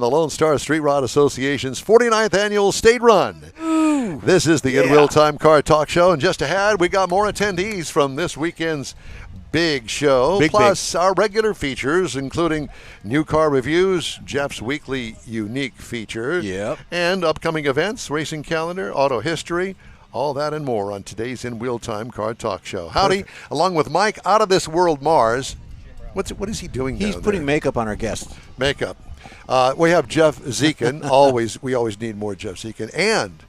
The Lone Star Street Rod Association's 49th annual state run. Ooh, this is the In Real Time Car Talk Show, and just ahead, we got more attendees from this weekend's big show, plus our regular features, including new car reviews, Jeff's weekly unique feature, and upcoming events, racing calendar, auto history, all that and more on today's In Real Time Car Talk Show. Howdy, along with Mike out of this world Mars. What is he doing? He's putting makeup on our guests. Makeup. We have Jeff Zekin. We always need more Jeff Zekin, and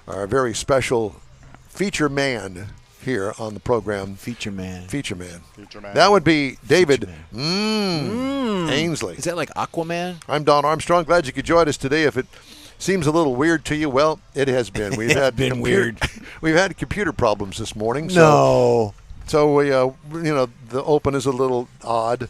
our very special feature man here on the program. Feature man. That would be David Ainsley. Is that like Aquaman? I'm Don Armstrong. Glad you could join us today. If it seems a little weird to you, well, it has been. We've had weird. We've had computer problems this morning. So we, the open is a little odd,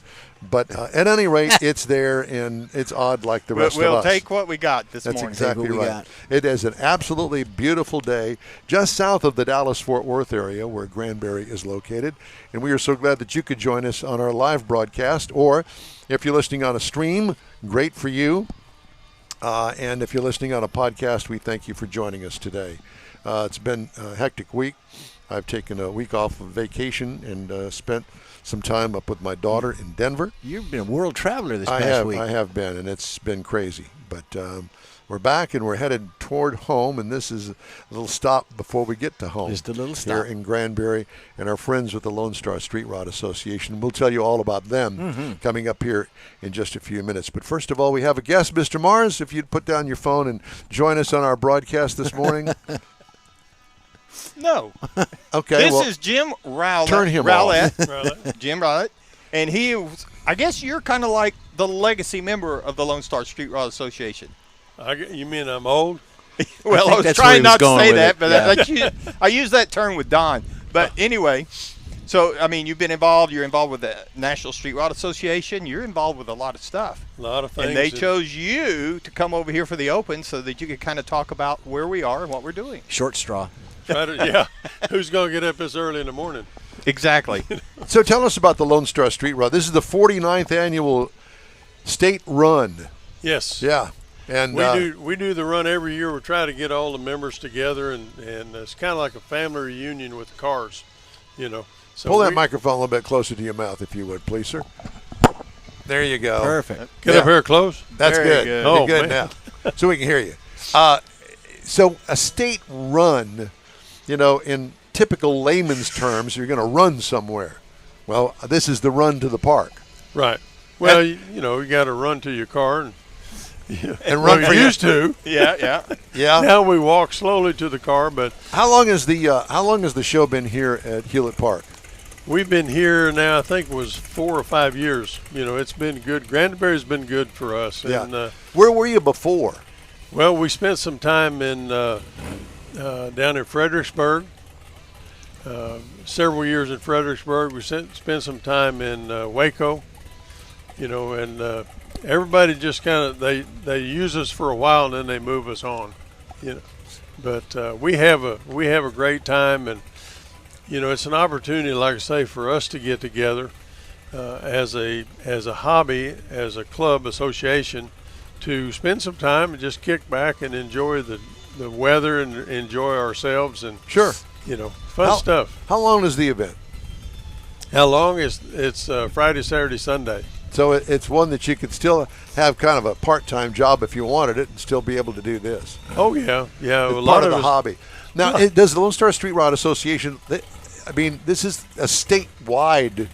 but at any rate, it's there and it's odd like the rest of us. We'll take what we got this morning. That's exactly right. It is an absolutely beautiful day just south of the Dallas-Fort Worth area where Granbury is located, and we are so glad that you could join us on our live broadcast, or if you're listening on a stream, great for you. And if you're listening on a podcast, we thank you for joining us today. It's been a hectic week. I've taken a week off of vacation and spent some time up with my daughter in Denver. You've been a world traveler this past week. I have been, and it's been crazy. But we're back, and we're headed toward home, and this is a little stop before we get to home. Just a little stop. Here in Granbury, and our friends with the Lone Star Street Rod Association. We'll tell you all about them coming up here in just a few minutes. But first of all, we have a guest, Mr. Mars. If you'd put down your phone and join us on our broadcast this morning. No. Okay. This is Jim Rowlett. Turn him off. Jim Rowlett. And I guess you're kind of like the legacy member of the Lone Star Street Rod Association. You mean I'm old? Well, I was trying not to say that, but I use that term with Don. But anyway, so, I mean, you're involved with the National Street Rod Association. You're involved with a lot of stuff. A lot of things. And they chose you to come over here for the Open so that you could kind of talk about where we are and what we're doing. Short straw. Who's going to get up this early in the morning? Exactly. So tell us about the Lone Star Street Rod. This is the 49th annual state run. Yes. Yeah. And we do the run every year. We try to get all the members together, and it's kind of like a family reunion with the cars, So pull that microphone a little bit closer to your mouth, if you would, please, sir. There you go. Perfect. Get up here close. That's Very good. Oh, good man. now. So we can hear you. So a state run, in typical layman's terms, you're going to run somewhere. Well, this is the run to the park. Right. Well, you got to run to your car and run for used to. Yeah. Now we walk slowly to the car, but how long has the show been here at Hewlett Park? We've been here now, I think it was 4 or 5 years. It's been good. Granbury's been good for us. Yeah. And, where were you before? Well, we spent some time in down in Fredericksburg. Several years in Fredericksburg. We spent some time in Waco. And everybody just kind of they use us for a while and then they move us on. But we have a great time, and it's an opportunity, like I say, for us to get together as a hobby, as a club association, to spend some time and just kick back and enjoy the weather and enjoy ourselves and sure, fun stuff. How long is the event? How long is it's Friday, Saturday, Sunday. So it's one that you could still have kind of a part-time job if you wanted it and still be able to do this. Oh yeah. It's a lot of the hobby. Now, does the Lone Star Street Rod Association? This is a statewide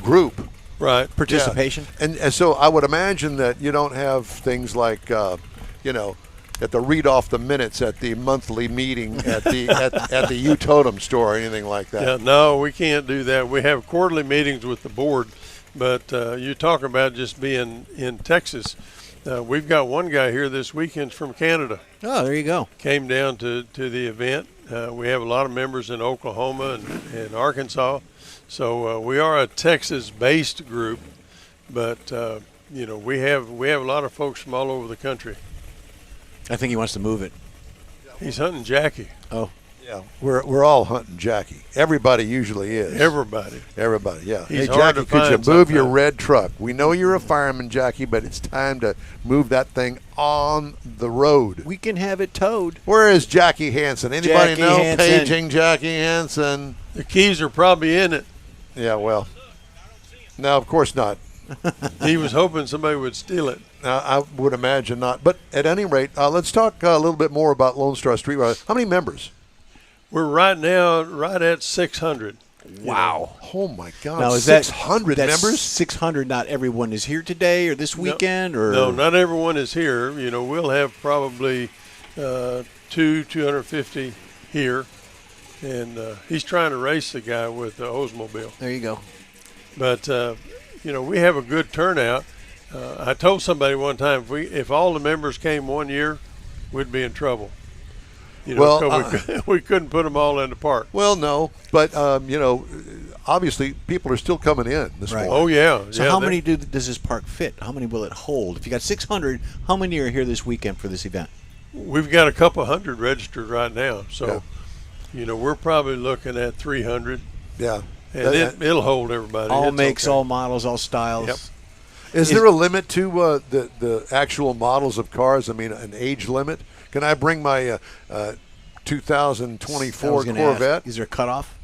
group. Right. Participation. Yeah. And so I would imagine that you don't have things like, at the read off the minutes at the monthly meeting at the at the U-Totem store or anything like that. Yeah, no, we can't do that. We have quarterly meetings with the board, but you talk about just being in Texas. We've got one guy here this weekend from Canada. Oh, there you go. Came down to the event. We have a lot of members in Oklahoma and Arkansas. So we are a Texas-based group, but we have a lot of folks from all over the country. I think he wants to move it. He's hunting Jackie. Oh. Yeah, we're all hunting Jackie. Everybody usually is. Everybody, yeah. He's hey, hard Jackie, to could you find move your sometimes. red truck? We know you're a fireman, Jackie, but it's time to move that thing on the road. We can have it towed. Where is Jackie Hansen? Anybody Jackie know? Hansen. Paging Jackie Hansen. The keys are probably in it. Yeah, well, no, of course not. He was hoping somebody would steal it. I would imagine not. But at any rate, let's talk a little bit more about Lone Star Street Rod. How many members? We're right at 600. Wow. Oh, my God. Now, is 600 that's members? 600, not everyone is here today or this weekend? No, not everyone is here. You know, we'll have probably 250 here. And he's trying to race the guy with the Oldsmobile. There you go. But, you know, we have a good turnout. I told somebody one time, if all the members came one year, we'd be in trouble. You know, Well, we couldn't put them all in the park. Well, no. But, you know, obviously people are still coming in this Right. morning. Oh, yeah. So yeah, how many does this park fit? How many will it hold? If you got 600, how many are here this weekend for this event? We've got a couple hundred registered right now. So, Yeah. you know, we're probably looking at 300. Yeah. And it'll hold everybody. All It's makes, okay. all models, all styles. Yep. Is there a limit to the actual models of cars? I mean, an age limit? Can I bring my 2024 I was gonna Corvette? ask, is there a cutoff?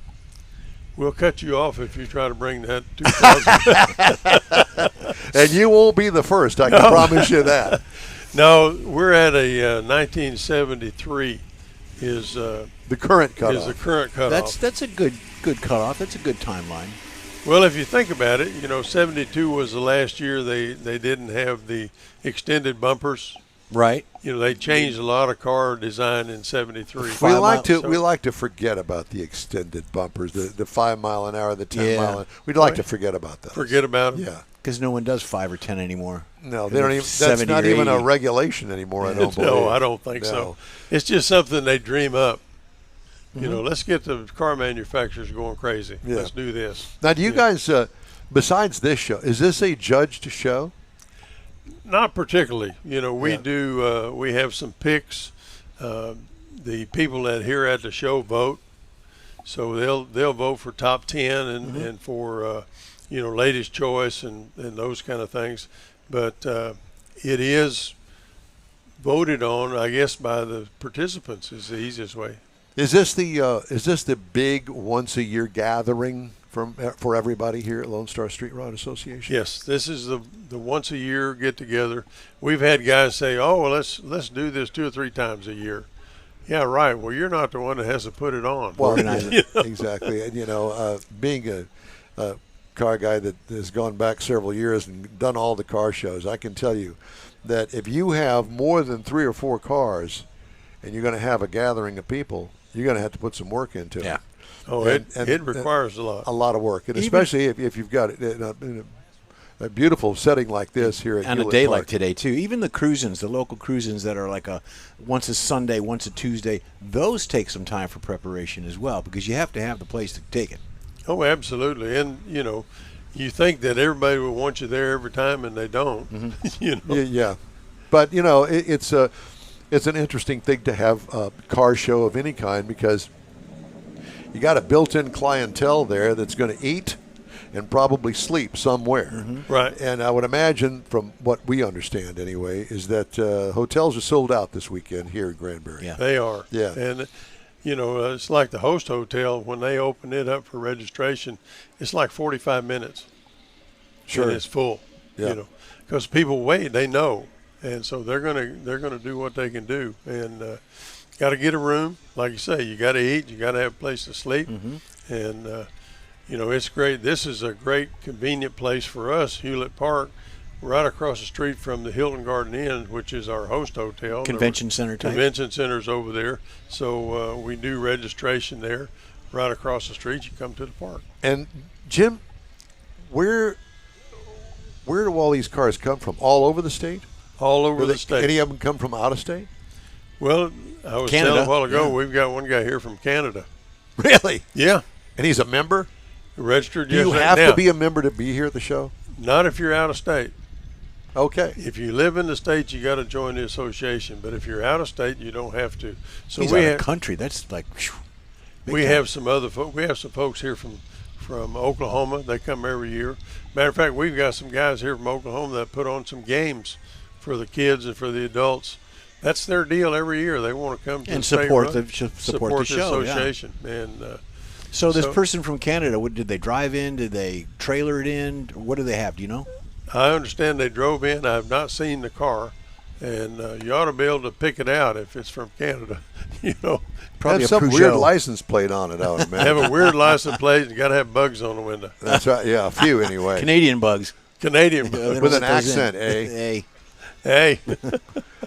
We'll cut you off if you try to bring that 2000. And you won't be the first, I can promise you that. No, we're at a 1973 is The current cutoff. is the current cutoff. That's a good cutoff. That's a good timeline. Well, if you think about it, you know, 72 was the last year they didn't have the extended bumpers. Right. You know, they changed a lot of car design in 73. we 5 like to miles. we like to forget about the extended bumpers, the 5 mile an hour, the 10 Yeah. mile an hour. We'd like to forget about that. Forget about them. Yeah. Because no one does 5 or 10 anymore. No, And they don't if even. That's 70 not or even a 80. regulation anymore. I don't believe. No, I don't think No. so. It's just something they dream up. You Mm-hmm. know, let's get the car manufacturers going crazy. Yeah. Let's do this. Now, do you guys, besides this show, is this a judged show? Not particularly. You know, we Yeah. do. We have some picks. The people that here at the show vote, so they'll vote for top 10 and for you know, latest choice and those kind of things. But it is voted on, I guess, by the participants is the easiest way. Is this the big once a year gathering for everybody here at Lone Star Street Rod Association? Yes, this is the once a year get together. We've had guys say, "Oh, well, let's do this 2 or 3 times a year." Yeah, right. Well, you're not the one that has to put it on. Well, Organize yeah, exactly. And being a car guy that has gone back several years and done all the car shows, I can tell you that if you have more than 3 or 4 cars, and you're going to have a gathering of people, you're going to have to put some work into Yeah. it. Oh, And- it requires a lot. A lot of work, and especially if you've got it in a beautiful setting like this here at On a Hewlett day Park. like today, too. Even the cruisins, the local cruisins that are like once a Sunday, once a Tuesday, those take some time for preparation as well because you have to have the place to take it. Oh, absolutely. And, you know, you think that everybody will want you there every time, and they don't. You know? Yeah, but it's an interesting thing to have a car show of any kind because you got a built-in clientele there that's going to eat and probably sleep somewhere. Right. And I would imagine, from what we understand anyway, is that hotels are sold out this weekend here in Granbury. Yeah. They are. Yeah. And, you know, it's like the host hotel. When they open it up for registration, it's like 45 minutes. Sure. And it's full. Yeah. You know, because people wait, they know. And so they're gonna do what they can do. And got to get a room. Like you say, you got to eat. You got to have a place to sleep. And, you know, it's great. This is a great, convenient place for us, Hewlett Park, right across the street from the Hilton Garden Inn, which is our host hotel. Convention center type. Convention center's over there. So we do registration there right across the street. You come to the park. And Jim, where do all these cars come from? All over the state? All over the state. Any of them come from out of state? Well, I was Canada, telling a while ago, yeah. we've got one guy here from Canada. Really? Yeah. And he's a member? Registered. Do you yes, have now, to be a member to be here at the show? Not if you're out of state. Okay. If you live in the state, you got to join the association. But if you're out of state, you don't have to. So He's we out have, of country. That's like, whew. We have some other folks. We have some folks here from Oklahoma. They come every year. Matter of fact, we've got some guys here from Oklahoma that put on some games for the kids and for the adults. That's their deal every year. They want to come to and the support state support the show, association. Yeah. And so this person from Canada, did they drive in? Did they trailer it in? What do they have? Do you know? I understand they drove in. I have not seen the car, and you ought to be able to pick it out if it's from Canada. You know, probably have some weird license plate on it. I would imagine. Have a weird license plate. You got to have bugs on the window. That's right. Yeah, a few anyway. Canadian bugs. Canadian bugs with an accent. Eh? Hey.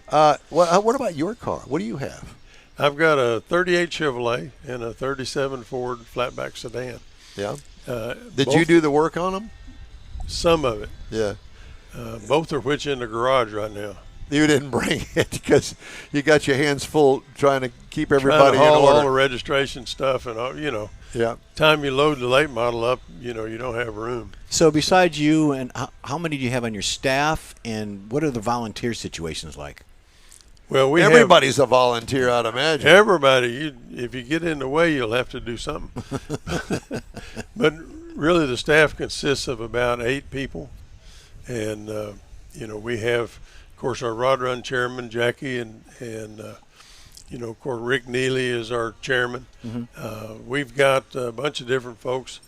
What about your car? What do you have? I've got a 38 Chevrolet and a 37 Ford flatback sedan. Yeah. Did you do the work on them? Some of it. Yeah. Both are which in the garage right now. You didn't bring it because you got your hands full trying to keep everybody trying to haul in order. all the registration stuff and all, Yeah. Time you load the late model up, you don't have room. So besides you, and how many do you have on your staff, and what are the volunteer situations like? Well, everybody's a volunteer, I'd imagine. Everybody. If you get in the way, you'll have to do something. But really, the staff consists of about 8 people, and we have, of course, our Rod Run chairman, Jackie, and of course, Rick Neely is our chairman. Mm-hmm. We've got a bunch of different folks.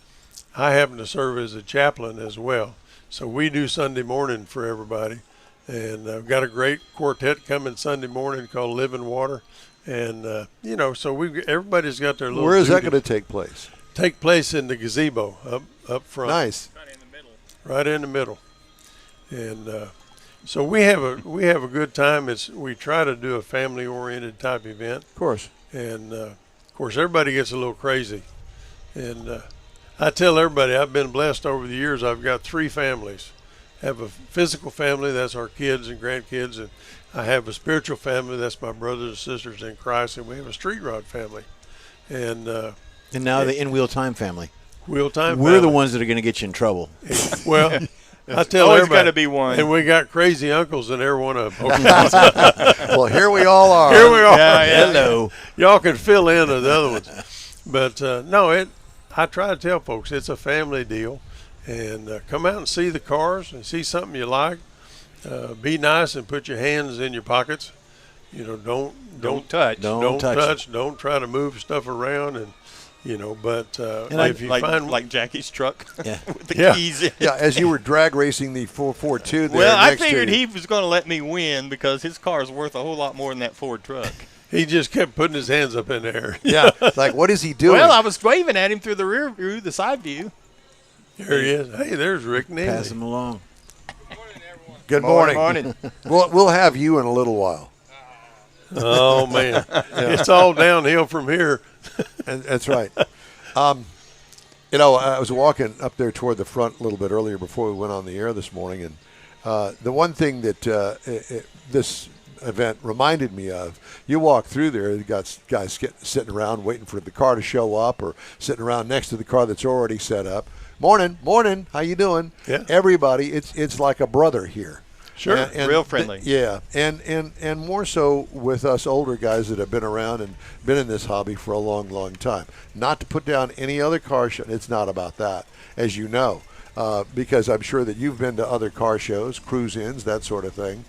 I happen to serve as a chaplain as well, so we do Sunday morning for everybody. And I've got a great quartet coming Sunday morning called Living Water. And, so everybody's got their little Where is that duty. going to take place? Take place in the gazebo up front. Nice. Right in the middle. And so we have a good time. We try to do a family-oriented type event. Of course. And, of course, everybody gets a little crazy. And I tell everybody I've been blessed over the years. I've got 3 families. I have a physical family, that's our kids and grandkids, and I have a spiritual family, that's my brothers and sisters in Christ, and we have a street rod family. And now the In Wheel Time family. Wheel Time We're family. the ones that are going to get you in trouble. Well, I tell always everybody. got to be one. And we got crazy uncles in every one of them. Well, here we all are. Here we are. Yeah. Hello. Y'all can fill in the other ones. But, I try to tell folks it's a family deal. And come out and see the cars and see something you like. Be nice and put your hands in your pockets. Don't touch. Don't touch. Don't try to move stuff around. And but if you find like Jackie's truck Yeah. with the keys in. Yeah, as you were drag racing the 442 there. Well, I next figured to he was going to let me win because his car is worth a whole lot more than that Ford truck. he just kept putting his hands up in the air. Yeah, it's like what is he doing? Well, I was waving at him through the rear view, the side view. There he is. Hey, there's Rick Neely. Pass them along. Good morning. Morning. We'll have you in a little while. Oh, man. It's all downhill from here. And that's right. I was walking up there toward the front a little bit earlier before we went on the air this morning, and the one thing that this event reminded me of, you walk through there, you got guys sitting around waiting for the car to show up or sitting around next to the car that's already set up. Morning, how you doing? Yeah. Everybody, it's like a brother here. Sure. And real friendly. Yeah, and more so with us older guys that have been around and been in this hobby for a long, long time. Not to put down any other car show. It's not about that, as you know, because I'm sure that you've been to other car shows, cruise-ins, that sort of thing.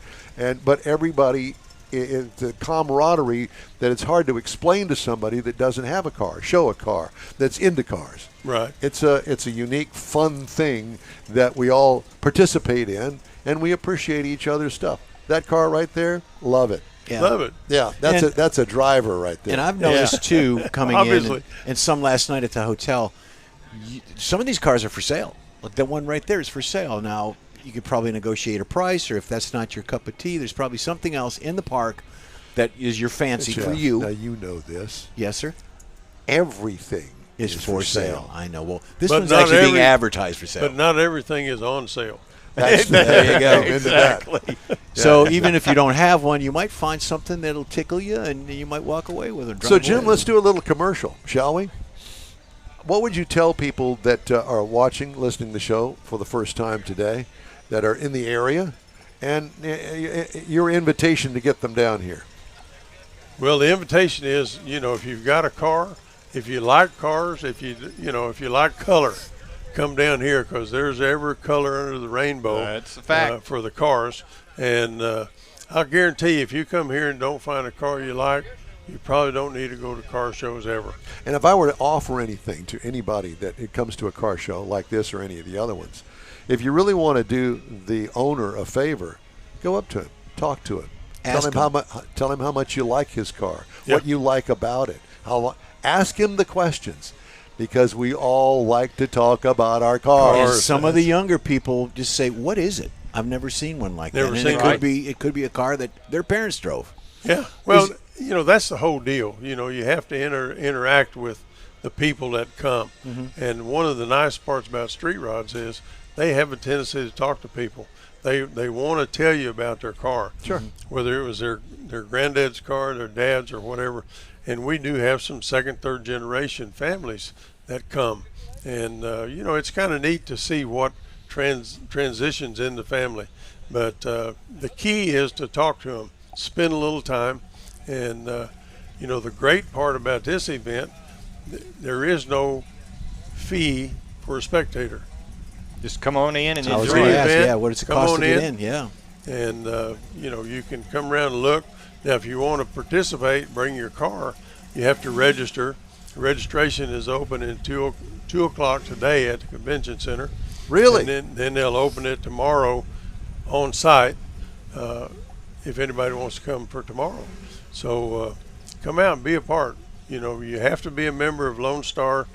But everybody, it's a camaraderie that it's hard to explain to somebody that doesn't have a car, show a car, that's into cars. Right. It's a unique, fun thing that we all participate in, and we appreciate each other's stuff. That car right there, love it. Yeah. Love it. Yeah, that's a driver right there. And I've noticed, too, coming in, Obviously. and some last night at the hotel, some of these cars are for sale. Like that one right there is for sale. Now, you could probably negotiate a price, or if that's not your cup of tea, there's probably something else in the park that is your fancy Jeff, for you. Now you know this. Yes, sir. Everything Is for sale. I know. Well, this But one's not actually being every- advertised for sale. But not everything is on sale. There you go. Into that. So even if you don't have one, you might find something that'll tickle you, and you might walk away with it. So, Jim, let's do a little commercial, shall we? What would you tell people that are watching, listening to the show for the first time today, that are in the area, and your invitation to get them down here? Well, the invitation is, if you've got a car if you like cars, if you like color, come down here because there's every color under the rainbow. That's a fact. For the cars. And I'll guarantee you, if you come here and don't find a car you like, you probably don't need to go to car shows ever. And if I were to offer anything to anybody that it comes to a car show like this or any of the other ones, if you really want to do the owner a favor, go up to him, talk to him, tell him how much you like his car, what you like about it. Ask him the questions, because we all like to talk about our cars. And some of the younger people just say, "What is it? I've never seen one like that." And it could be a car that their parents drove. Yeah. Well, that's the whole deal. You have to interact with the people that come. Mm-hmm. And one of the nice parts about street rods is they have a tendency to talk to people. They want to tell you about their car. Sure. Whether it was their granddad's car, their dad's, or whatever. And we do have some second, third generation families that come. And, it's kind of neat to see what transitions in the family. But the key is to talk to them, spend a little time. And, the great part about this event, there is no fee for a spectator. Just come on in and enjoy the event. What does it cost to get in? Yeah. And, you can come around and look. Now, if you want to participate, bring your car, you have to register. Registration is open at 2 o'clock today at the convention center. Really? And then they'll open it tomorrow on site if anybody wants to come for tomorrow. So come out and be a part. You have to be a member of Lone Star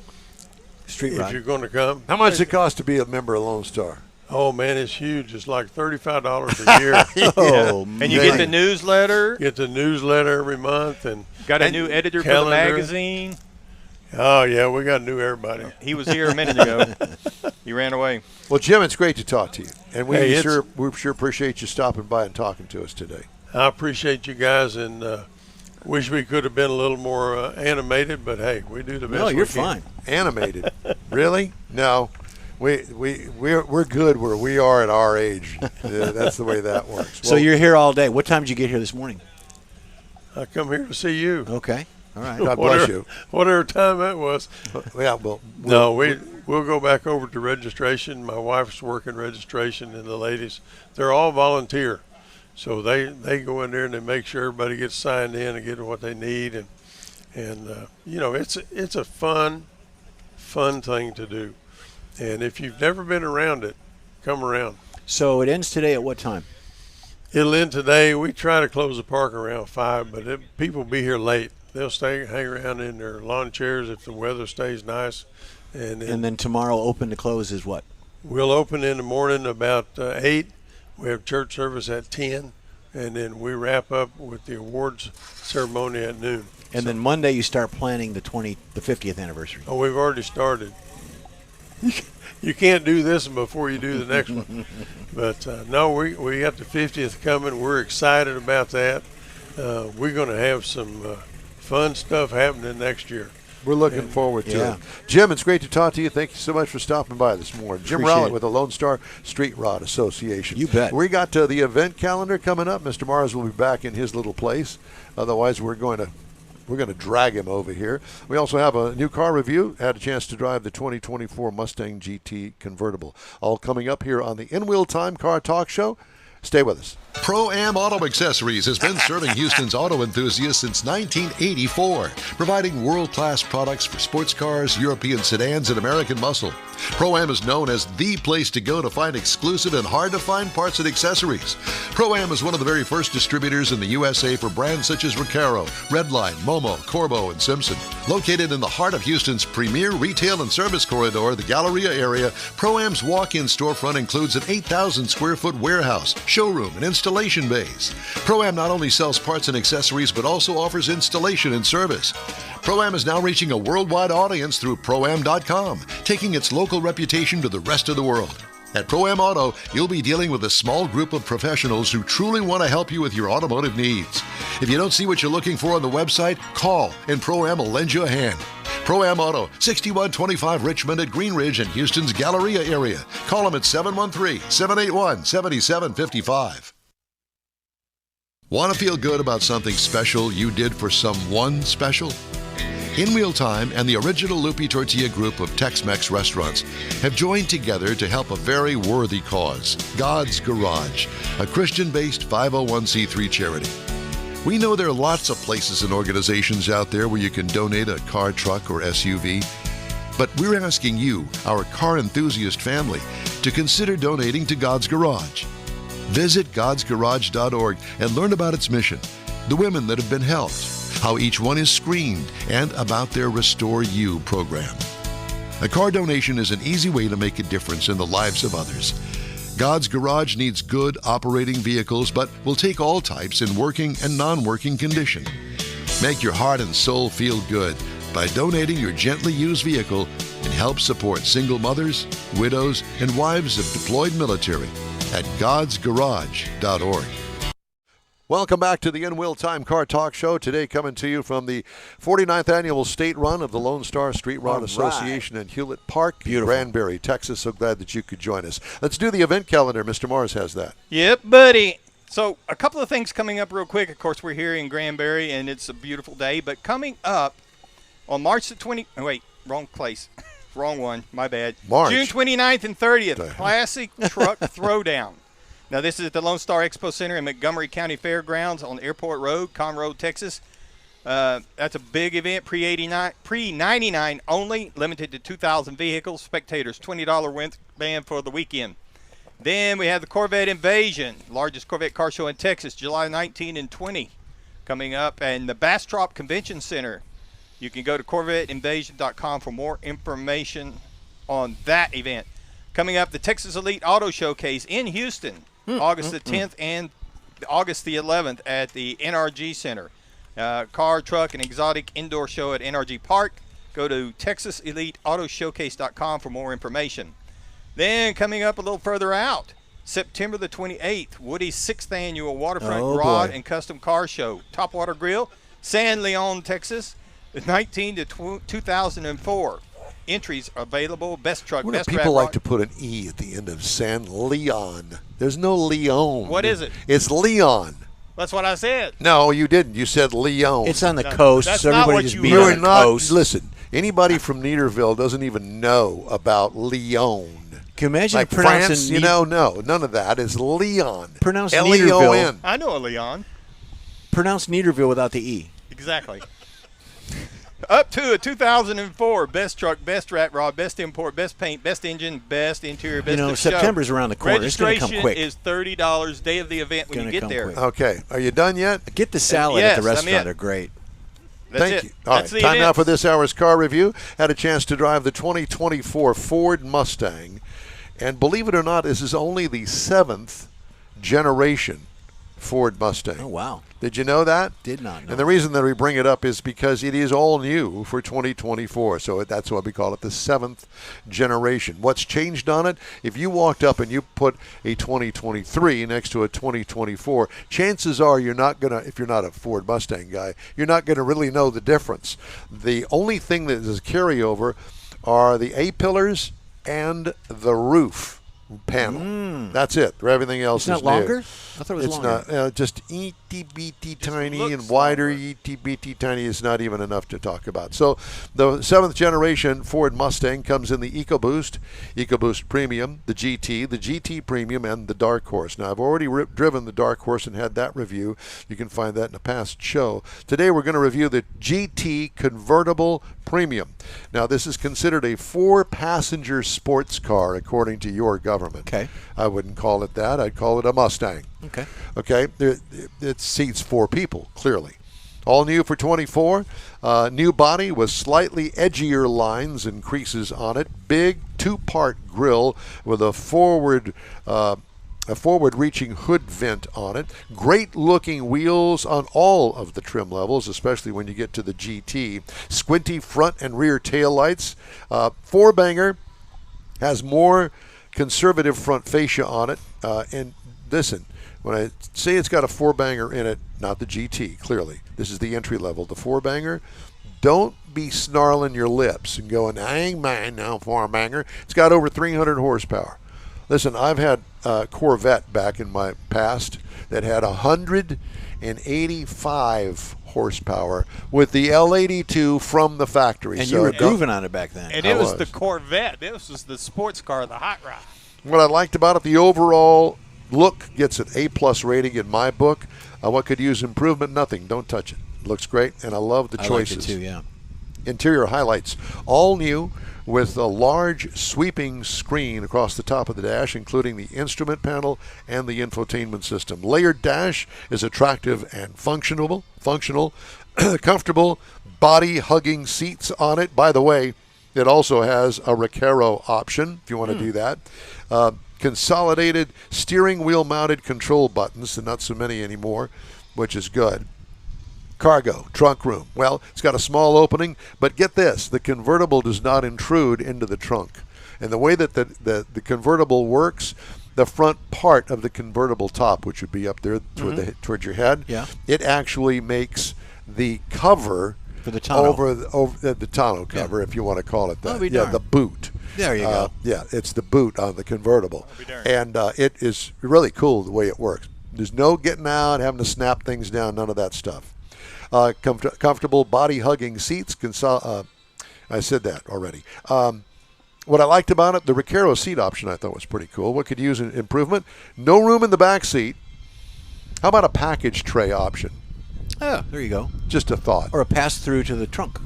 Street Rod if you're going to come. How much does it cost to be a member of Lone Star? Oh, man, it's huge. It's like $35 a year. Oh, and you get the newsletter. Get the newsletter every month. And got a new editor for the magazine. Oh, yeah, we got new everybody. He was here a minute ago. He ran away. Well, Jim, it's great to talk to you. And we sure appreciate you stopping by and talking to us today. I appreciate you guys, and wish we could have been a little more animated, but, hey, we do the best we can. No, you're fine. Animated? Really? No. We're good where we are at our age. That's the way that works. So you're here all day. What time did you get here this morning? I come here to see you. Okay. All right. God bless you. Whatever time that was. Yeah, well. We'll go back over to registration. My wife's working registration, and the ladies, they're all volunteer. So they go in there and they make sure everybody gets signed in and get what they need. And it's a fun thing to do. And if you've never been around it, come around. So it ends today at what time? It'll end today. We try to close the park around 5, but people will be here late. They'll hang around in their lawn chairs if the weather stays nice. And then tomorrow open to close is what? We'll open in the morning about 8. We have church service at 10. And then we wrap up with the awards ceremony at noon. And then Monday you start planning the 50th anniversary. Oh, we've already started. You can't do this before you do the next one. But, no, we got the 50th coming. We're excited about that. We're going to have some fun stuff happening next year. We're looking forward to it. Jim, it's great to talk to you. Thank you so much for stopping by this morning. Jim Rowlett with the Lone Star Street Rod Association. You bet. We got the event calendar coming up. Mr. Mars will be back in his little place. Otherwise, we're going to drag him over here. We also have a new car review. Had a chance to drive the 2024 Mustang GT convertible. All coming up here on the In Wheel Time Car Talk Show. Stay with us. Pro-Am Auto Accessories has been serving Houston's auto enthusiasts since 1984, providing world-class products for sports cars, European sedans, and American muscle. Pro-Am is known as the place to go to find exclusive and hard-to-find parts and accessories. Pro-Am is one of the very first distributors in the USA for brands such as Recaro, Redline, Momo, Corbo, and Simpson. Located in the heart of Houston's premier retail and service corridor, the Galleria area, Pro-Am's walk-in storefront includes an 8,000-square-foot warehouse, showroom, and installation bays. Pro-Am not only sells parts and accessories, but also offers installation and service. Pro-Am is now reaching a worldwide audience through Pro-Am.com, taking its local reputation to the rest of the world. At Pro-Am Auto, you'll be dealing with a small group of professionals who truly want to help you with your automotive needs. If you don't see what you're looking for on the website, call and Pro-Am will lend you a hand. Pro-Am Auto, 6125 Richmond at Green Ridge in Houston's Galleria area. Call them at 713-781-7755. Want to feel good about something special you did for someone special? In Wheel Time and the original Lupi Tortilla group of Tex-Mex restaurants have joined together to help a very worthy cause, God's Garage, a Christian-based 501c3 charity. We know there are lots of places and organizations out there where you can donate a car, truck, or SUV, but we're asking you, our car enthusiast family, to consider donating to God's Garage. Visit godsgarage.org and learn about its mission, the women that have been helped, how each one is screened, and about their Restore You program. A car donation is an easy way to make a difference in the lives of others. God's Garage needs good operating vehicles, but will take all types in working and non-working condition. Make your heart and soul feel good by donating your gently used vehicle and help support single mothers, widows, and wives of deployed military at godsgarage.org. Welcome back to the In Wheel Time Car Talk Show. Today coming to you from the 49th Annual State Run of the Lone Star Street Rod Association in Hewlett Park, Granbury, Texas. So glad that you could join us. Let's do the event calendar. Mr. Mars has that. Yep, buddy. So a couple of things coming up real quick. Of course, we're here in Granbury, and it's a beautiful day. But coming up on March the 20th – oh, wait, wrong place. Wrong one. My bad. March. June 29th and 30th, Classic Truck Throwdown. Now, this is at the Lone Star Expo Center in Montgomery County Fairgrounds on Airport Road, Conroe, Texas. That's a big event, pre-99 only, limited to 2,000 vehicles. Spectators, $20 band for the weekend. Then we have the Corvette Invasion, largest Corvette car show in Texas, July 19 and 20, coming up. And the Bastrop Convention Center. You can go to CorvetteInvasion.com for more information on that event. Coming up, the Texas Elite Auto Showcase in Houston. August the 10th and August the 11th at the NRG Center. Car, truck, and exotic indoor show at NRG Park. Go to TexasEliteAutoShowcase.com for more information. Then coming up a little further out, September the 28th, Woody's 6th Annual Waterfront Rod and Custom Car Show. Topwater Grill, San Leon, Texas, 19 to 2004. Entries available. Best truck, best people like to put an E at the end of San Leon. There's no Leon. What is it? It's Leon. That's what I said. No, you didn't. You said Leon. It's on the coast. That's so not everybody what just you be heard. on You're the not. coast. Listen, anybody from Neaterville doesn't even know about Leon. Can you imagine Like pronouncing France, no, none of that. It's Leon. Pronounce Leon. I know a Leon. Pronounce Neaterville without the E. Exactly. Up to a 2004 best truck, best rat rod, best import, best paint, best engine, best interior, best of September's show. around the corner. It's going to come quick. Registration is $30 day of the event when you get there. Quick. Okay, are you done yet? Get the salad at the restaurant. They're great. Thank you. All right, time now for this hour's car review. Had a chance to drive the 2024 Ford Mustang, and believe it or not, this is only the 7th generation Ford Mustang. Oh, wow. Did you know that? Did not know. And the reason that we bring it up is because it is all new for 2024. So that's why we call it the 7th generation. What's changed on it? If you walked up and you put a 2023 next to a 2024, chances are you're not going to, if you're not a Ford Mustang guy, you're not going to really know the difference. The only thing that is carryover are the A-pillars and the roof panel. That's it. Everything else it's is not longer? new. I thought it was it's longer. Not just itty-bitty tiny and wider. Itty-bitty tiny is not even enough to talk about. So the 7th generation Ford Mustang comes in the EcoBoost, EcoBoost Premium, the GT Premium, and the Dark Horse. Now, I've already driven the Dark Horse and had that review. You can find that in a past show. Today we're going to review the GT Convertible Premium. Now, this is considered a 4-passenger sports car according to your government. Okay. I wouldn't call it that. I'd call it a Mustang. Okay. Okay. It seats 4 people, clearly. All new for 24. New body with slightly edgier lines and creases on it. Big 2-part grille with a forward-reaching hood vent on it. Great-looking wheels on all of the trim levels, especially when you get to the GT. Squinty front and rear taillights. 4-banger has more conservative front fascia on it. And listen, when I say it's got a 4-banger in it, not the GT, clearly. This is the entry level. The 4-banger, don't be snarling your lips and going, I ain't mine now, 4-banger. It's got over 300 horsepower. Listen, I've had Corvette back in my past that had 185 horsepower with the L82 from the factory. And you were grooving on it back then. And it was the Corvette. This was the sports car, the hot rod. What I liked about it, the overall look gets an A+ rating in my book. What could use improvement? Nothing. Don't touch it. It looks great, and I love the choices. I like it too, yeah. Interior highlights, all new with a large sweeping screen across the top of the dash, including the instrument panel and the infotainment system. Layered dash is attractive and functional, comfortable, body-hugging seats on it. By the way, it also has a Recaro option if you want to do that. Consolidated steering wheel mounted control buttons, and not so many anymore, which is good. Cargo, trunk room. Well, it's got a small opening, but get this, the convertible does not intrude into the trunk. And the way that the convertible works, the front part of the convertible top, which would be up there toward your head, it actually makes the cover for the tonneau. over the tonneau cover, if you want to call it that. The boot. There you go. Yeah, it's the boot on the convertible. And it is really cool the way it works. There's no getting out, having to snap things down, none of that stuff. Comfortable body-hugging seats. I said that already. What I liked about it, the Recaro seat option I thought was pretty cool. What could use an improvement? No room in the back seat. How about a package tray option? Oh, there you go. Just a thought. Or a pass-through to the trunk.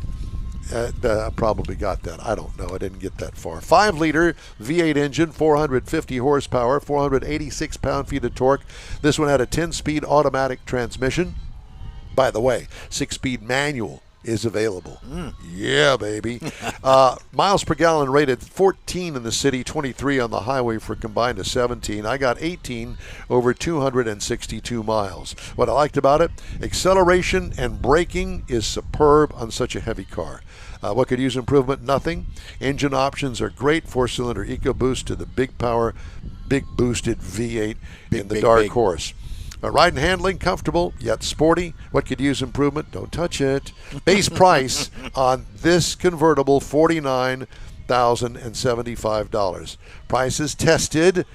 I probably got that. I don't know. I didn't get that far. 5-liter V8 engine, 450 horsepower, 486 pound-feet of torque. This one had a 10-speed automatic transmission. By the way, 6-speed manual is available. Yeah, baby. Miles per gallon rated 14 in the city, 23 on the highway for combined to 17. I got 18 over 262 miles. What I liked about it, acceleration and braking is superb on such a heavy car. What could use improvement? Nothing. Engine options are great. 4-cylinder EcoBoost to the big power, big boosted V8 in the dark horse. Ride and handling, comfortable yet sporty. What could use improvement? Don't touch it. Base price on this convertible, $49,075. Prices tested,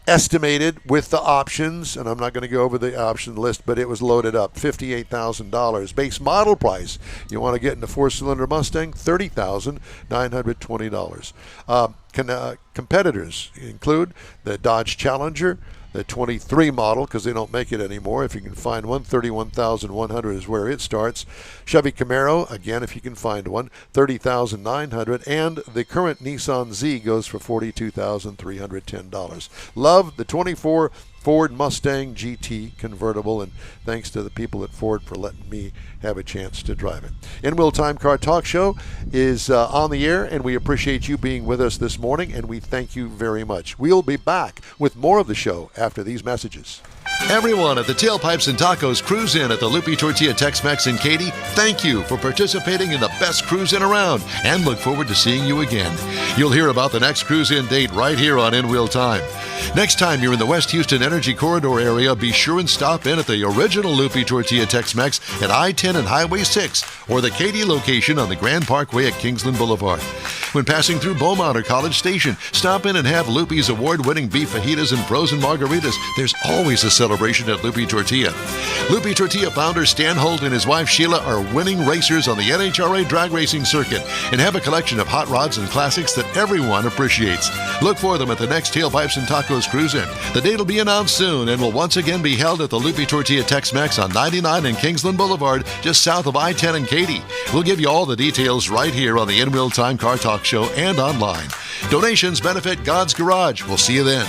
estimated with the options, and I'm not going to go over the option list, but it was loaded up, $58,000. Base model price, you want to get in the 4-cylinder Mustang, $30,920. Competitors include the Dodge Challenger, the 23 model, because they don't make it anymore. If you can find one, $31,100 is where it starts. Chevy Camaro, again, if you can find one, $30,900, and the current Nissan Z goes for $42,310. Love the 24 Ford Mustang GT convertible, and thanks to the people at Ford for letting me have a chance to drive it. In-Wheel Time Car Talk Show is on the air, and we appreciate you being with us this morning, and we thank you very much. We'll be back with more of the show after these messages. Everyone at the Tailpipes and Tacos Cruise In at the Lupi Tortilla Tex-Mex in Katy, thank you for participating in the best cruise in around, and look forward to seeing you again. You'll hear about the next cruise in date right here on In Wheel Time. Next time you're in the West Houston Energy Corridor area, be sure and stop in at the original Lupi Tortilla Tex-Mex at I-10 and Highway 6, or the Katy location on the Grand Parkway at Kingsland Boulevard. When passing through Beaumont or College Station, stop in and have Lupi's award-winning beef fajitas and frozen margaritas. There's always a celebration at Lupi Tortilla. Lupi Tortilla founder Stan Holt and his wife Sheila are winning racers on the NHRA drag racing circuit and have a collection of hot rods and classics that everyone appreciates. Look for them at the next Tailpipes and Tacos Cruise In. The date will be announced soon and will once again be held at the Lupi Tortilla Tex-Mex on 99 and Kingsland Boulevard, just south of I-10 and Katy. We'll give you all the details right here on the In Wheel Time Car Talk Show and online. Donations benefit God's Garage. We'll see you then.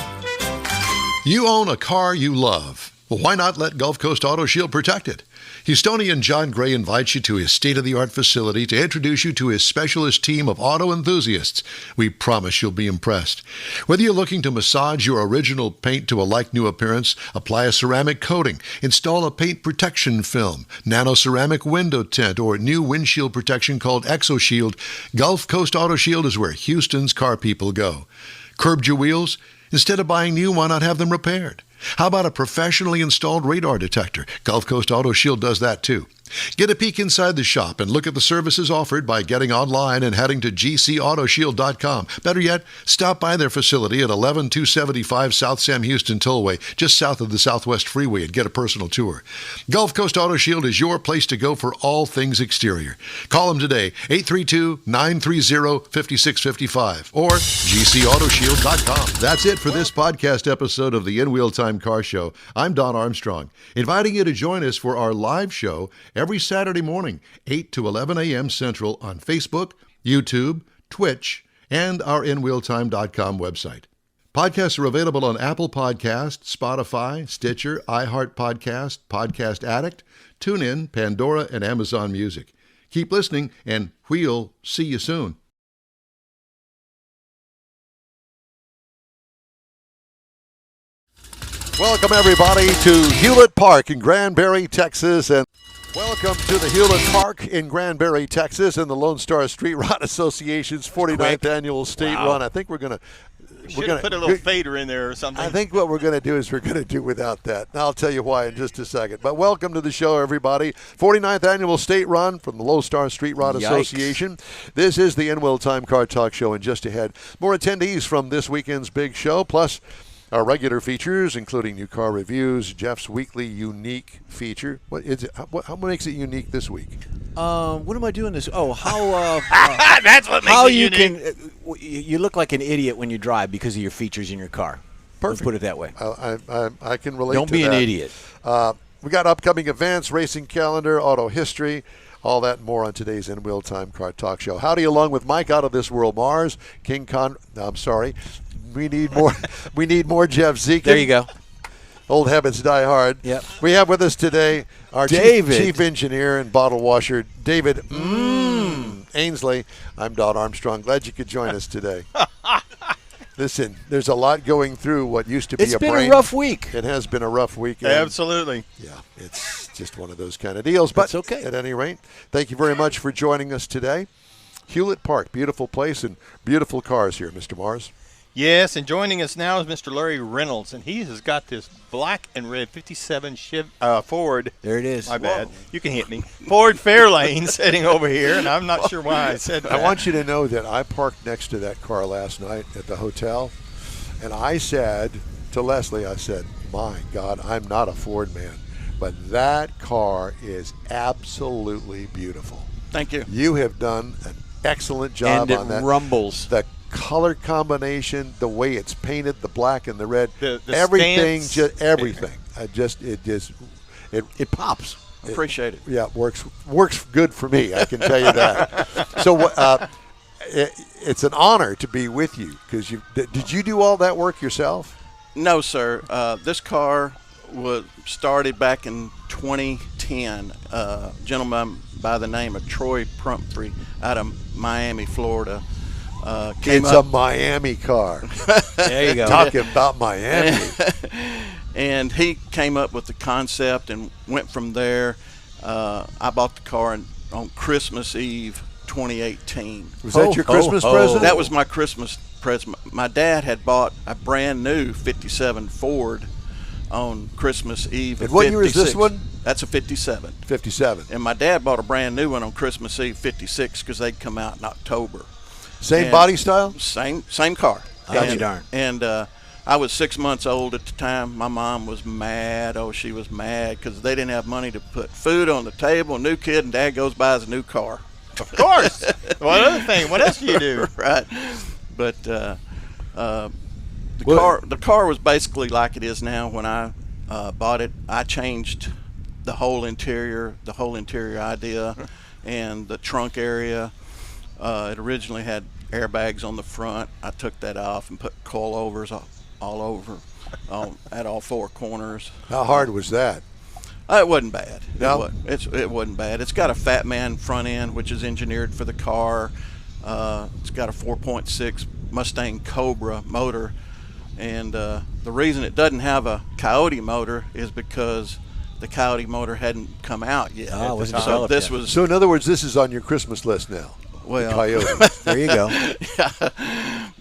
You own a car you love. Well, why not let Gulf Coast Auto Shield protect it? Houstonian John Gray invites you to his state-of-the-art facility to introduce you to his specialist team of auto enthusiasts. We promise you'll be impressed. Whether you're looking to massage your original paint to a like-new appearance, apply a ceramic coating, install a paint protection film, nano-ceramic window tint, or new windshield protection called ExoShield, Gulf Coast Auto Shield is where Houston's car people go. Curbed your wheels? Instead of buying new, why not have them repaired? How about a professionally installed radar detector? Gulf Coast Auto Shield does that too. Get a peek inside the shop and look at the services offered by getting online and heading to gcautoshield.com. Better yet, stop by their facility at 11275 South Sam Houston Tollway, just south of the Southwest Freeway, and get a personal tour. Gulf Coast Auto Shield is your place to go for all things exterior. Call them today, 832-930-5655 or gcautoshield.com. That's it for this podcast episode of the In Wheel Time Car Show. I'm Don Armstrong, inviting you to join us for our live show every Saturday morning, 8 to 11 a.m. Central on Facebook, YouTube, Twitch, and our InWheelTime.com website. Podcasts are available on Apple Podcasts, Spotify, Stitcher, iHeart Podcast, Podcast Addict, TuneIn, Pandora, and Amazon Music. Keep listening, and we'll see you soon. Welcome, everybody, to Hewlett Park in Granbury, Texas. And welcome to the Hewlett Park in Granbury, Texas, and the Lone Star Street Rod Association's 49th annual state run. I think we're going to put a little fader in there or something. I think what we're going to do is we're going to do without that. And I'll tell you why in just a second. But welcome to the show, everybody. 49th annual state run from the Lone Star Street Rod Association. This is the In Wheel Time Car Talk Show, and just ahead, more attendees from this weekend's big show, plus our regular features, including new car reviews, Jeff's weekly unique feature. What is it? How makes it unique this week? What am I doing this? Oh, how that's what makes how it you unique. you look like an idiot when you drive because of your features in your car. Perfect. Let's put it that way. I can relate. Don't to be that. an idiot. We got upcoming events, racing calendar, auto history, all that and more on today's In Wheel Time Car Talk Show. Howdy, along with Mike out of this world, Mars, King Con. I'm sorry. We need more. We need more Jeff Zekin. There you go. Old habits die hard. Yep. We have with us today our chief engineer and bottle washer, David Ainsley. I'm Don Armstrong. Glad you could join us today. Listen, there's a lot going through what used to be It's a been brain. a rough week. It has been a rough week. Absolutely. Yeah, it's just one of those kind of deals. But it's okay. At any rate, thank you very much for joining us today. Hewlett Park, beautiful place and beautiful cars here, Mr. Mars. Yes, and joining us now is Mr. Larry Reynolds, and he has got this black and red 57 Ford. There it is. My bad. You can hit me. Ford Fairlane sitting over here, and I'm not sure why I said that. I want you to know that I parked next to that car last night at the hotel, and I said to Leslie, I said, my God, I'm not a Ford man, but that car is absolutely beautiful. Thank you. You have done an excellent job and on that. It rumbles. The color combination, the way it's painted, the black and the red, the everything, stance. just everything. It pops. Appreciate it. Yeah, works good for me. I can tell you that. So, it's an honor to be with you because did you do all that work yourself? No, sir. This car was started back in 2010. A gentleman by the name of Troy Pumphrey out of Miami, Florida. It's a Miami car. There you go. Talking about Miami. And he came up with the concept and went from there. I bought the car on Christmas Eve 2018. Was that your Christmas present? That was my Christmas present. My dad had bought a brand new 57 Ford on Christmas Eve. And what year is this one? That's a 57. 57. And my dad bought a brand new one on Christmas Eve 56 because they'd come out in October. Same body style? Same car. Gotcha. Darn. And I was 6 months old at the time. My mom was mad. Oh, she was mad because they didn't have money to put food on the table. New kid, and Dad goes buys a new car. Of course. What other thing? What else do you do? Right. But the car was basically like it is now. When I bought it, I changed the whole interior idea, and the trunk area. It originally had airbags on the front. I took that off and put coilovers all over at all four corners. How hard was that? It wasn't bad. No? It wasn't bad. It's got a Fat Man front end, which is engineered for the car. It's got a 4.6 Mustang Cobra motor. And the reason it doesn't have a Coyote motor is because the Coyote motor hadn't come out yet. Oh, it wasn't so developed this yet. was So in other words, this is on your Christmas list now. well. The Coyote. There you go.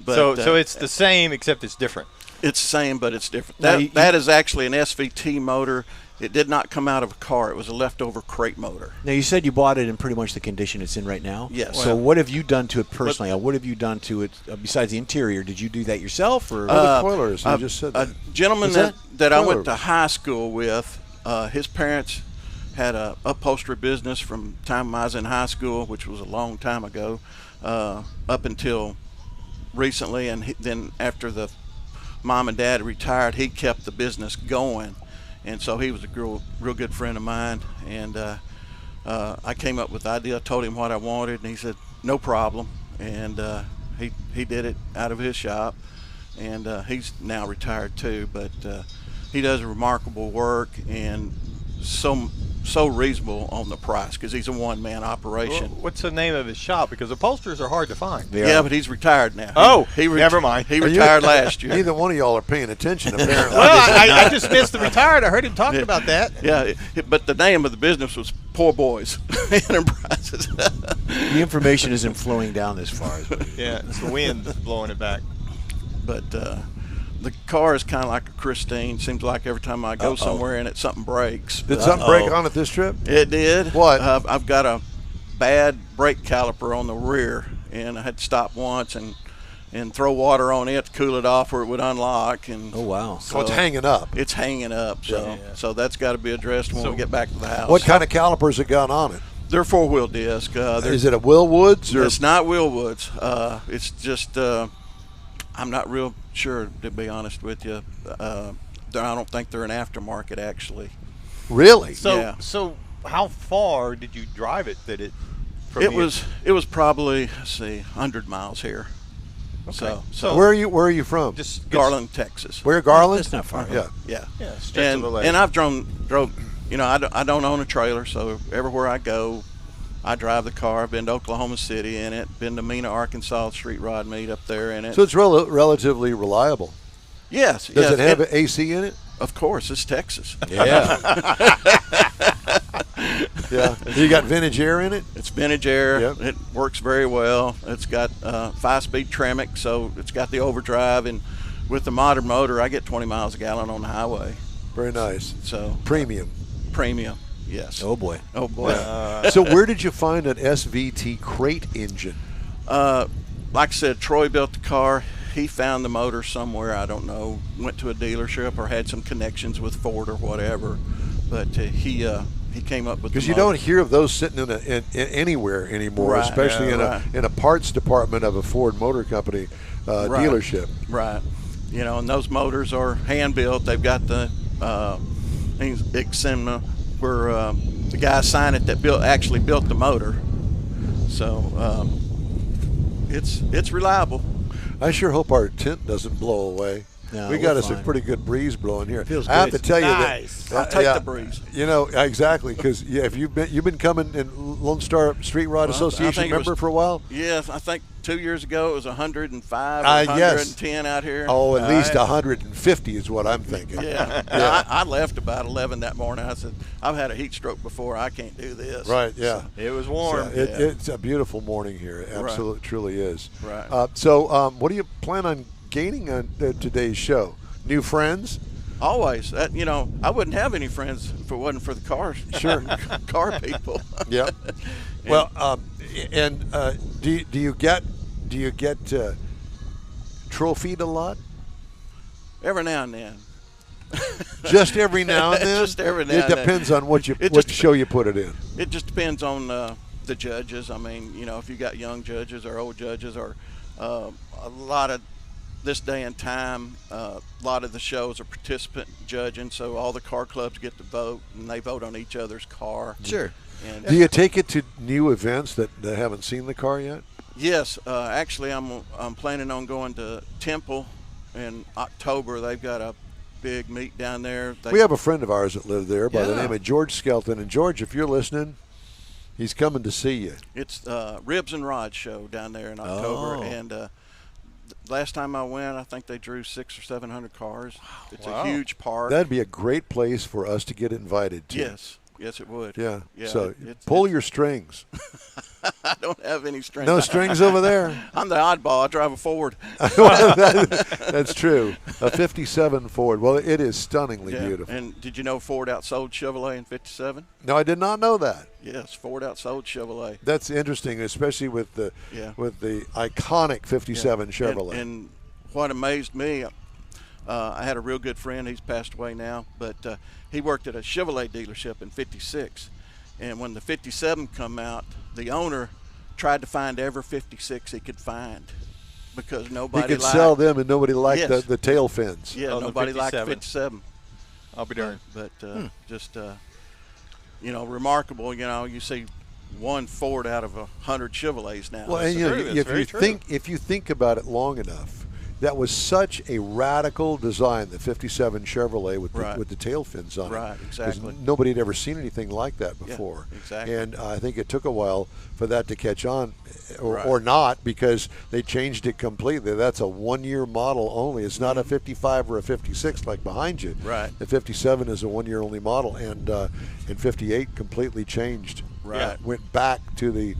But, So it's the same except it's different. it's the same, but it's different. Now, That is actually an SVT motor. It did not come out of a car. It was a leftover crate motor. Now, you said you bought it in pretty much the condition it's in right now? Yes. So what have you done to it personally? What have you done to it besides the interior? Did you do that yourself? Or the coilers, you just said that. A gentleman that I went to high school with, his parents had a upholstery business from the time I was in high school, which was a long time ago, up until recently. And then after the mom and dad retired, he kept the business going. And so he was a real good friend of mine, and I came up with the idea. I told him what I wanted, and he said, no problem. And he did it out of his shop, and he's now retired too. But he does remarkable work, and so reasonable on the price because he's a one-man operation. Well, what's the name of his shop? Because upholsterers are hard to find. Yeah, but he's retired now. Oh, never mind. He retired last year. Neither one of y'all are paying attention, apparently. Well, I just missed the retired. I heard him talking about that. Yeah, but the name of the business was Poor Boys Enterprises. The information isn't flowing down this far. Yeah, it's the wind blowing it back. But the car is kind of like a Christine. Seems like every time I go somewhere in it, something breaks. Did something break on it this trip? It did. What? I've got a bad brake caliper on the rear, and I had to stop once and throw water on it to cool it off where it would unlock. And oh, wow. So it's hanging up. It's hanging up. So that's got to be addressed when we get back to the house. What kind of calipers it got on it? They're four-wheel disc. Is it a Willwoods? Or? It's not Willwoods. It's just I'm not real sure, to be honest with you. I don't think they're an aftermarket, actually. Really? So how far did you drive it? It was probably 100 miles here. Okay. So where are you from? Just Garland, Texas. Where, Garland? That's not far. Yeah. And I've drove. You know, I don't own a trailer, so everywhere I go, I drive the car. I've been to Oklahoma City in it. Been to Mena, Arkansas street rod meet up there in it. So it's relatively reliable. Yes. Does it have AC in it? Of course, it's Texas. Yeah. Yeah. You got vintage air in it? It's vintage air. Yep. It works very well. It's got 5-speed Tremec, so it's got the overdrive. And with the modern motor, I get 20 miles a gallon on the highway. Very nice. So Premium. Yes. Oh, boy. So where did you find an SVT crate engine? Like I said, Troy built the car. He found the motor somewhere, I don't know, went to a dealership or had some connections with Ford or whatever. But he came up with. Because you don't hear of those sitting in anywhere anymore, right, especially in a parts department of a Ford Motor Company dealership. Right. You know, and those motors are hand built. They've got the Eximna where the guy signed it that actually built the motor. So it's reliable. I sure hope our tent doesn't blow away. No, we got we're us a fine. pretty good breeze blowing here. Feels I have good. to tell you Nice. that I'll take the breeze. You know, exactly, because if you've been coming in Lone Star Street Rod Association member for a while. Yes, I think 2 years ago it was 105 or 110 out here. Oh, at least 150 is what I'm thinking. Yeah. I left about 11 that morning. I said, I've had a heat stroke before. I can't do this. Right, yeah. It was warm. So it's a beautiful morning here. It absolutely, truly is. Right. So what do you plan on gaining on today's show? New friends? Always. You know, I wouldn't have any friends if it wasn't for the cars. Sure. Car people. Yep. Well, do you get trophied a lot? Every now and then. Just every now and then? Just every now It and then. depends on what show you put it in. It just depends on the judges. I mean, you know, if you got young judges or old judges or a lot of this day and time, a lot of the shows are participant judging, so all the car clubs get to vote, and they vote on each other's car. Sure. And Do you take it to new events that haven't seen the car yet? Yes, actually, I'm planning on going to Temple in October. They've got a big meet down there. We have a friend of ours that lived there by the Yeah. name of George Skelton, and George, if you're listening, he's coming to see you. It's Ribs and Rods show down there in October, and last time I went, I think they drew 600 or 700 cars. It's a huge park. That'd be a great place for us to get invited to. Yes. Yes, it would. Yeah. Yeah, So pull your strings. I don't have any strings. No strings over there. I'm the oddball. I drive a Ford. That's true. A 57 Ford. Well, it is stunningly beautiful. And did you know Ford outsold Chevrolet in 57? No, I did not know that. Yes, Ford outsold Chevrolet. That's interesting, especially with the iconic 57 Chevrolet. And what amazed me, I had a real good friend. He's passed away now, but he worked at a Chevrolet dealership in 56. And when the 57 come out, the owner tried to find every 56 he could find because nobody he could sell them, and nobody liked the tail fins. Yeah, nobody liked 57. I'll be darned. But just remarkable. You see one Ford out of 100 Chevrolets now. Well, and if you think about it long enough, that was such a radical design, the 57 Chevrolet with the tail fins on it. Right, exactly. Nobody had ever seen anything like that before. Yeah, exactly. And I think it took a while for that to catch on, or not, because they changed it completely. That's a one-year model only. It's not a 55 or a 56 like behind you. Right. The 57 is a one-year only model, and in 58 completely changed. Right. Went back to the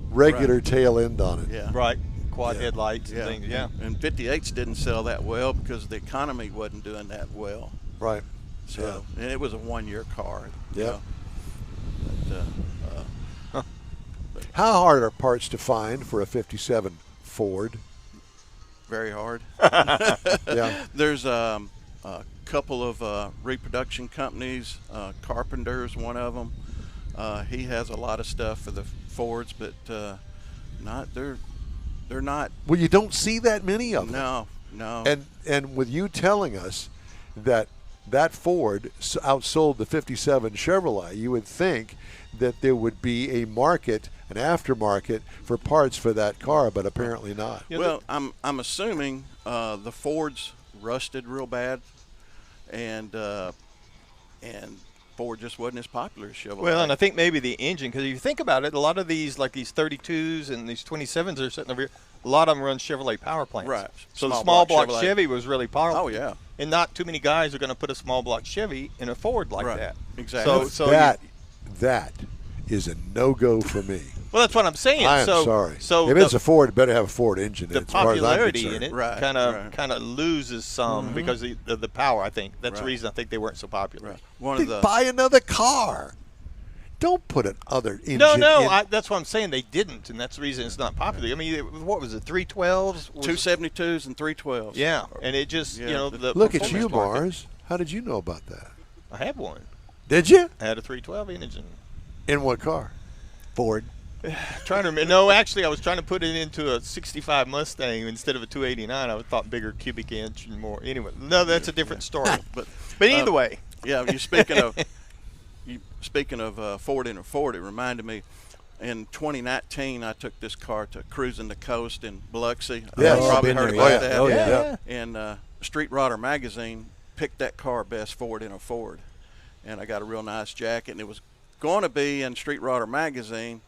regular tail end on it. Yeah. Right. Quad headlights and things, And 58s didn't sell that well because the economy wasn't doing that well. Right. So, and it was a one-year car. Yeah. But, how hard are parts to find for a 57 Ford? Very hard. Yeah. There's a couple of reproduction companies. Carpenter's one of them. He has a lot of stuff for the Fords, but they're not. Well, you don't see that many of them. No. And with you telling us that Ford outsold the 57 Chevrolet, you would think that there would be a market, an aftermarket for parts for that car, but apparently not. Well, I'm assuming the Fords rusted real bad, and Ford just wasn't as popular as Chevrolet. Well, and I think maybe the engine, because if you think about it, a lot of these, like these 32s and these 27s that are sitting over here, a lot of them run Chevrolet power plants. Right. So the small block Chevrolet. Chevy was really powerful. Oh, yeah. And not too many guys are going to put a small block Chevy in a Ford like that. Exactly. So that is a no-go for me. Well, that's what I'm saying. I am sorry. So if it's a Ford, it better have a Ford engine. The as far as I'm popularity concerned. in it Right, kind of loses some because of the power. I think that's the reason I think they weren't so popular. Right. Buy another car. Don't put another engine. No. That's what I'm saying. They didn't, and that's the reason it's not popular. I mean, what was it? 312s, 272s and 312s. Yeah, and it just the Look at you, performance market. Mars. How did you know about that? I have one. Did you? I had a 312 engine. In what car? Ford. Trying to remember. No, actually, I was trying to put it into a 65 Mustang instead of a 289. I thought bigger cubic inch and more. Anyway, no, that's a different story. but either way. Yeah, you're speaking of Ford in a Ford, it reminded me. In 2019, I took this car to Cruising the Coast in Biloxi. Yes. You probably heard about that. Oh, yeah. And Street Rodder magazine picked that car best Ford in a Ford. And I got a real nice jacket, and it was going to be in Street Rodder magazine,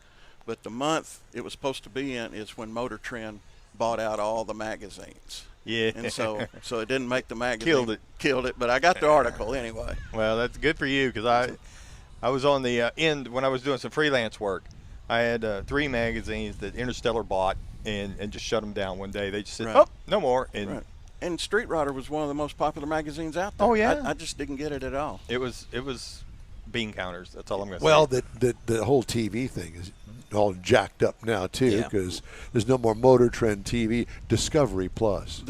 but the month it was supposed to be in is when Motor Trend bought out all the magazines. Yeah. And so it didn't make the magazine. Killed it, but I got the article anyway. Well, that's good for you because I was on the end when I was doing some freelance work. I had 3 magazines that Interstellar bought and just shut them down one day. They just said, "Oh, no more." And Street Rodder was one of the most popular magazines out there. Oh yeah. I just didn't get it at all. It was bean counters. That's all I'm going to say. Well, the whole TV thing is all jacked up now too, because there's no more Motor Trend TV. Discovery Plus.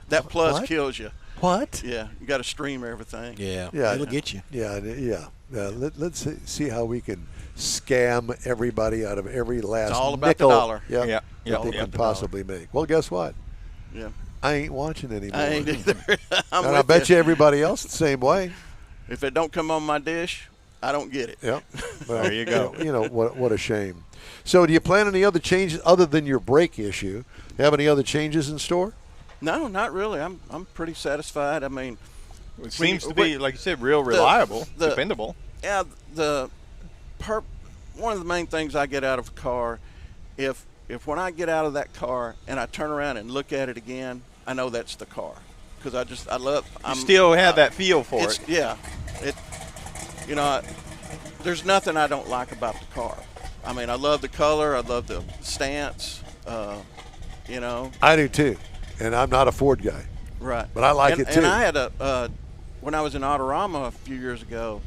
That Plus kills you. What? Yeah, you got to stream everything. Yeah, it'll get you. Yeah. Let's see how we can scam everybody out of every last It's all about nickel the dollar. that they can possibly make. Well, guess what? Yeah. I ain't watching anymore. I ain't either. And I bet you everybody else the same way. If it don't come on my dish, I don't get it. Yep. Well, there you go. You know what a shame. So, do you plan any other changes other than your brake issue? Have any other changes in store? No, not really. I'm pretty satisfied. I mean, it seems to be, like you said, real reliable, dependable. Yeah, one of the main things I get out of a car, if when I get out of that car and I turn around and look at it again, I know that's the car, because I love. You still have that feel for it. Yeah, you know, there's nothing I don't like about the car. I mean, I love the color. I love the stance. You know. I do too, and I'm not a Ford guy. Right. But I like it too. And I had when I was in Autorama a few years ago,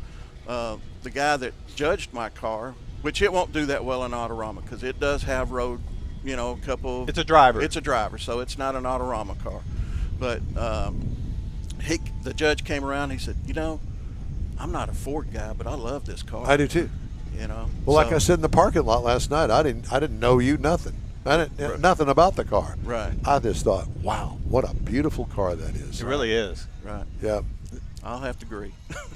the guy that judged my car, which it won't do that well in Autorama because it does have road, you know, a couple. It's a driver. It's a driver, so it's not an Autorama car. But the judge came around. He said, you know, I'm not a Ford guy, but I love this car. I do too. You know. Well, like I said in the parking lot last night, I didn't know you nothing. I didn't nothing about the car. Right. I just thought, wow, what a beautiful car that is. It really is. Right. Yeah. I'll have to agree.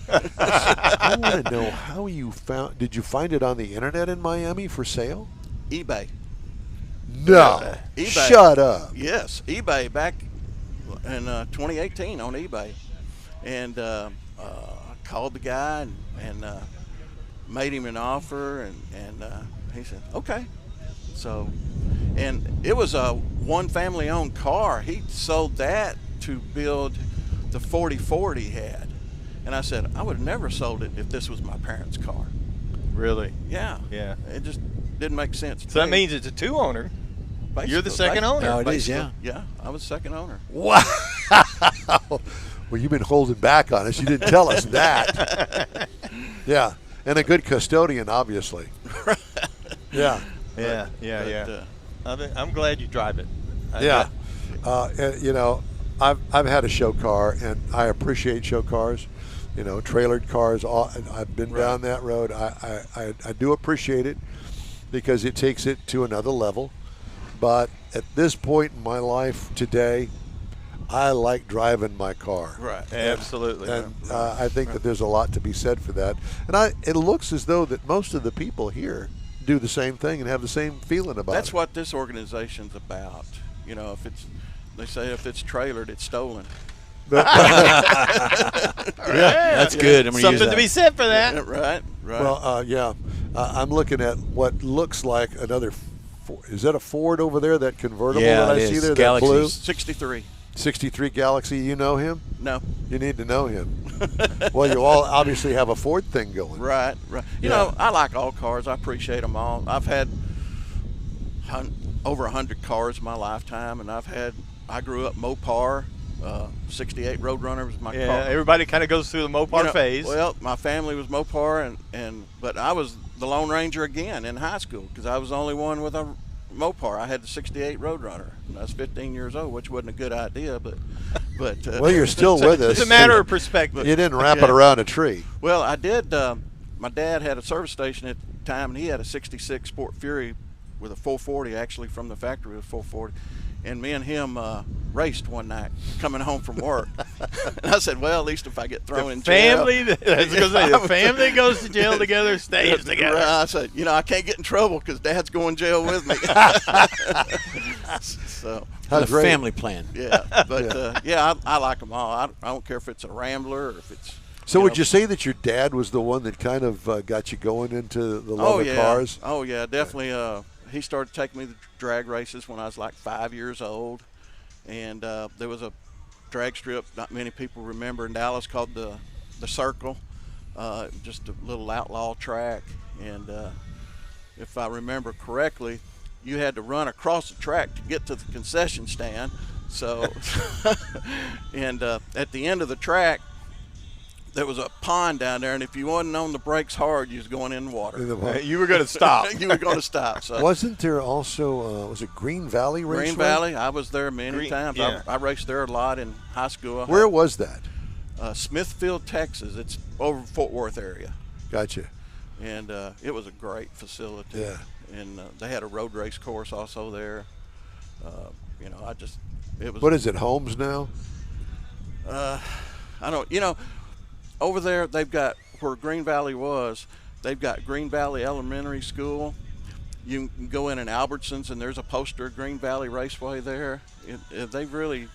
I want to know how you found. Did you find it on the internet in Miami for sale? eBay. No. eBay. Shut up. Yes, eBay back in 2018 on eBay, and I called the guy and made him an offer, and he said okay. So, and it was a one family-owned car. He sold that to build the 4040 he had, and I said I would have never sold it if this was my parents' car. Really? Yeah. Yeah. It just didn't make sense. So that means it's a two-owner. You're the second owner. No, it is, yeah. Yeah, I was second owner. Wow. Well, you've been holding back on us. You didn't tell us that. Yeah, and a good custodian, obviously. Yeah. Yeah. I'm glad you drive it. Yeah. And, you know, I've had a show car, and I appreciate show cars. You know, trailered cars. I've been down that road. I do appreciate it because it takes it to another level. But at this point in my life today, I like driving my car. Right. Absolutely. And I think that there's a lot to be said for that. And it looks as though that most of the people here do the same thing and have the same feeling about it. That's what this organization's about. You know, they say if it's trailered, it's stolen. Yeah, that's good. I'm gonna use Something that. to be said for that. Right. Well, yeah. I'm looking at what looks like another. Is that a Ford over there? That convertible that I see there, Galaxy. that blue 63. 63 Galaxy. You know him? No. You need to know him. Well, you all obviously have a Ford thing going. Right. You know, I like all cars. I appreciate them all. I've had over 100 cars in my lifetime, and I grew up Mopar. 68 Roadrunner was my car. Yeah, everybody kind of goes through the Mopar phase. Well, my family was Mopar, but I was the Lone Ranger again in high school because I was the only one with a Mopar. I had the 68 Roadrunner. And I was 15 years old, which wasn't a good idea, but well, you're still with us. It's a matter of perspective. You didn't wrap it around a tree. Well, I did. My dad had a service station at the time, and he had a 66 Sport Fury with a 440, actually from the factory with a 440. And me and him raced one night coming home from work. And I said, well, at least if I get thrown in jail. The family goes to jail together stays together. I said, I can't get in trouble because Dad's going to jail with me. So a family plan. Yeah, but I like them all. I don't care if it's a Rambler or if it's. So would you say that your dad was the one that kind of got you going into the love of cars? Oh yeah, definitely. He started taking me to drag races when I was like 5 years old, and there was a drag strip not many people remember in Dallas called the Circle, just a little outlaw track, and if I remember correctly, you had to run across the track to get to the concession stand. So, and at the end of the track, there was a pond down there, and if you wasn't on the brakes hard, you was going in the water. You were going to stop. You were going to stop. So. Wasn't there also, was it Green Valley Raceway? Green Valley, I was there many times. Yeah. I raced there a lot in high school. Where was that? Smithfield, Texas. It's over Fort Worth area. Gotcha. And it was a great facility. Yeah. And they had a road race course also there. It was. What is it, Holmes now? I don't, over there, they've got where Green Valley was. They've got Green Valley Elementary School. You can go in Albertsons, and there's a poster of Green Valley Raceway there. They've really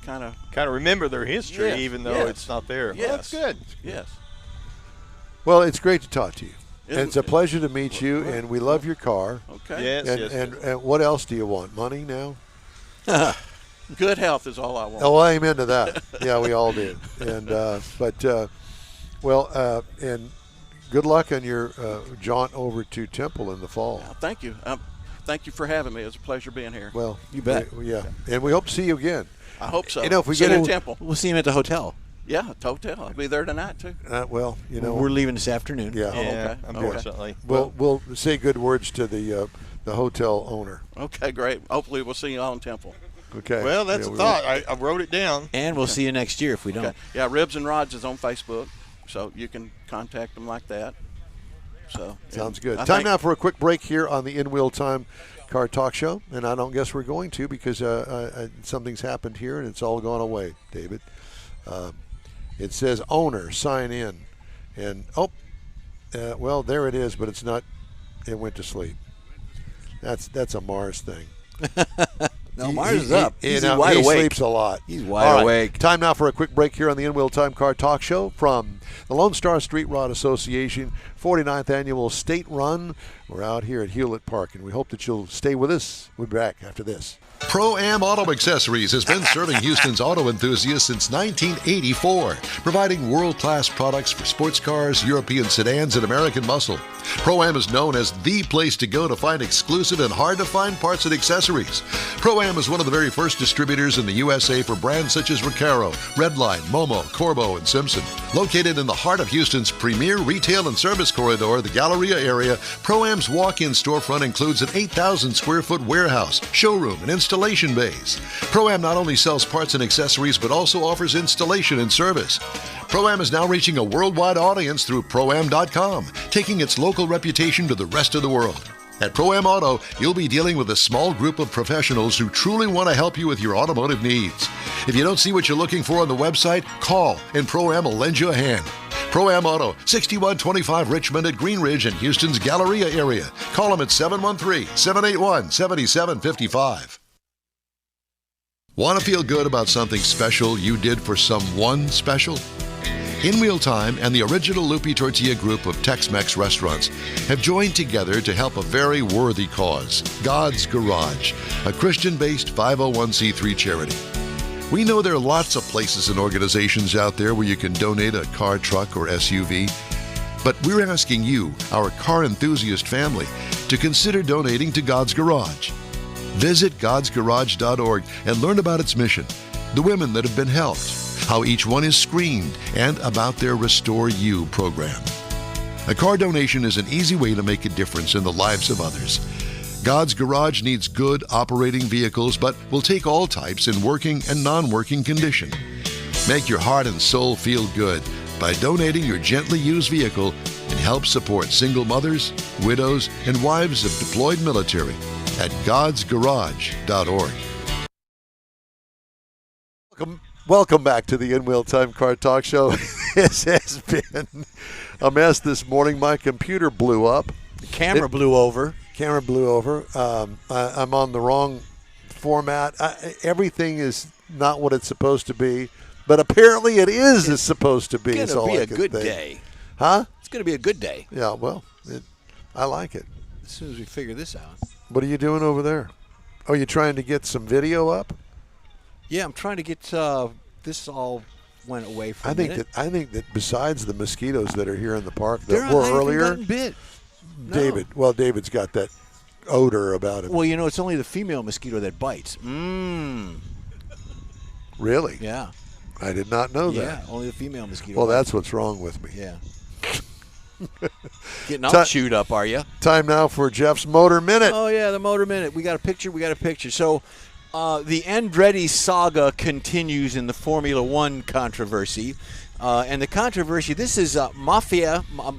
kind of remember their history, even though it's not there. Yes. Well, that's good. Yes. Well, it's great to talk to you. Isn't and it's a pleasure to meet you, and we love your car. Okay. Yes, And what else do you want? Money now? Good health is all I want. Oh, amen to that. Yeah, we all do. And and good luck on your jaunt over to Temple in the fall. Thank you. Thank you for having me. It was a pleasure being here. Well, you bet. Yeah, and we hope to see you again. I hope so. If we see get you in Temple, we'll see him at the hotel. Yeah, hotel. I'll be there tonight too. Well, we're leaving this afternoon. Yeah. Okay. Unfortunately, we'll say good words to the hotel owner. Okay, great. Hopefully, we'll see you all in Temple. Okay. Well, that's a thought. I wrote it down. And we'll see you next year if we don't. Okay. Yeah, Ribs and Rods is on Facebook, so you can contact them like that. So sounds good. Time now for a quick break here on the In Wheel Time Car Talk Show, and I don't guess we're going to because something's happened here and it's all gone away, David. It says owner sign in, and well, there it is, but it's not. It went to sleep. That's a Mars thing. No, Mars is up. He wide awake. Sleeps a lot. He's wide awake. Time now for a quick break here on the In Wheel Time Car Talk Show from the Lone Star Street Rod Association 49th Annual State Run. We're out here at Hewlett Park, and we hope that you'll stay with us. We'll be back after this. Pro-Am Auto Accessories has been serving Houston's auto enthusiasts since 1984, providing world-class products for sports cars, European sedans, and American muscle. Pro-Am is known as the place to go to find exclusive and hard-to-find parts and accessories. Pro-Am is one of the very first distributors in the USA for brands such as Recaro, Redline, Momo, Corbo, and Simpson. Located in the heart of Houston's premier retail and service corridor, the Galleria area, Pro-Am's walk-in storefront includes an 8,000-square-foot warehouse, showroom, and installation bays. Pro-Am not only sells parts and accessories, but also offers installation and service. Pro-Am is now reaching a worldwide audience through Pro-Am.com, taking its local reputation to the rest of the world. At Pro-Am Auto, you'll be dealing with a small group of professionals who truly want to help you with your automotive needs. If you don't see what you're looking for on the website, call and Pro-Am will lend you a hand. Pro-Am Auto, 6125 Richmond at Green Ridge in Houston's Galleria area. Call them at 713-781-7755. Want to feel good about something special you did for someone special? In Wheel Time and the original Lupi Tortilla group of Tex-Mex restaurants have joined together to help a very worthy cause, God's Garage, a Christian-based 501c3 charity. We know there are lots of places and organizations out there where you can donate a car, truck, or SUV, but we're asking you, our car enthusiast family, to consider donating to God's Garage. Visit godsgarage.org and learn about its mission, the women that have been helped, how each one is screened, and about their Restore You program. A car donation is an easy way to make a difference in the lives of others. God's Garage needs good operating vehicles, but will take all types in working and non-working condition. Make your heart and soul feel good by donating your gently used vehicle and help support single mothers, widows, and wives of deployed military at godsgarage.org. Welcome back to the In Wheel Time Car Talk Show. This has been a mess this morning. My computer blew up. The camera blew over. I'm on the wrong format. Everything is not what it's supposed to be, but apparently it is as supposed to be. It's going to be a good day. Huh? It's going to be a good day. Yeah, well, I like it. As soon as we figure this out. What are you doing over there? Oh, you trying to get some video up? Yeah, I'm trying to get this all went away for I think that besides the mosquitoes that are here in the park that They're were earlier, bit. David's got that odor about him. Well, it's only the female mosquito that bites. Really? Yeah. I did not know that. Yeah, only the female mosquito. Well, that's what's wrong with me. Yeah. Getting all chewed up, are you? Time now for Jeff's Motor Minute. Oh, yeah, the Motor Minute. We got a picture. So the Andretti saga continues in the Formula One controversy. And the controversy, this is Mafia. How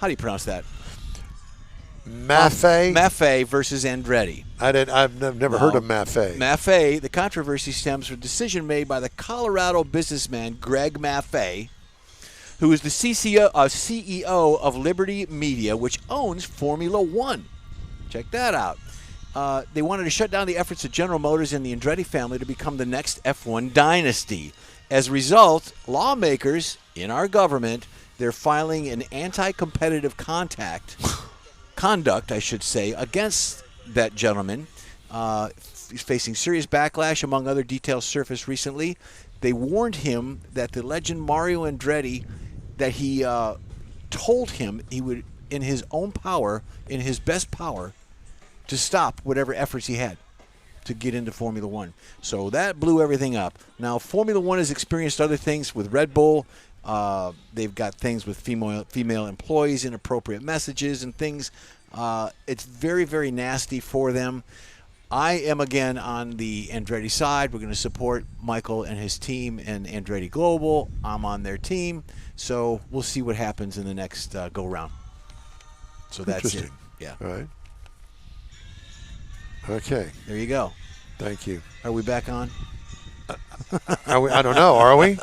do you pronounce that? Maffei versus Andretti. I've never heard of Maffei. Maffei. The controversy stems from a decision made by the Colorado businessman Greg Maffei, who is the CEO of Liberty Media, which owns Formula One. Check that out. They wanted to shut down the efforts of General Motors and the Andretti family to become the next F1 dynasty. As a result, lawmakers in our government, they're filing an anti-competitive conduct, against that gentleman. He's facing serious backlash, among other details surfaced recently. They warned him that the legend Mario Andretti, that he told him he would, in his own power, in his best power, to stop whatever efforts he had to get into Formula One. So that blew everything up. Now, Formula One has experienced other things with Red Bull. They've got things with female employees, inappropriate messages and things. It's very, very nasty for them. I am, again, on the Andretti side. We're going to support Michael and his team and Andretti Global. I'm on their team. So we'll see what happens in the next go-round. So that's it. Yeah. All right. Okay. There you go. Thank you. Are we back on? I don't know. Are we?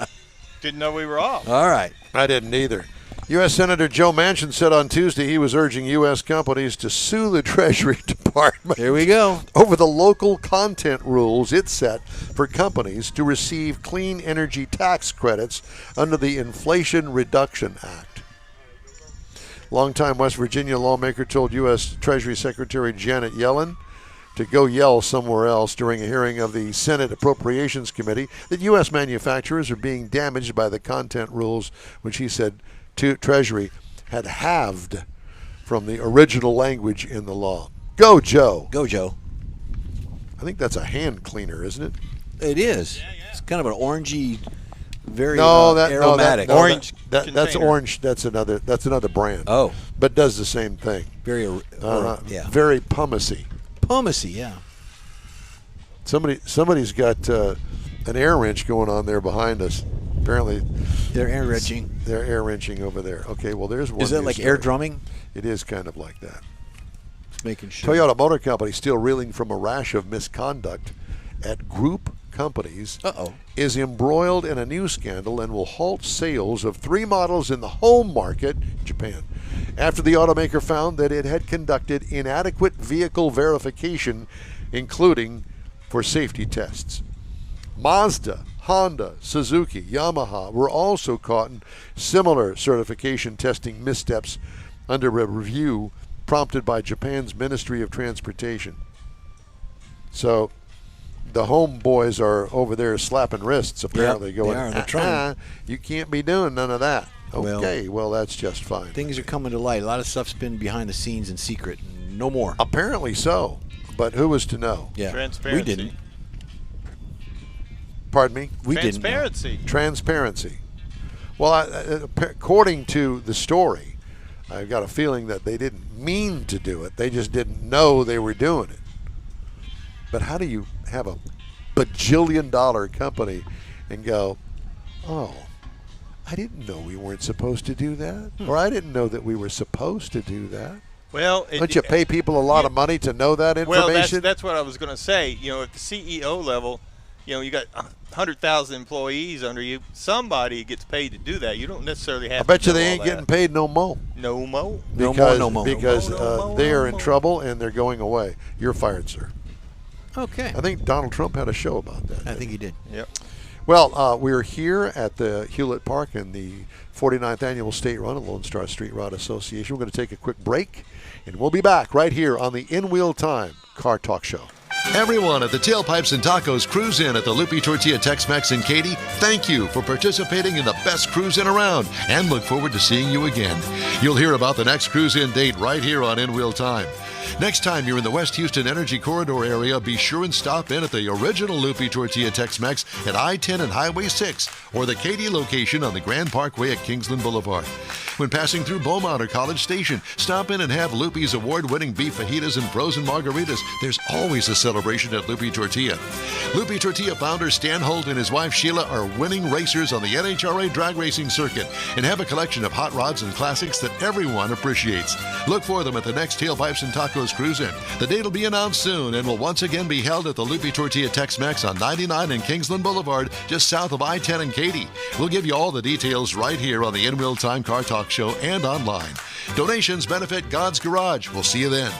Didn't know we were off. All right. I didn't either. U.S. Senator Joe Manchin said on Tuesday he was urging U.S. companies to sue the Treasury Department. Here we go. Over the local content rules it set for companies to receive clean energy tax credits under the Inflation Reduction Act. Longtime West Virginia lawmaker told U.S. Treasury Secretary Janet Yellen to go yell somewhere else during a hearing of the Senate Appropriations Committee that U.S. manufacturers are being damaged by the content rules, which he said Treasury had halved from the original language in the law. Go, Joe. Go, Joe. I think that's a hand cleaner, isn't it? It is. Yeah. It's kind of an orangey, very That's aromatic. orange. That's another brand. Oh. But does the same thing. Very Very pumacey. Pumacey, yeah. Somebody's got an air wrench going on there behind us. Apparently, they're air wrenching. They're air wrenching over there. Okay, well, there's one. Is that like air drumming? It is kind of like that. Just making sure. Toyota Motor Company, still reeling from a rash of misconduct at group companies, is embroiled in a new scandal and will halt sales of 3 models in the home market, Japan, after the automaker found that it had conducted inadequate vehicle verification, including for safety tests. Mazda, Honda, Suzuki, Yamaha were also caught in similar certification testing missteps under a review prompted by Japan's Ministry of Transportation. So the homeboys are over there slapping wrists, apparently, going, you can't be doing none of that. Okay, well, that's just fine. Things are coming to light. A lot of stuff's been behind the scenes in secret. No more. Apparently so, but who was to know? Yeah. Transparency. We didn't. Pardon me? We didn't know. Transparency. Well, according to the story, I've got a feeling that they didn't mean to do it. They just didn't know they were doing it. But how do you have a bajillion-dollar company and go, oh, I didn't know we weren't supposed to do that? Or I didn't know that we were supposed to do that? Well, don't you pay people a lot of money to know that information? Well, that's what I was going to say. You know, at the CEO level, you got 100,000 employees under you. Somebody gets paid to do that. You don't necessarily have. I bet you they ain't getting paid no more. No more. Because they are in trouble and they're going away. You're fired, sir. Okay. I think Donald Trump had a show about that. I think he did. Yep. Well, we're here at the Hewlett Park in the 49th Annual State Run of Lone Star Street Rod Association. We're going to take a quick break, and we'll be back right here on the In Wheel Time Car Talk Show. Everyone at the Tailpipes and Tacos Cruise In at the Loopy Tortilla Tex-Mex in Katy, thank you for participating in the best cruise in around and look forward to seeing you again. You'll hear about the next cruise in date right here on In Wheel Time. Next time you're in the West Houston Energy Corridor area, be sure and stop in at the original Loopy Tortilla Tex-Mex at I-10 and Highway 6 or the Katy location on the Grand Parkway at Kingsland Boulevard. When passing through Beaumont or College Station, stop in and have Loopy's award-winning beef fajitas and frozen margaritas. There's always a celebration at Loopy Tortilla. Loopy Tortilla founder Stan Holt and his wife Sheila are winning racers on the NHRA drag racing circuit and have a collection of hot rods and classics that everyone appreciates. Look for them at the next Tailpipes and Tacos Cruise In. The date will be announced soon and will once again be held at the Loopy Tortilla Tex-Mex on 99 and Kingsland Boulevard, just south of I-10 and Katy. We'll give you all the details right here on the In Wheel Time Car Talk Show and online. Donations benefit God's Garage. We'll see you then.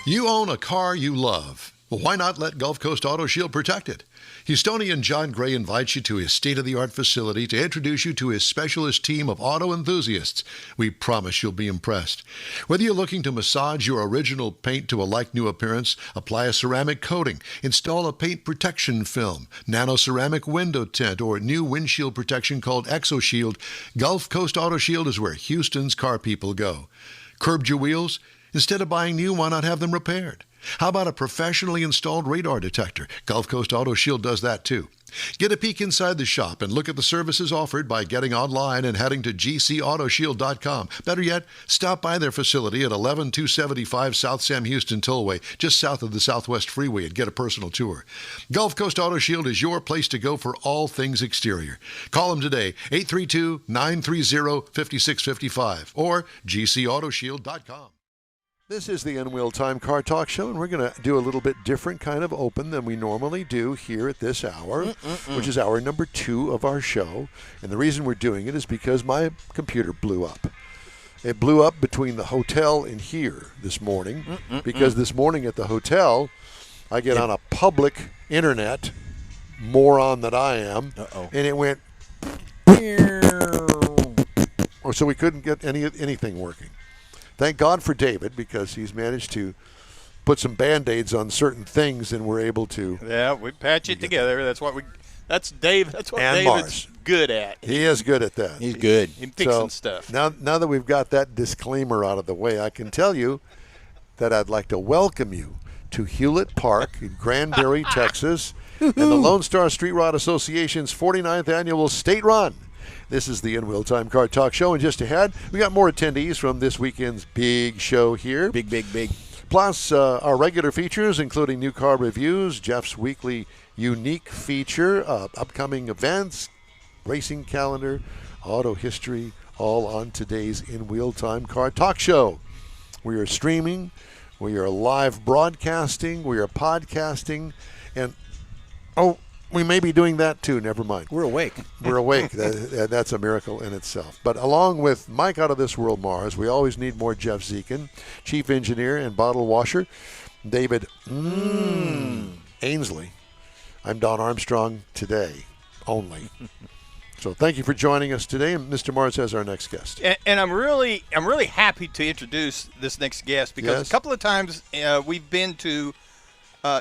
You own a car you love. Well, why not let Gulf Coast Auto Shield protect it? Houstonian John Gray invites you to his state-of-the-art facility to introduce you to his specialist team of auto enthusiasts. We promise you'll be impressed. Whether you're looking to massage your original paint to a like-new appearance, apply a ceramic coating, install a paint protection film, nano-ceramic window tint, or new windshield protection called ExoShield, Gulf Coast Auto Shield is where Houston's car people go. Curbed your wheels? Instead of buying new, why not have them repaired? How about a professionally installed radar detector? Gulf Coast Auto Shield does that too. Get a peek inside the shop and look at the services offered by getting online and heading to gcautoshield.com. Better yet, stop by their facility at 11275 South Sam Houston Tollway, just south of the Southwest Freeway, and get a personal tour. Gulf Coast Auto Shield is your place to go for all things exterior. Call them today, 832-930-5655 or gcautoshield.com. This is the N-Wheel Time Car Talk Show, and we're going to do a little bit different kind of open than we normally do here at this hour, which is hour number 2 of our show. And the reason we're doing it is because my computer blew up. It blew up between the hotel and here this morning, because this morning at the hotel, I get on a public internet, moron that I am, and it went, so we couldn't get anything working. Thank God for David, because he's managed to put some Band-Aids on certain things, and we're able to. Yeah, we patch it together. That's what David's Mars. good at. He is good at that. He's good. In fixing stuff. Now that we've got that disclaimer out of the way, I can tell you that I'd like to welcome you to Hewlett Park in Granbury, Texas, and the Lone Star Street Rod Association's 49th annual State Run. This is the In-Wheel Time Car Talk Show, and just ahead, we got more attendees from this weekend's big show here. Big. Plus, our regular features, including new car reviews, Jeff's weekly unique feature, upcoming events, racing calendar, auto history, all on today's In-Wheel Time Car Talk Show. We are streaming, we are live broadcasting, we are podcasting, and, we may be doing that too, never mind. We're awake. We're awake. That's a miracle in itself. But along with Mike Out of This World Mars, we always need more Jeff Zekin, Chief Engineer and Bottle Washer, David Ainsley. I'm Don Armstrong today only. So thank you for joining us today. And Mr. Mars has our next guest. And I'm really happy to introduce this next guest, because a couple of times we've been to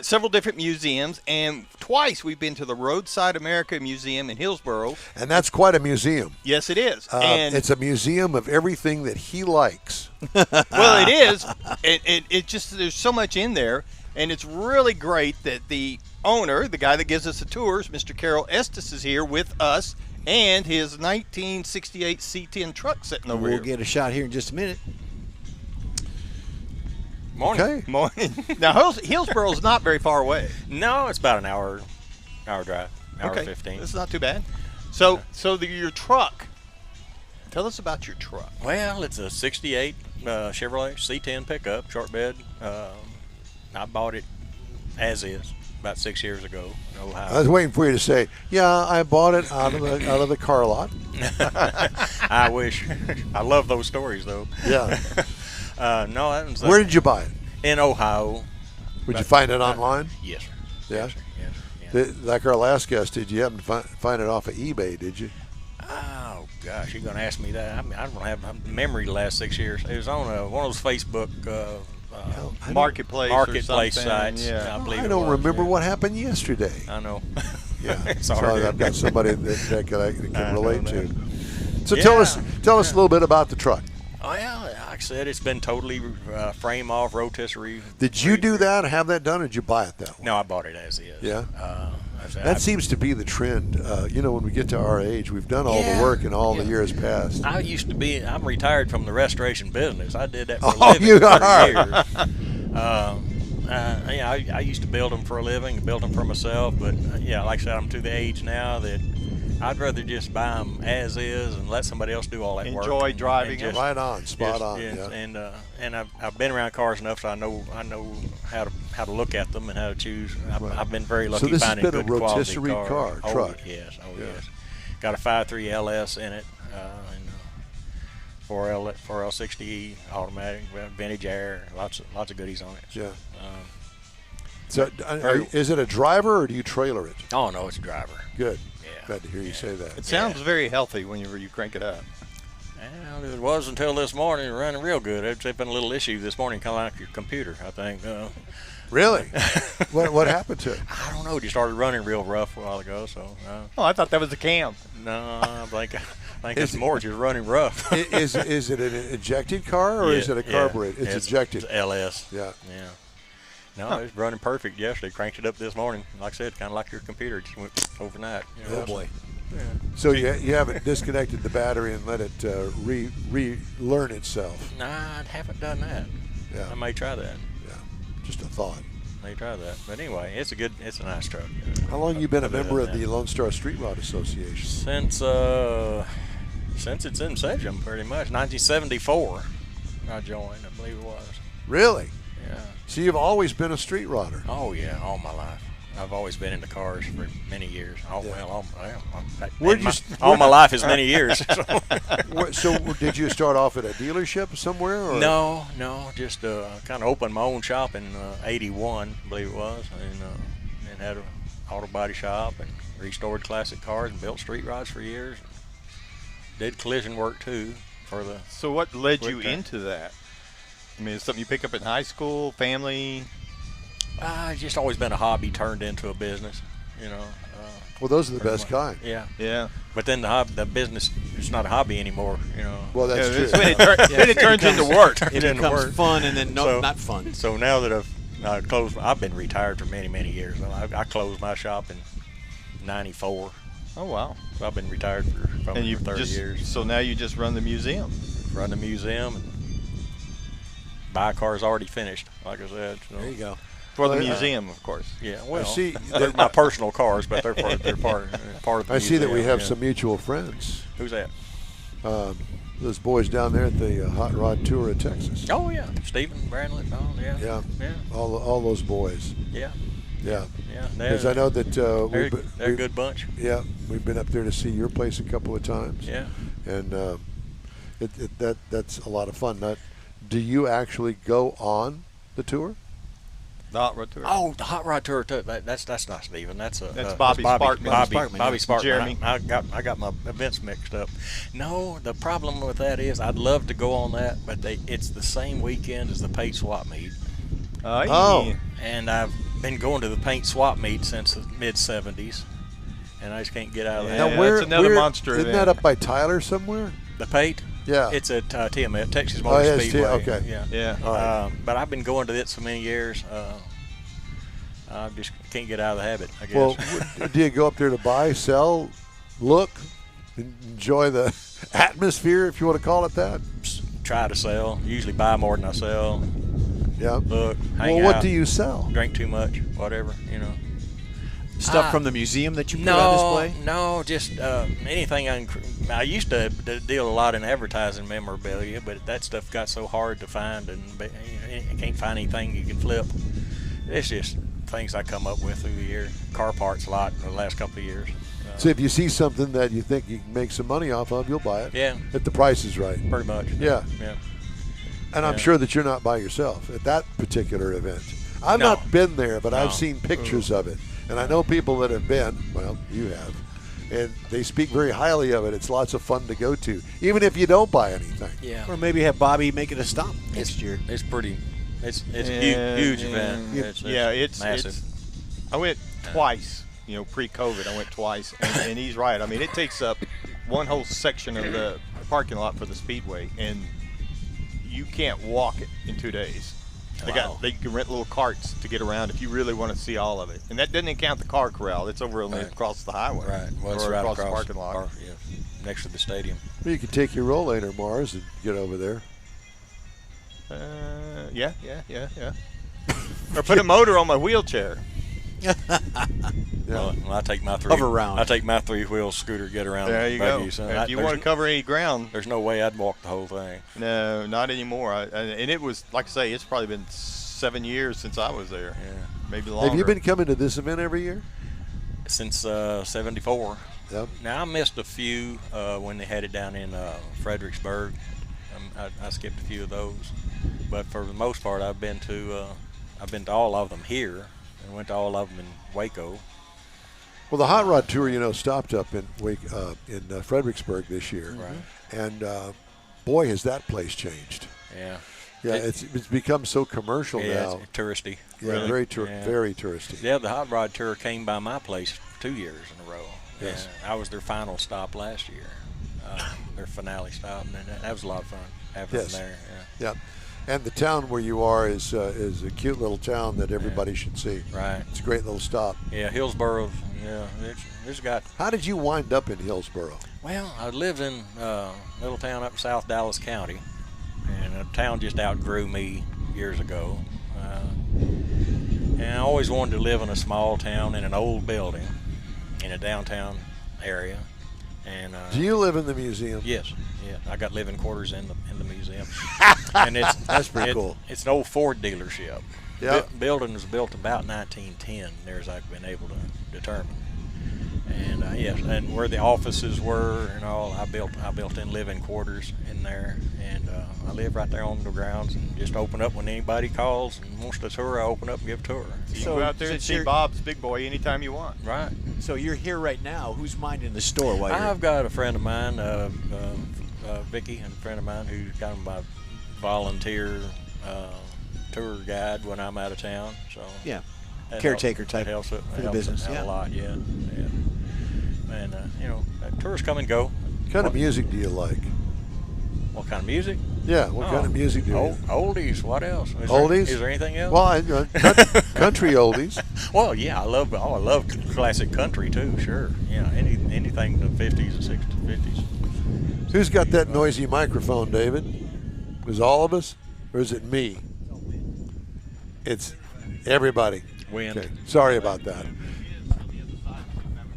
several different museums, and twice we've been to the Roadside America Museum in Hillsboro. And that's quite a museum. Yes, it is. And it's a museum of everything that he likes. Well, it is. It just, there's so much in there, and it's really great that the owner, the guy that gives us the tours, Mr. Carol Estes, is here with us, and his 1968 C10 truck sitting over here. We'll get a shot here in just a minute. Morning. Okay. Morning. Now, Hillsboro's not very far away. No, it's about an hour drive, hour 15. It's not too bad. So your truck. Tell us about your truck. Well, it's a 68 Chevrolet C10 pickup, short bed. I bought it as is about 6 years ago in Ohio. I was waiting for you to say, "Yeah, I bought it out of the car lot." I wish. I love those stories, though. Yeah. No, that was. Where did you buy it? In Ohio. Would you find it online? Yes, sir. Yeah. Yes, sir. Yes, sir. Like our last guest, did you happen to find it off of eBay? Did you? Oh gosh, you're gonna ask me that. I mean, I don't have a memory the last 6 years. It was on one of those Facebook marketplace sites. Yeah. I believe I don't remember what happened yesterday. I know. Yeah. It's So hard. I've got somebody that can relate know to. So tell us a little bit about the truck. Oh yeah, like I said, it's been totally frame off, rotisserie. Did you do that, have that done, or did you buy it that way? No, I bought it as is. Yeah. That seems to be the trend. When we get to our age, we've done all the work in all the years past. I'm retired from the restoration business. I did that for a Oh, living you for are. years. I used to build them for a living, build them for myself. But like I said, I'm to the age now that I'd rather just buy them as is and let somebody else do all that work. Enjoy driving it. Right on, spot on. Yes, Yeah. And I've been around cars enough, so I know how to look at them and how to choose. I've been very lucky finding good quality cars. So this has been a rotisserie truck. Yes. Got a 5.3 LS in it, and 4L60 automatic, vintage air, lots of goodies on it. Yeah. So, is it a driver or do you trailer it? Oh, no, it's a driver. Good. Yeah. Glad to hear you say that. It sounds very healthy whenever you crank it up. Well, it was until this morning, running real good. It's been a little issue this morning, kind of like your computer, I think. Really? What happened to it? I don't know. It just started running real rough a while ago. So. Oh, I thought that was the cam. No, I think it's more just running rough. Is it an ejected car or is it a carburetor? Yeah. It's ejected. It's LS. Yeah. Yeah. No, it was running perfect yesterday. Cranked it up this morning. Like I said, kind of like your computer. It just went overnight. Oh, boy. Yeah. So you haven't disconnected the battery and let it relearn itself? Nah, I haven't done that. Yeah. I may try that. Yeah. Just a thought. May try that. But anyway, it's a nice truck. How long have you been a member of the Lone Star Street Rod Association? Since its inception, pretty much. 1974, I joined, I believe it was. Really? Yeah. So you've always been a street rodder? Oh, yeah, all my life. I've always been into cars for many years. All my life is many years. So did you start off at a dealership somewhere? Or? No, just kind of opened my own shop in '81, I believe it was, and had an auto body shop and restored classic cars and built street rods for years. Did collision work too for the. So what led you into that? I mean, is it something you pick up in high school, family? Just always been a hobby turned into a business, Well, those are the best kind. Yeah. Yeah. But then the business is not a hobby anymore, Well, that's true. Then it turns into work. It becomes fun and then not fun. So now that I've closed, I've been retired for many, many years. I closed my shop in '94. Oh, wow. So I've been retired for 30 years. So now you just run the museum. Run the museum and buy cars already finished, like I said. So. There you go. For the museum, of course. Yeah, well, see, they're my personal cars, but they're part of the museum. I see that we have some mutual friends. Who's that? Those boys down there at the Hot Rod Tour of Texas. Oh, yeah. Stephen, Brandlett, Yeah. All those boys. Yeah. Yeah. Yeah. Because I know that they're a good bunch. Yeah. We've been up there to see your place a couple of times. Yeah. And that's a lot of fun. Now, do you actually go on the tour? The Hot Rod Tour. Oh, the Hot Rod Tour too. That's not Stephen. That's Bobby Sparkman. Bobby Sparkman. Jeremy. I got my events mixed up. No, the problem with that is I'd love to go on that, but it's the same weekend as the paint swap meet. Oh. And I've been going to the paint swap meet since the mid '70s, and I just can't get out of that. Now, it's another monster Isn't event. that up by Tyler somewhere? The paint? Yeah. It's at TMF, Texas Motor Speedway. Okay. Yeah. All right. But I've been going to it so many years. I just can't get out of the habit, I guess. Well, do you go up there to buy, sell, look, enjoy the atmosphere, if you want to call it that? Try to sell. Usually buy more than I sell. Yeah. Look, hang Well, what out, do you sell? drink too much, whatever, Stuff from the museum that you put on display? No, just anything. I used to deal a lot in advertising memorabilia, but that stuff got so hard to find, and you can't find anything you can flip. It's just things I come up with through the year. Car parts a lot in the last couple of years. So if you see something that you think you can make some money off of, you'll buy it. Yeah. If the price is right. Pretty much. Yeah. Yeah. And I'm sure that you're not by yourself at that particular event. I've No. not been there, but I've No. seen pictures of it. And I know people that have been, well, you have, and they speak very highly of it. It's lots of fun to go to, even if you don't buy anything. Yeah. Or maybe have Bobby make it a stop next year. It's pretty. It's a huge event. It's massive. I went twice. Pre-COVID, I went twice, and he's right. I mean, it takes up one whole section of the parking lot for the Speedway, and you can't walk it in 2 days. They can rent little carts to get around if you really want to see all of it, and that doesn't count the car corral. It's over only across the highway, Right. Well, it's or right across the parking lot. Next to the stadium. Well, you can take your rollator, Mars, and get over there. Yeah. Or put a motor on my wheelchair. Well, I take my Hover round. I take my 3-wheel scooter, get around. There you go. So If you want to cover any ground, there's no way I'd walk the whole thing. no, not anymore. And it was, like I say, it's probably been 7 years since I was there. Yeah. Maybe longer. Have you been coming to this event every year? Since '74. Yep. Now I missed a few when they had it down in Fredericksburg. I skipped a few of those, but for the most part, I've been to all of them here. We went to all of them in Waco. Well, the Hot Rod Tour, stopped up in Fredericksburg this year. Right. And, boy, has that place changed. Yeah. Yeah, it's become so commercial now. It's touristy. Yeah, really. Very touristy. Yeah, the Hot Rod Tour came by my place 2 years in a row. Yes. And I was their final stop last year, their finale stop, and that was a lot of fun having them there. Yeah. And the town where you are is a cute little town that everybody should see. Right. It's a great little stop. Yeah, Hillsboro. Yeah, it's got. How did you wind up in Hillsboro? Well, I lived in a little town up South Dallas County, and a town just outgrew me years ago. And I always wanted to live in a small town in an old building in a downtown area. And do you live in the museum? Yes. Yeah, I got living quarters in the museum. And that's pretty cool. It's an old Ford dealership. Yeah. Building was built about 1910, near as I've been able to determine. And yes, and where the offices were and all, I built in living quarters in there, and I live right there on the grounds and just open up when anybody calls and wants to tour. I open up and give a tour. You can go out there and see Bob's Big Boy anytime you want. Right. So you're here right now. Who's minding the store? While I've got a friend of mine, Vicky, and a friend of mine who's kind of my volunteer tour guide when I'm out of town. So yeah, caretaker type helps for the business. A lot. Yeah. And tourists come and go. What kind of music do you like? What kind of music? Yeah, what kind of music do you like? Oldies. What else? Oldies? Is there anything else? Well, country oldies. Well, yeah, I love classic country too. Sure. Yeah, anything in the 50s and 60s, 50s. Who's got that noisy microphone, David? Is all of us, or is it me? It's everybody. Wind. Okay. Sorry about that.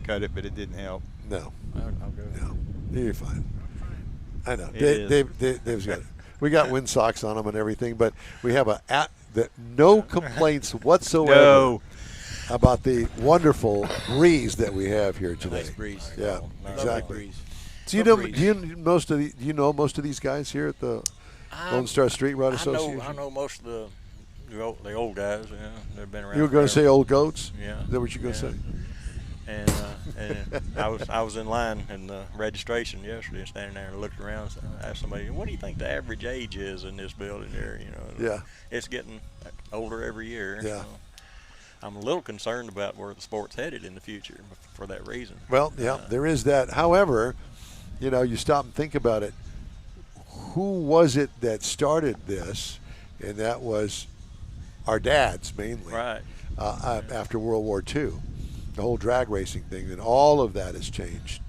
Cut it, but it didn't help. No. I'll go. No. You're fine. I know. Dave's got it. We got windsocks on them and everything, but we have no complaints whatsoever about the wonderful breeze that we have here today. Nice breeze. Yeah, exactly. Breeze. So do you know most of these guys here at the Lone Star Street Rod Association? I know most of the old guys. Yeah, they've been around. You were going to say old goats? Yeah. Is that what you're going to say? And I was in line in the registration yesterday, standing there and looked around. So I asked somebody, "What do you think the average age is in this building here?" Yeah. It's getting older every year. Yeah. So I'm a little concerned about where the sport's headed in the future for that reason. Well, yeah, there is that. However, you stop and think about it. Who was it that started this? And that was our dads mainly. Right. After World War II. The whole drag racing thing, and all of that has changed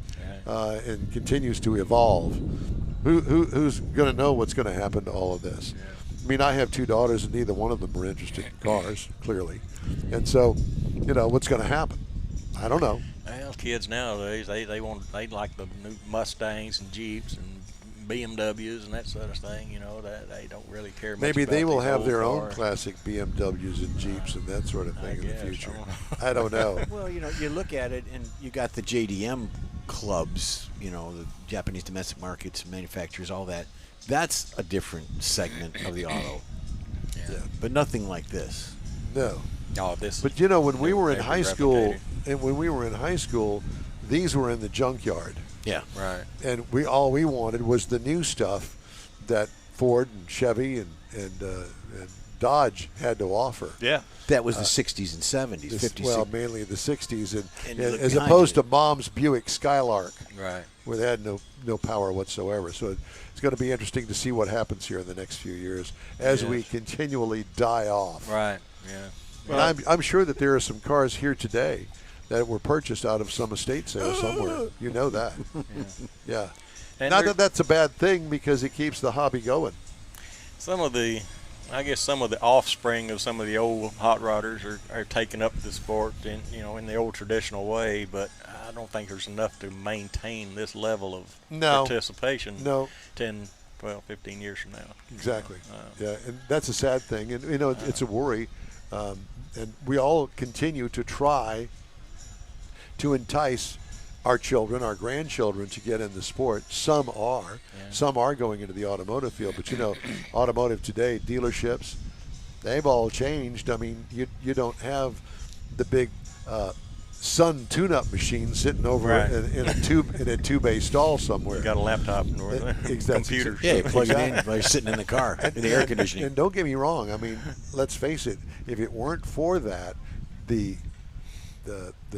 and continues to evolve. Who's going to know what's going to happen to all of this? Yeah. I mean, I have two daughters, and neither one of them are interested in cars, clearly. And so, what's going to happen? I don't know. Well, kids nowadays, they like the new Mustangs and Jeeps and BMWs and that sort of thing. That they don't really care much. Maybe about they will these have old their cars. own classic BMWs and Jeeps and that sort of thing in the future. I don't know. Well, you look at it, and you got the JDM clubs, the Japanese domestic markets, manufacturers, all that. That's a different segment of the auto. Yeah. But nothing like this. No. Oh, this. But when we were in high school, these were in the junkyard. Yeah. Right. And all we wanted was the new stuff that Ford and Chevy and Dodge had to offer. Yeah. That was the 60s and 70s, 50s. Well, mainly the 60s, and as opposed to Mom's Buick Skylark, right, where they had no power whatsoever. So it's going to be interesting to see what happens here in the next few years as we continually die off. Right. Yeah. And I'm sure that there are some cars here today that were purchased out of some estate sale somewhere. You know that. Yeah. And not that that's a bad thing, because it keeps the hobby going. Some of the offspring of some of the old hot rodders are taking up the sport in the old traditional way, but I don't think there's enough to maintain this level of participation 10, 12, 15 years from now. Exactly. Yeah, and that's a sad thing, and it's a worry, and we all continue to try to entice our children, our grandchildren, to get in the sport. Some are. Yeah. Some are going into the automotive field. But, automotive today, dealerships, they've all changed. I mean, you don't have the big Sun tune-up machine sitting over Right. in a two-bay stall somewhere. You got a laptop and computers. Yeah, you plug it in while you're sitting in the car in the air conditioning. And don't get me wrong. I mean, let's face it. If it weren't for that, the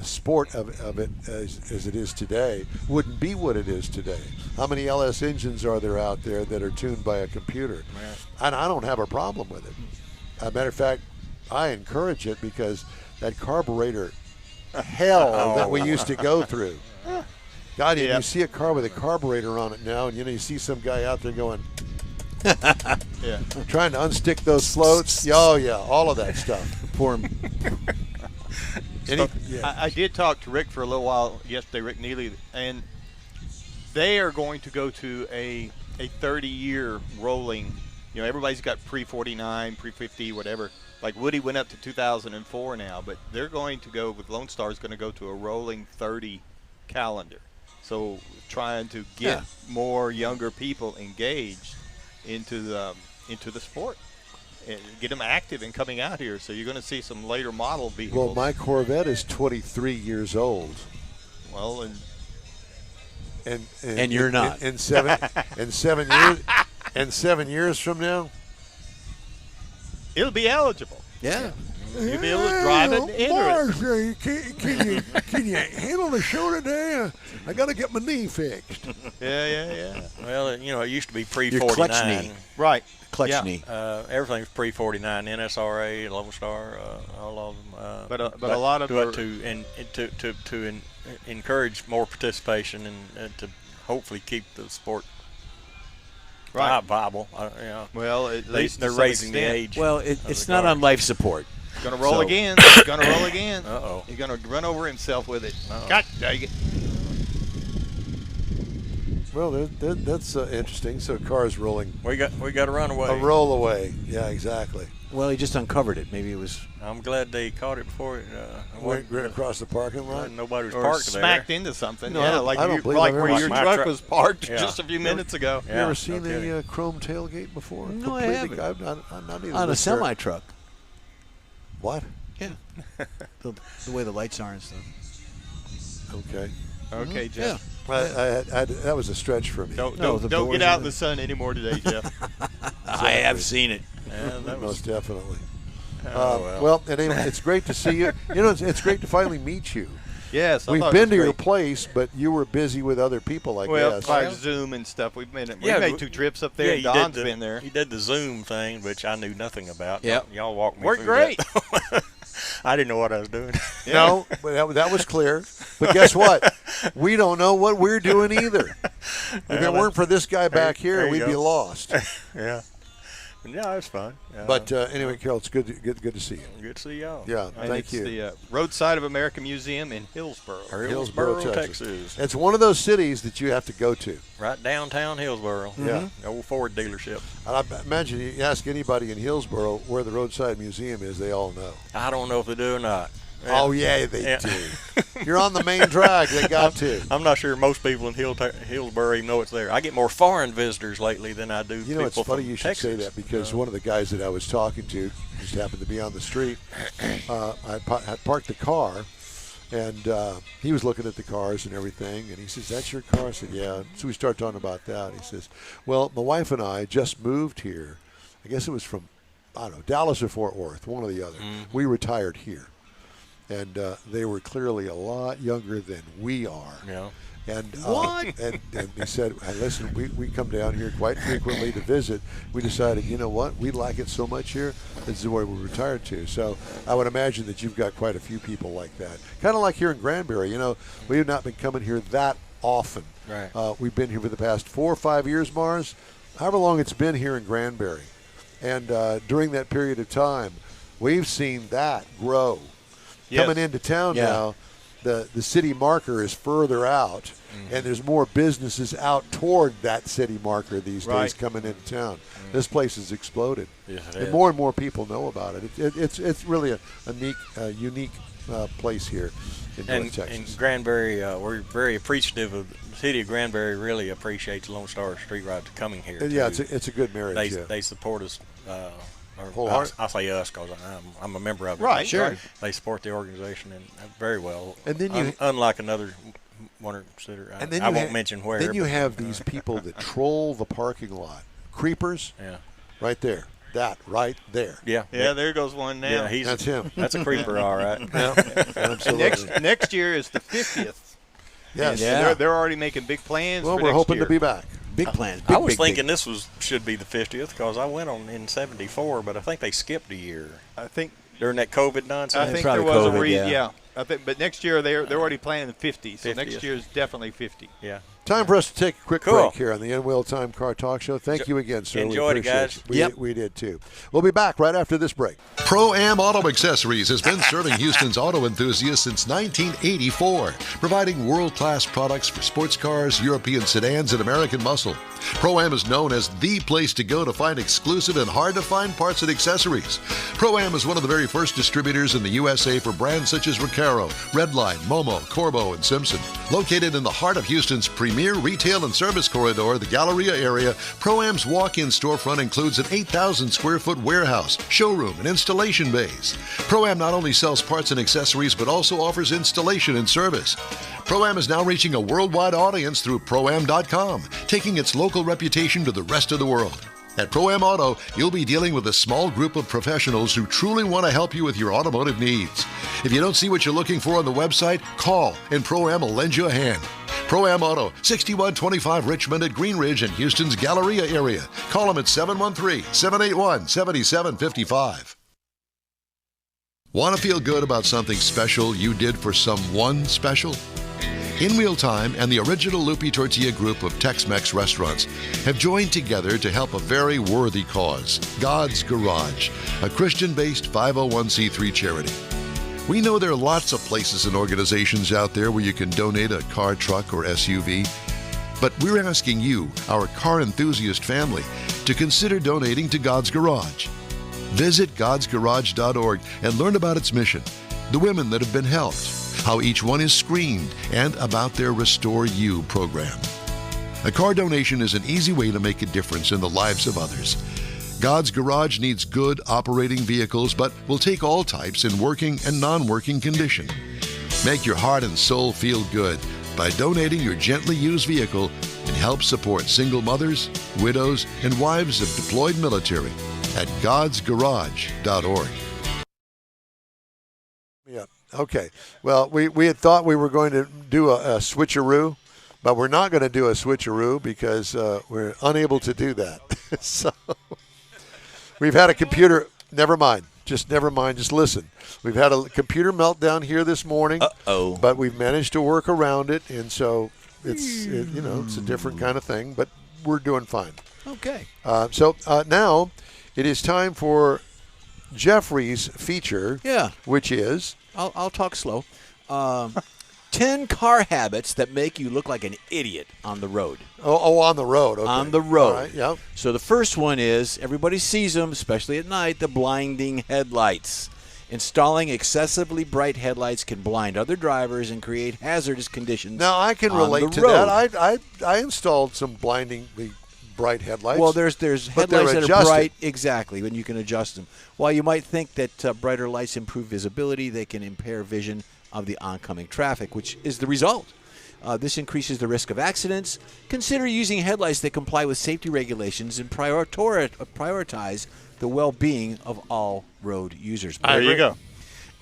sport of it as it is today wouldn't be what it is today. How many LS engines are there out there that are tuned by a computer? And I don't have a problem with it. As a matter of fact, I encourage it because that carburetor hell that we used to go through. God, you see a car with a carburetor on it now, and you see some guy out there going, trying to unstick those floats. Oh yeah, all of that stuff. Poor him. I did talk to Rick for a little while yesterday, Rick Neely, and they are going to go to a 30-year rolling. Everybody's got pre-49, pre-50, whatever. Like Woody went up to 2004 now, but they're going to go with Lone Star is going to go to a rolling 30 calendar. So trying to get more younger people engaged into the sport. And get them active and coming out here. So you're going to see some later model vehicles. Well, my Corvette is 23 years old. Well, and you're not. In 7 years from now, it'll be eligible. Yeah. You'll be able to drive it and enter it. Can you handle the show today? I got to get my knee fixed. Yeah. Well, it used to be Your pre-49. clutch knee. Right. Clutch knee. Everything's pre-49, NSRA, Lone Star, all of them. But a lot of to encourage more participation and to hopefully keep the sport viable. Well, at least they're raising the age. Well, it's not on life support. Going to roll again. He's going to roll again. Uh-oh. He's going to run over himself with it. Uh-oh. God dang it. Well, that's interesting. So cars rolling. We got to run away. A roll away. Yeah, exactly. Well, he just uncovered it. Maybe it was. I'm glad they caught it before it went across the parking lot. Nobody was Or parked smacked there. into something. No, Yeah, I don't believe I've ever where seen your my truck truck. was parked Yeah. just a few minutes ago. You ever seen no kidding. a chrome tailgate before? No, I Completely- haven't. I'm not even On a this sure. semi truck. What? Yeah. the way the lights are and stuff. Okay. Okay, Jeff. That was a stretch for me. Don't the get doors out are- in the sun anymore today, Jeff. I have seen it. Yeah, that was, Most definitely. well. And anyway, it's great to see you. It's great to finally meet you. Yes, I We've thought it been was to your great. place, but you were busy with other people, I Well, guess. by Zoom and stuff. We made 2 trips up there. Yeah, and you Don's did been there. You did the Zoom thing, which I knew nothing about. Yep. Y'all walked me Worked through great. that. I didn't know what I was doing. No, but that was clear. But guess what? We don't know what we're doing either. If it weren't for this guy back here, there you we'd be go. lost. Yeah. Yeah, it was fun. But anyway, Carol, it's good to see you. Good to see y'all. Yeah, And thank it's you. the Roadside of America Museum in Hillsboro. Hillsboro, Texas. Texas. It's one of those cities that you have to go to. Right downtown Hillsboro. Yeah. The old Ford dealership. And I imagine you ask anybody in Hillsboro where the Roadside Museum is, they all know. I don't know if they do or not. Oh, yeah, they Yeah. do. You're on the main drag. They got to. I'm not sure most people in Hillsboro even know it's there. I get more foreign visitors lately than I do You know, people it's funny from you should Texas. say that because one of the guys that I was talking to just happened to be on the street. I parked the car, and he was looking at the cars and everything, and he says, "That's your car?" I said, "Yeah." So we start talking about that. He says, "Well, my wife and I just moved here. I guess it was from, I don't know, Dallas or Fort Worth, one or the other. We retired here. And they were clearly a lot younger than we are." Yeah. And and he said, "Listen, we come down here quite frequently to visit. We decided, you know what, we like it so much here. This is where we retired to." So I would imagine that you've got quite a few people like that. Kind of like here in Granbury. You know, we have not been coming here that often. Right. We've been here for the past 4 or 5 years, Mars, however long it's been here in Granbury. And during that period of time, we've seen that grow. Yes. Coming into town now, the city marker is further out, and there's more businesses out toward that city marker these days coming into town. This place has exploded, Yes, it and is. more people know about it. It's really a unique place here in North Texas. And Granbury, we're very appreciative of the city of Granbury. Really appreciates Lone Star Street Ride coming here. And yeah, too. it's a good marriage. They support us I'll say us because I'm a member of it. Right, sure. right. They support the organization and very well. And then unlike another one or consider, I won't mention where. Then you have these people that troll the parking lot, creepers. Yeah. Right there. That right there. Yeah. Yeah, there goes one now. Yeah, that's him. That's a creeper, all right. Yeah, absolutely. Next year is the 50th. Yes. Yeah. They're already making big plans. Well, for we're next hoping year. to be back. Big plans. I was thinking this should be the 50th because I went on in '74, but I think they skipped a year. I think during that COVID nonsense. I think probably there was COVID, a reason. yeah. I think, but next year they're already planning the 50. So 50th. next year is definitely 50. Yeah. Time for us to take a quick Cool. break here on the In-Wheel Time Car Talk Show. Thank you again, sir. Enjoyed we it, guys. appreciate it. We did too. We'll be back right after this break. Pro-Am Auto Accessories has been serving Houston's auto enthusiasts since 1984, providing world-class products for sports cars, European sedans, and American muscle. Pro-Am is known as the place to go to find exclusive and hard-to-find parts and accessories. Pro-Am is one of the very first distributors in the USA for brands such as Recaro, Redline, Momo, Corbo, and Simpson. Located in the heart of Houston's premier retail and service corridor, the Galleria area, Pro-Am's walk-in storefront includes an 8,000 square foot warehouse, showroom, and installation bays. Pro-Am not only sells parts and accessories, but also offers installation and service. Pro-Am is now reaching a worldwide audience through Pro-Am.com, taking its local reputation to the rest of the world. At Pro-Am Auto, you'll be dealing with a small group of professionals who truly want to help you with your automotive needs. If you don't see what you're looking for on the website, call and Pro-Am will lend you a hand. Pro-Am Auto, 6125 Richmond at Green Ridge in Houston's Galleria area. Call them at 713-781-7755. Want to feel good about something special you did for someone special? In-Wheel Time and the original Lupi Tortilla group of Tex-Mex restaurants have joined together to help a very worthy cause, God's Garage, a Christian-based 501c3 charity. We know there are lots of places and organizations out there where you can donate a car, truck, or SUV, but we're asking you, our car enthusiast family, to consider donating to God's Garage. Visit godsgarage.org and learn about its mission, the women that have been helped, how each one is screened, and about their Restore You program. A car donation is an easy way to make a difference in the lives of others. God's Garage needs good operating vehicles, but will take all types in working and non-working condition. Make your heart and soul feel good by donating your gently used vehicle and help support single mothers, widows, and wives of deployed military at godsgarage.org. Yeah. Okay. Well, we had thought we were going to do a switcheroo, but we're not going to do a switcheroo because we're unable to do that. So we've had a computer. Never mind. Just never mind. Just listen. We've had a computer meltdown here this morning. But we've managed to work around it, and so it's a different kind of thing. But we're doing fine. Okay. So now it is time for Jeffrey's feature. Yeah. Which is? I'll talk slow. 10 car habits that make you look like an idiot on the road. Oh, on the road. Okay. On the road. All right, yep. So the first one is, everybody sees them, especially at night, the blinding headlights. Installing excessively bright headlights can blind other drivers and create hazardous conditions. Now, I can relate to that. I installed some blindingly bright headlights. Well, there's headlights that are bright, exactly, and you can adjust them. While you might think that brighter lights improve visibility, they can impair vision of the oncoming traffic, which is the result. This increases the risk of accidents. Consider using headlights that comply with safety regulations and prioritize the well-being of all road users. There you go.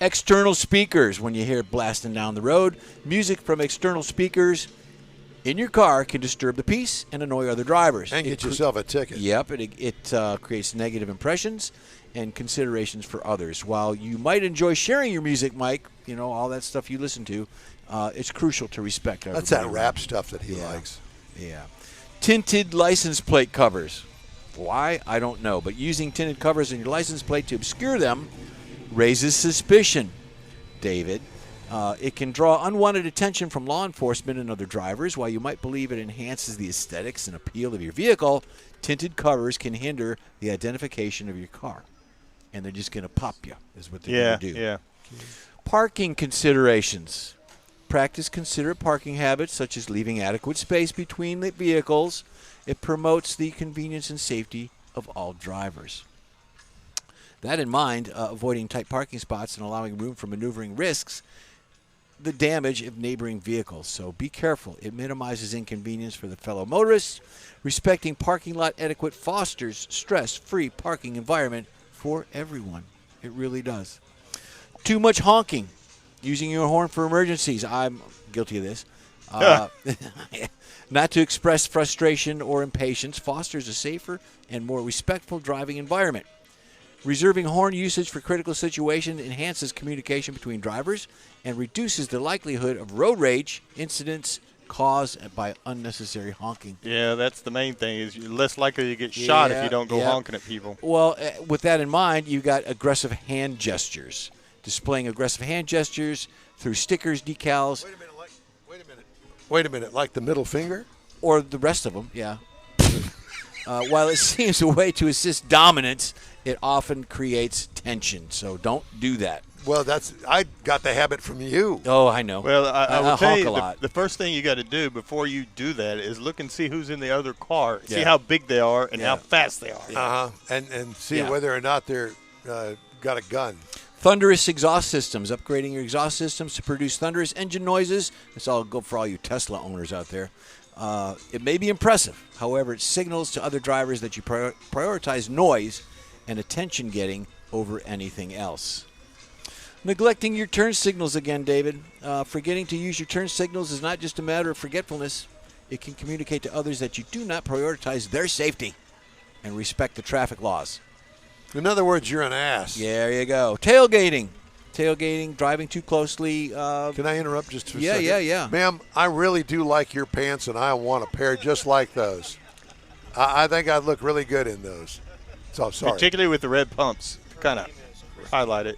External speakers, when you hear it blasting down the road, music from external speakers in your car can disturb the peace and annoy other drivers. And get yourself a ticket. Yep, it creates negative impressions and considerations for others. While you might enjoy sharing your music, Mike, all that stuff you listen to, it's crucial to respect everybody. That's that rap stuff that he likes. Yeah. Tinted license plate covers. Why? I don't know. But using tinted covers on your license plate to obscure them raises suspicion, David. It can draw unwanted attention from law enforcement and other drivers. While you might believe it enhances the aesthetics and appeal of your vehicle, tinted covers can hinder the identification of your car. And they're just going to pop you, is what they're going to do. Yeah. Parking considerations. Practice considerate parking habits, such as leaving adequate space between the vehicles. It promotes the convenience and safety of all drivers. That in mind, avoiding tight parking spots and allowing room for maneuvering risks the damage of neighboring vehicles. So be careful. It minimizes inconvenience for the fellow motorists. Respecting parking lot etiquette fosters stress-free parking environment for everyone. It really does. Too much honking. Using your horn for emergencies. I'm guilty of this. Not to express frustration or impatience fosters a safer and more respectful driving environment. Reserving horn usage for critical situations enhances communication between drivers and reduces the likelihood of road rage incidents caused by unnecessary honking. Yeah, that's the main thing, is you're less likely to get shot if you don't go honking at people. Well, with that in mind, you got aggressive hand gestures. Displaying aggressive hand gestures through stickers, decals. Wait a minute, like the middle finger? Or the rest of them, yeah. While it seems a way to assist dominance, it often creates tension. So don't do that. Well, I got the habit from you. Oh, I know. Well, I will tell you, a lot. The first thing you got to do before you do that is look and see who's in the other car, see how big they are and how fast they are. And see whether or not they're got a gun. Thunderous exhaust systems. Upgrading your exhaust systems to produce thunderous engine noises. This all go for all you Tesla owners out there. It may be impressive. However, it signals to other drivers that you prioritize noise and attention getting over anything else. Neglecting your turn signals again, David. Forgetting to use your turn signals is not just a matter of forgetfulness. It can communicate to others that you do not prioritize their safety and respect the traffic laws. In other words, you're an ass. There you go. Tailgating. Driving too closely. Can I interrupt just for a second? Yeah. Ma'am, I really do like your pants, and I want a pair just like those. I think I'd look really good in those. So sorry. Particularly with the red pumps. Kind of highlight it.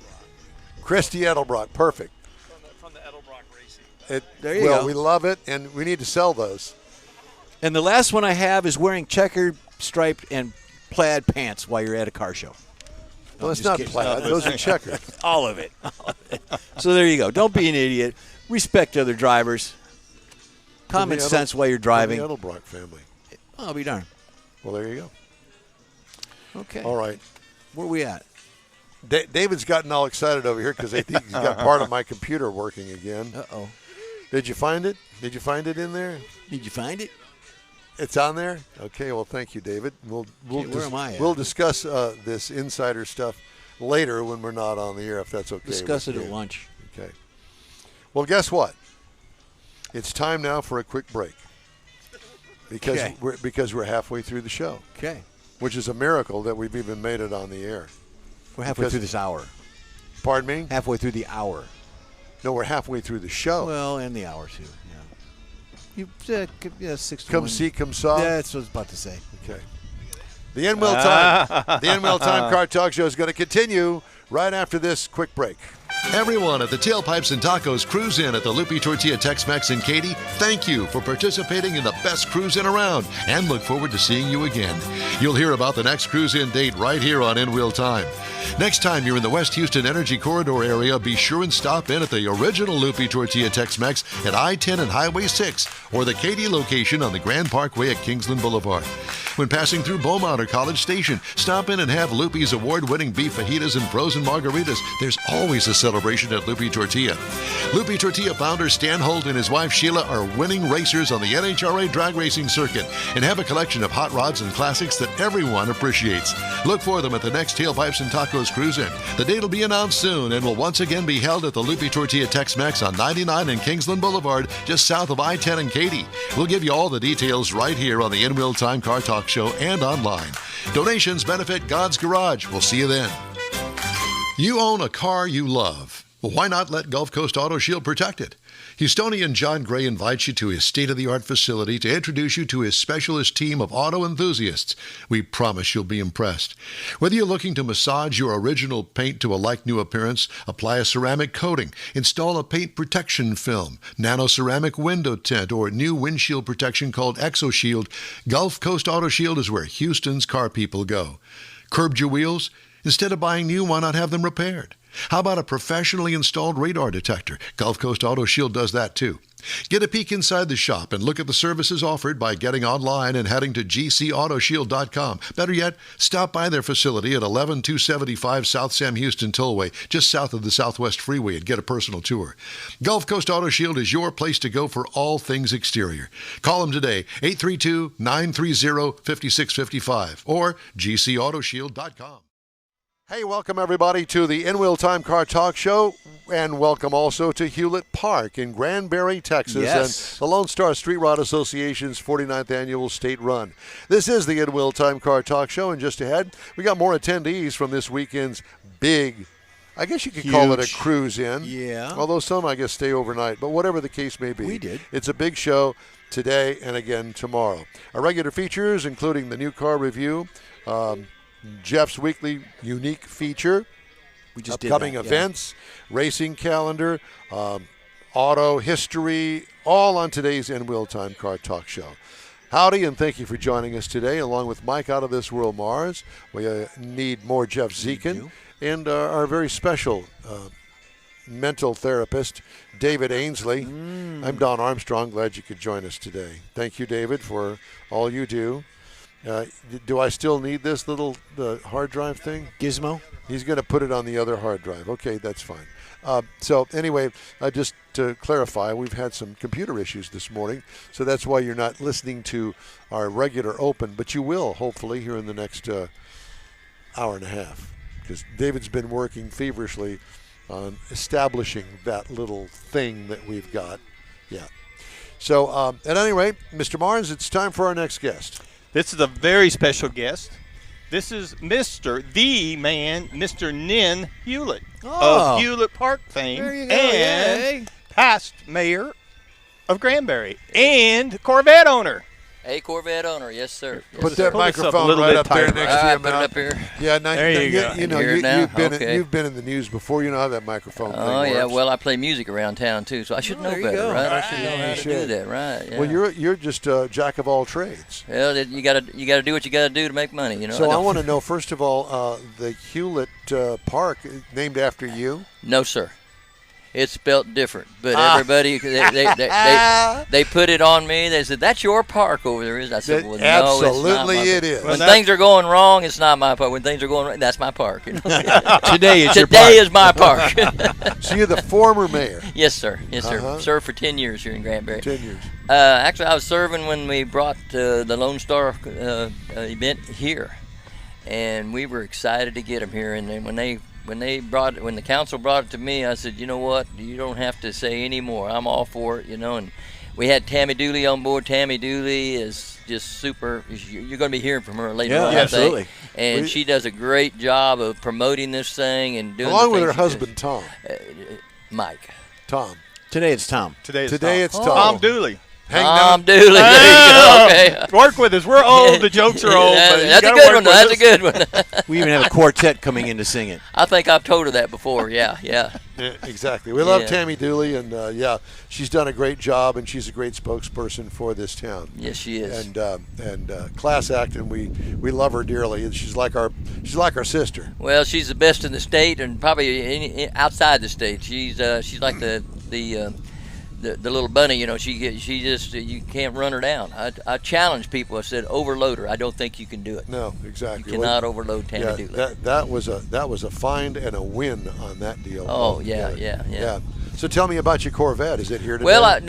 Christy Edelbrock, perfect. From the Edelbrock Racing. There you go. We love it, and we need to sell those. And the last one I have is wearing checkered, striped, and plaid pants while you're at a car show. Well, it's not plaid. Those are checkered. All of it. So there you go. Don't be an idiot. Respect other drivers. Common sense while you're driving. The Edelbrock family. I'll be darned. Well, there you go. Okay. All right. Where are we at? David's gotten all excited over here because I think he's got part of my computer working again. Uh-oh. Did you find it? Did you find it in there? Did you find it? It's on there? Okay, well, thank you, David. Where am I at? We'll discuss this insider stuff later when we're not on the air, if that's okay. Discuss it at lunch. Okay. Well, guess what? It's time now for a quick break because we're halfway through the show. Okay. Which is a miracle that we've even made it on the air. We're halfway through this hour. Pardon me? Halfway through the hour. No, we're halfway through the show. Well, and the hour, too. 6 to Come 1. see, come saw. Yeah, that's what I was about to say. Okay. The N-Wheel Time Car Talk Show is going to continue right after this quick break. Everyone at the Tailpipes and Tacos Cruise In at the Lupi Tortilla Tex-Mex in Katy, thank you for participating in the best cruise in around and look forward to seeing you again. You'll hear about the next cruise in date right here on N-Wheel Time. Next time you're in the West Houston Energy Corridor area, be sure and stop in at the original Lupi Tortilla Tex-Mex at I-10 and Highway 6 or the Katy location on the Grand Parkway at Kingsland Boulevard. When passing through Beaumont or College Station, stop in and have Lupi's award-winning beef fajitas and frozen margaritas. There's always a celebration at Lupi Tortilla. Lupi Tortilla founder Stan Holt and his wife Sheila are winning racers on the NHRA drag racing circuit and have a collection of hot rods and classics that everyone appreciates. Look for them at the next Tailpipes and Tacos Cruise In. The date will be announced soon and will once again be held at the Lupi Tortilla Tex-Mex on 99 and Kingsland Boulevard, just south of I-10 and Katy. We'll give you all the details right here on the N-Wheel Time Car Talk Show and online. Donations benefit God's Garage. We'll see you then. You own a car you love. Well, why not let Gulf Coast Auto Shield protect it? Houstonian John Gray invites you to his state-of-the-art facility to introduce you to his specialist team of auto enthusiasts. We promise you'll be impressed. Whether you're looking to massage your original paint to a like-new appearance, apply a ceramic coating, install a paint protection film, nano-ceramic window tint, or new windshield protection called ExoShield, Gulf Coast Auto Shield is where Houston's car people go. Curbed your wheels? Instead of buying new, why not have them repaired? How about a professionally installed radar detector? Gulf Coast Auto Shield does that too. Get a peek inside the shop and look at the services offered by getting online and heading to gcautoshield.com. Better yet, stop by their facility at 11275 South Sam Houston Tollway, just south of the Southwest Freeway, and get a personal tour. Gulf Coast Auto Shield is your place to go for all things exterior. Call them today, 832-930-5655 or gcautoshield.com. Hey, welcome everybody to the In Wheel Time Car Talk Show, and welcome also to Hewlett Park in Granbury, Texas, and the Lone Star Street Rod Association's 49th Annual State Run. This is the In Wheel Time Car Talk Show, and just ahead, we got more attendees from this weekend's big, I guess you could call it a cruise-in. Yeah. Although some, I guess, stay overnight, but whatever the case may be. We did. It's a big show today and again tomorrow. Our regular features, including the new car review, Jeff's weekly unique feature, upcoming events, racing calendar, auto history, all on today's In Wheel Time Car Talk Show. Howdy, and thank you for joining us today, along with Mike Out of This World Mars. We need more Jeff Zekin, and our very special mental therapist, David Ainsley. I'm Don Armstrong. Glad you could join us today. Thank you, David, for all you do. Do I still need this the hard drive thing? Gizmo? He's going to put it on the other hard drive. Okay, that's fine. So anyway, just to clarify, we've had some computer issues this morning, so that's why you're not listening to our regular open, but you will, hopefully, here in the next hour and a half, because David's been working feverishly on establishing that little thing that we've got. Yeah. So at any rate, Mr. Marnes, it's time for our next guest. This is a very special guest. This is Mr. Nin Hewlett of Hewlett Park fame and past mayor of Granbury and Corvette owner. A Corvette owner, yes, sir. Yes, put sir. that microphone right up there next to your mouth. Put it up here. Yeah, nice. There you go. You know, you've been in the news before. You know how that microphone thing works. Yeah. Well, I play music around town too, so I should know better, right? I should know how to do that, right? Yeah. Well, you're just a jack of all trades. Well, you gotta do what you gotta do to make money, you know. So I want to know, first of all, the Hewlett Park named after you? No, sir. It's spelled different, but everybody they put it on me. They said, "That's your park over there." I said, "Well, no, absolutely it's not my it is." When things are going wrong, it's not my park. When things are going right, that's my park. You know? Today is your park. Today is my park. So you're the former mayor. Yes, sir. Yes, sir. Served for 10 years here in Granbury. 10 years. Actually, I was serving when we brought the Lone Star event here, and we were excited to get them here. And then when the council brought it to me, I said, you know what, you don't have to say any more. I'm all for it, you know. And we had Tammy Dooley on board. Tammy Dooley is just super. You're going to be hearing from her later on, absolutely. I think. And she does a great job of promoting this thing and doing along with her husband, Tom. Mike. Tom. Today it's Tom. Today it's Tom. Tom Dooley. Tom Dooley. There you go. Okay. Work with us. We're old. The jokes are old. But that's a good one. That's a good one. We even have a quartet coming in to sing it. I think I've told her that before. Yeah, exactly. We love Tammy Dooley, and she's done a great job, and she's a great spokesperson for this town. Yes, she is. And class act, and we love her dearly. And she's like our sister. Well, she's the best in the state, and probably outside the state. She's like the little bunny, you know. She just you can't run her down. I challenge people. I said, overload her. I don't think you can do it. No, exactly. You cannot overload Tammy Dooley. That was a find and a win on that deal. Oh yeah. So tell me about your Corvette. Is it here today? Well, I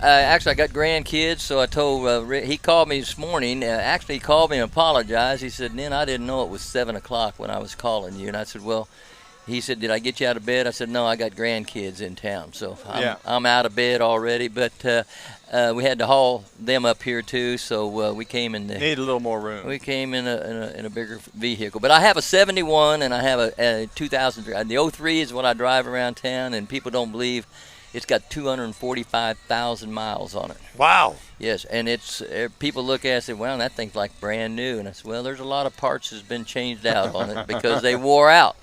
actually got grandkids, so I told Rick. He called me this morning. Actually, he called me and apologized. He said, "Nin, I didn't know it was 7 o'clock when I was calling you." And I said, "Well." He said, "Did I get you out of bed?" I said, "No, I got grandkids in town, so I'm out of bed already." But we had to haul them up here too, so we came in. Need a little more room. We came in a bigger vehicle, but I have a 71 and I have a 2003. The 03 is what I drive around town, and people don't believe it's got 245,000 miles on it. Wow. Yes, and it's people look at it and say, "Well, that thing's like brand new," and I said, "Well, there's a lot of parts that's been changed out on it because they wore out."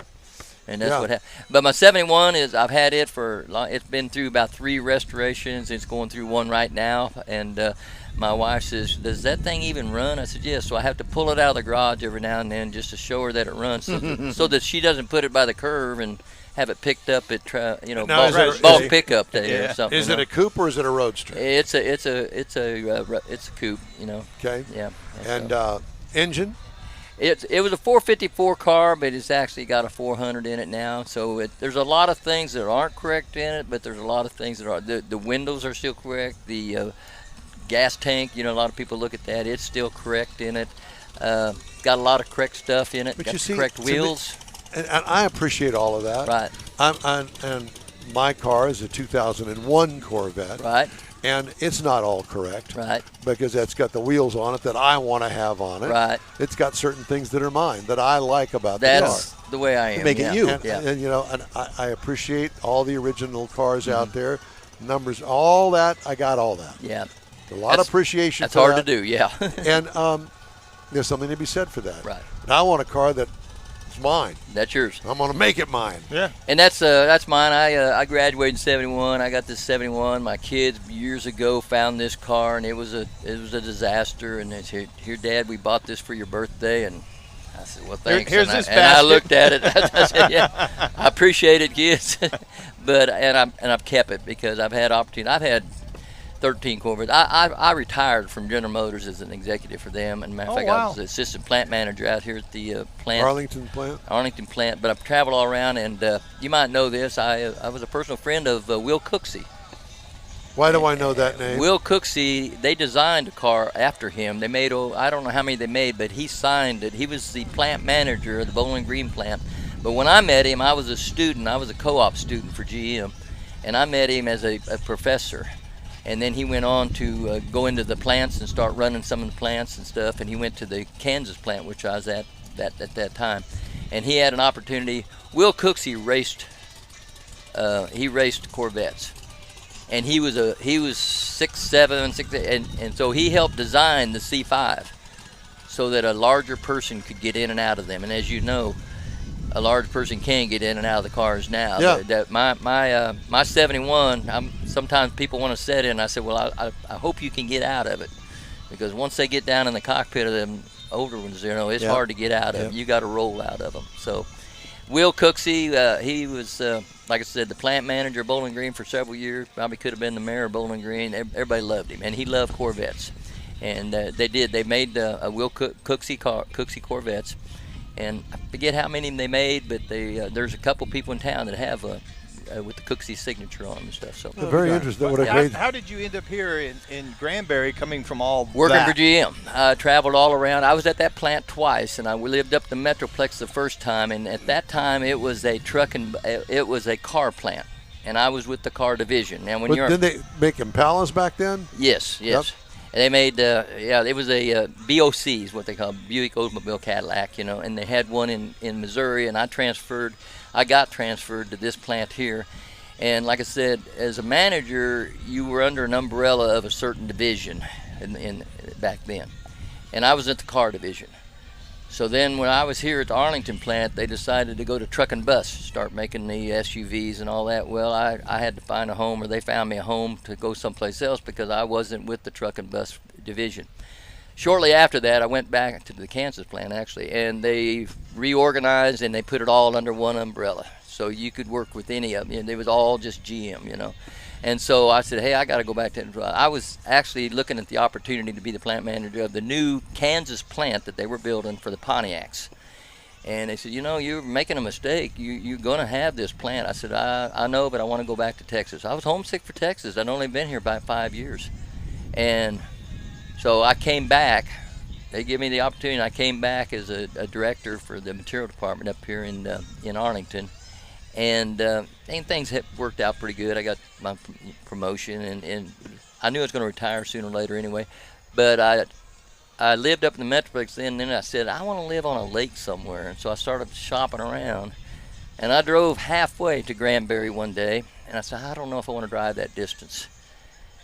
And that's what happened. But my 71 is, I've had it for, it's been through about 3 restorations. It's going through one right now. And my wife says, does that thing even run? I said, yes. So I have to pull it out of the garage every now and then just to show her that it runs so that she doesn't put it by the curve and have it picked up at, bulk pickup day or something. Is it a coupe or is it a roadster? It's a coupe, Okay. Yeah. And engine? It was a 454 car, but it's actually got a 400 in it now. So there's a lot of things that aren't correct in it, but there's a lot of things that are. The windows are still correct. The gas tank, a lot of people look at that. It's still correct in it. Got a lot of correct stuff in it. But got you see, correct wheels. And I appreciate all of that. Right. And my car is a 2001 Corvette. Right. And it's not all correct. Right. Because it's got the wheels on it that I want to have on it. Right. It's got certain things that are mine that I like about That's the car. the way I am. Make it you. And I appreciate all the original cars out there. Numbers, all that. I got all that. Yeah. A lot of appreciation that's for hard that. to do, yeah. And there's something to be said for that. Right. And I want a car that's mine. That's yours. I'm going to make it mine. Yeah. And that's mine. I graduated in 71. I got this 71. My kids years ago found this car, and it was a disaster. And they said, "Here, Dad, we bought this for your birthday." And I said, "Well, thanks." Here's this and I looked at it. I said, "Yeah, I appreciate it, kids." But I've kept it because I've had opportunity. I've had 13 Corvettes. I retired from General Motors as an executive for them. And matter of fact, I was the assistant plant manager out here at the plant. Arlington plant. But I've traveled all around, and you might know this. I was a personal friend of Will Cooksey. Why do I know that name? Will Cooksey, they designed a car after him. They made, I don't know how many they made, but he signed it. He was the plant manager of the Bowling Green plant. But when I met him, I was a student. I was a co-op student for GM, and I met him as a professor. And then he went on to go into the plants and start running some of the plants and stuff. And he went to the Kansas plant, which I was at that time. And he had an opportunity. Will Cooksey raced Corvettes, and he was 6'7", 6'8", and so he helped design the C5 so that a larger person could get in and out of them. And as you know, a large person can get in and out of the cars now. Yeah. My 71, sometimes people want to sit in. I said, well, I hope you can get out of it, because once they get down in the cockpit of them older ones, it's hard to get out of them. You got to roll out of them. So Will Cooksey, he was, like I said, the plant manager of Bowling Green for several years. Probably could have been the mayor of Bowling Green. Everybody loved him, and he loved Corvettes. And they made Will Cooksey Corvettes. And I forget how many they made, but there's a couple people in town that have with the Cooksey signature on them and stuff. So very interesting. How did you end up here in Granbury, coming from all working that? for GM? I traveled all around. I was at that plant twice, and I lived up the Metroplex the first time. And at that time, it was a car plant, and I was with the car division. Now, did they make Impalas back then? Yes. Yep. And they made, it was a BOC is what they call Buick Oldsmobile Cadillac, and they had one in Missouri, and I got transferred to this plant here. And like I said, as a manager, you were under an umbrella of a certain division in back then. And I was at the car division. So then when I was here at the Arlington plant, they decided to go to truck and bus, start making the SUVs and all that. Well, I had to find a home, or they found me a home to go someplace else, because I wasn't with the truck and bus division. Shortly after that, I went back to the Kansas plant, actually, and they reorganized and they put it all under one umbrella. So you could work with any of them. It was all just GM, And so I said, hey, I got to go back to I was actually looking at the opportunity to be the plant manager of the new Kansas plant that they were building for the Pontiacs. And they said, you're making a mistake. You're going to have this plant. I said, I know, but I want to go back to Texas. I was homesick for Texas. I'd only been here about 5 years. And so I came back. They gave me the opportunity. I came back as a director for the material department up here in Arlington. And things have worked out pretty good. I got my promotion, and I knew I was going to retire sooner or later anyway. But I lived up in the Metroplex then, and then I said, I want to live on a lake somewhere. And so I started shopping around. And I drove halfway to Granbury one day, and I said, I don't know if I want to drive that distance.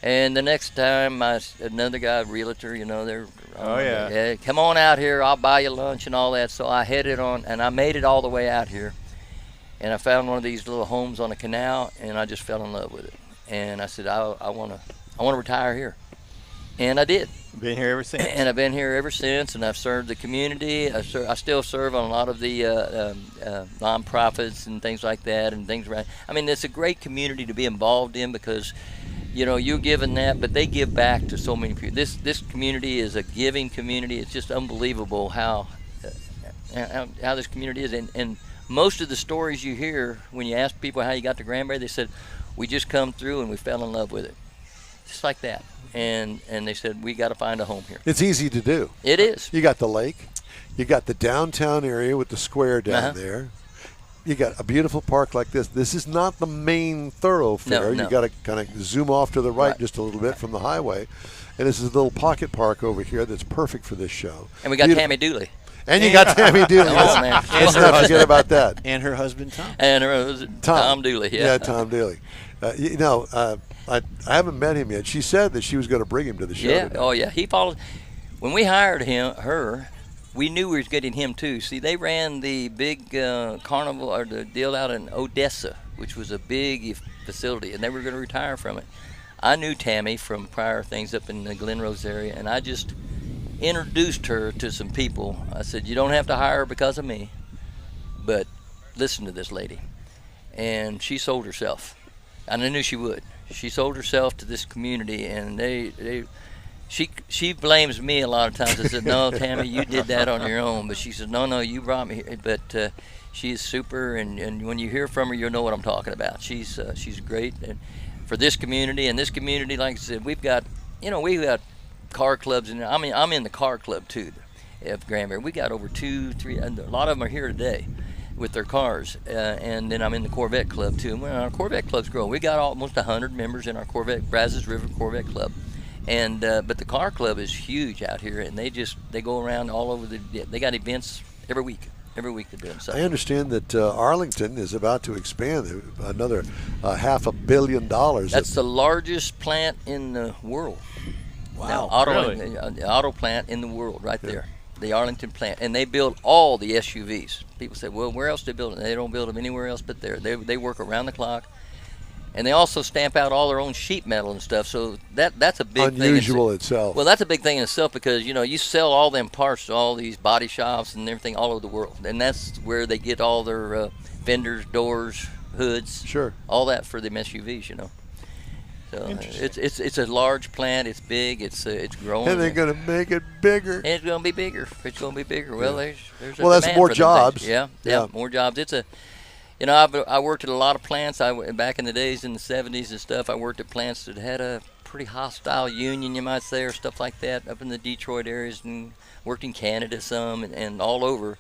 And the next time, another guy, realtor, they're, come on out here, I'll buy you lunch and all that. So I headed on, and I made it all the way out here. And I found one of these little homes on a canal, and I just fell in love with it. And I said, I want to retire here. And I did. Been here ever since. And I've been here ever since, and I've served the community. I still serve on a lot of the nonprofits and things like that, and things around. I mean, it's a great community to be involved in because, you're giving that, but they give back to so many people. This community is a giving community. It's just unbelievable how this community is. And most of the stories you hear when you ask people how you got to Granbury, they said, we just come through and we fell in love with it. Just like that. And they said, we got to find a home here. It's easy to do. It is. You got the lake. You got the downtown area with the square down there. You got a beautiful park like this. This is not the main thoroughfare. No. You got to kind of zoom off to the right just a little bit from the highway. And this is a little pocket park over here that's perfect for this show. And we got Tammy Dooley. And you got Tammy Dooley. Oh, man. Let's not forget about that. And her husband, Tom. And Tom Dooley, yeah. Yeah, Tom Dooley. I haven't met him yet. She said that she was going to bring him to the show today. Oh, yeah. He followed. When we hired her, we knew we was getting him, too. See, they ran the big carnival or the deal out in Odessa, which was a big facility, and they were going to retire from it. I knew Tammy from prior things up in the Glen Rose area, and I just introduced her to some people. I said, you don't have to hire her because of me, but listen to this lady. And she sold herself. And I knew she would. She sold herself to this community, and she blames me a lot of times. I said, no, Tammy, you did that on your own. But she said, no, you brought me here. But she is super, and when you hear from her, you'll know what I'm talking about. She's great and for this community. And this community, like I said, we've got car clubs, and I'm in the car club too of Granbury. We got over 2-3, and a lot of them are here today with their cars, and then I'm in the Corvette club too. And our Corvette club's growing. We got almost 100 members in our Brazos River Corvette club, and but the car club is huge out here, and they go around all over they got events every week. Every week they're doing something. I understand that Arlington is about to expand another $500 million. That's the largest plant in the world. Wow, auto plant in the world right there, the Arlington plant. And they build all the SUVs. People say, well, where else do they build them? They don't build them anywhere else but there. They work around the clock. And they also stamp out all their own sheet metal and stuff. So that's a big thing. Unusual itself. Well, that's a big thing in itself because, you sell all them parts to all these body shops and everything all over the world. And that's where they get all their fenders, doors, hoods. Sure. All that for them SUVs, So it's a large plant. It's big. It's growing. And they're going to make it bigger. And it's going to be bigger. It's going to be bigger. Well, there's that's more jobs. Yeah, more jobs. It's I worked at a lot of plants. Back in the days in the 70s and stuff. I worked at plants that had a pretty hostile union, you might say, or stuff like that, up in the Detroit areas, and worked in Canada some and all over.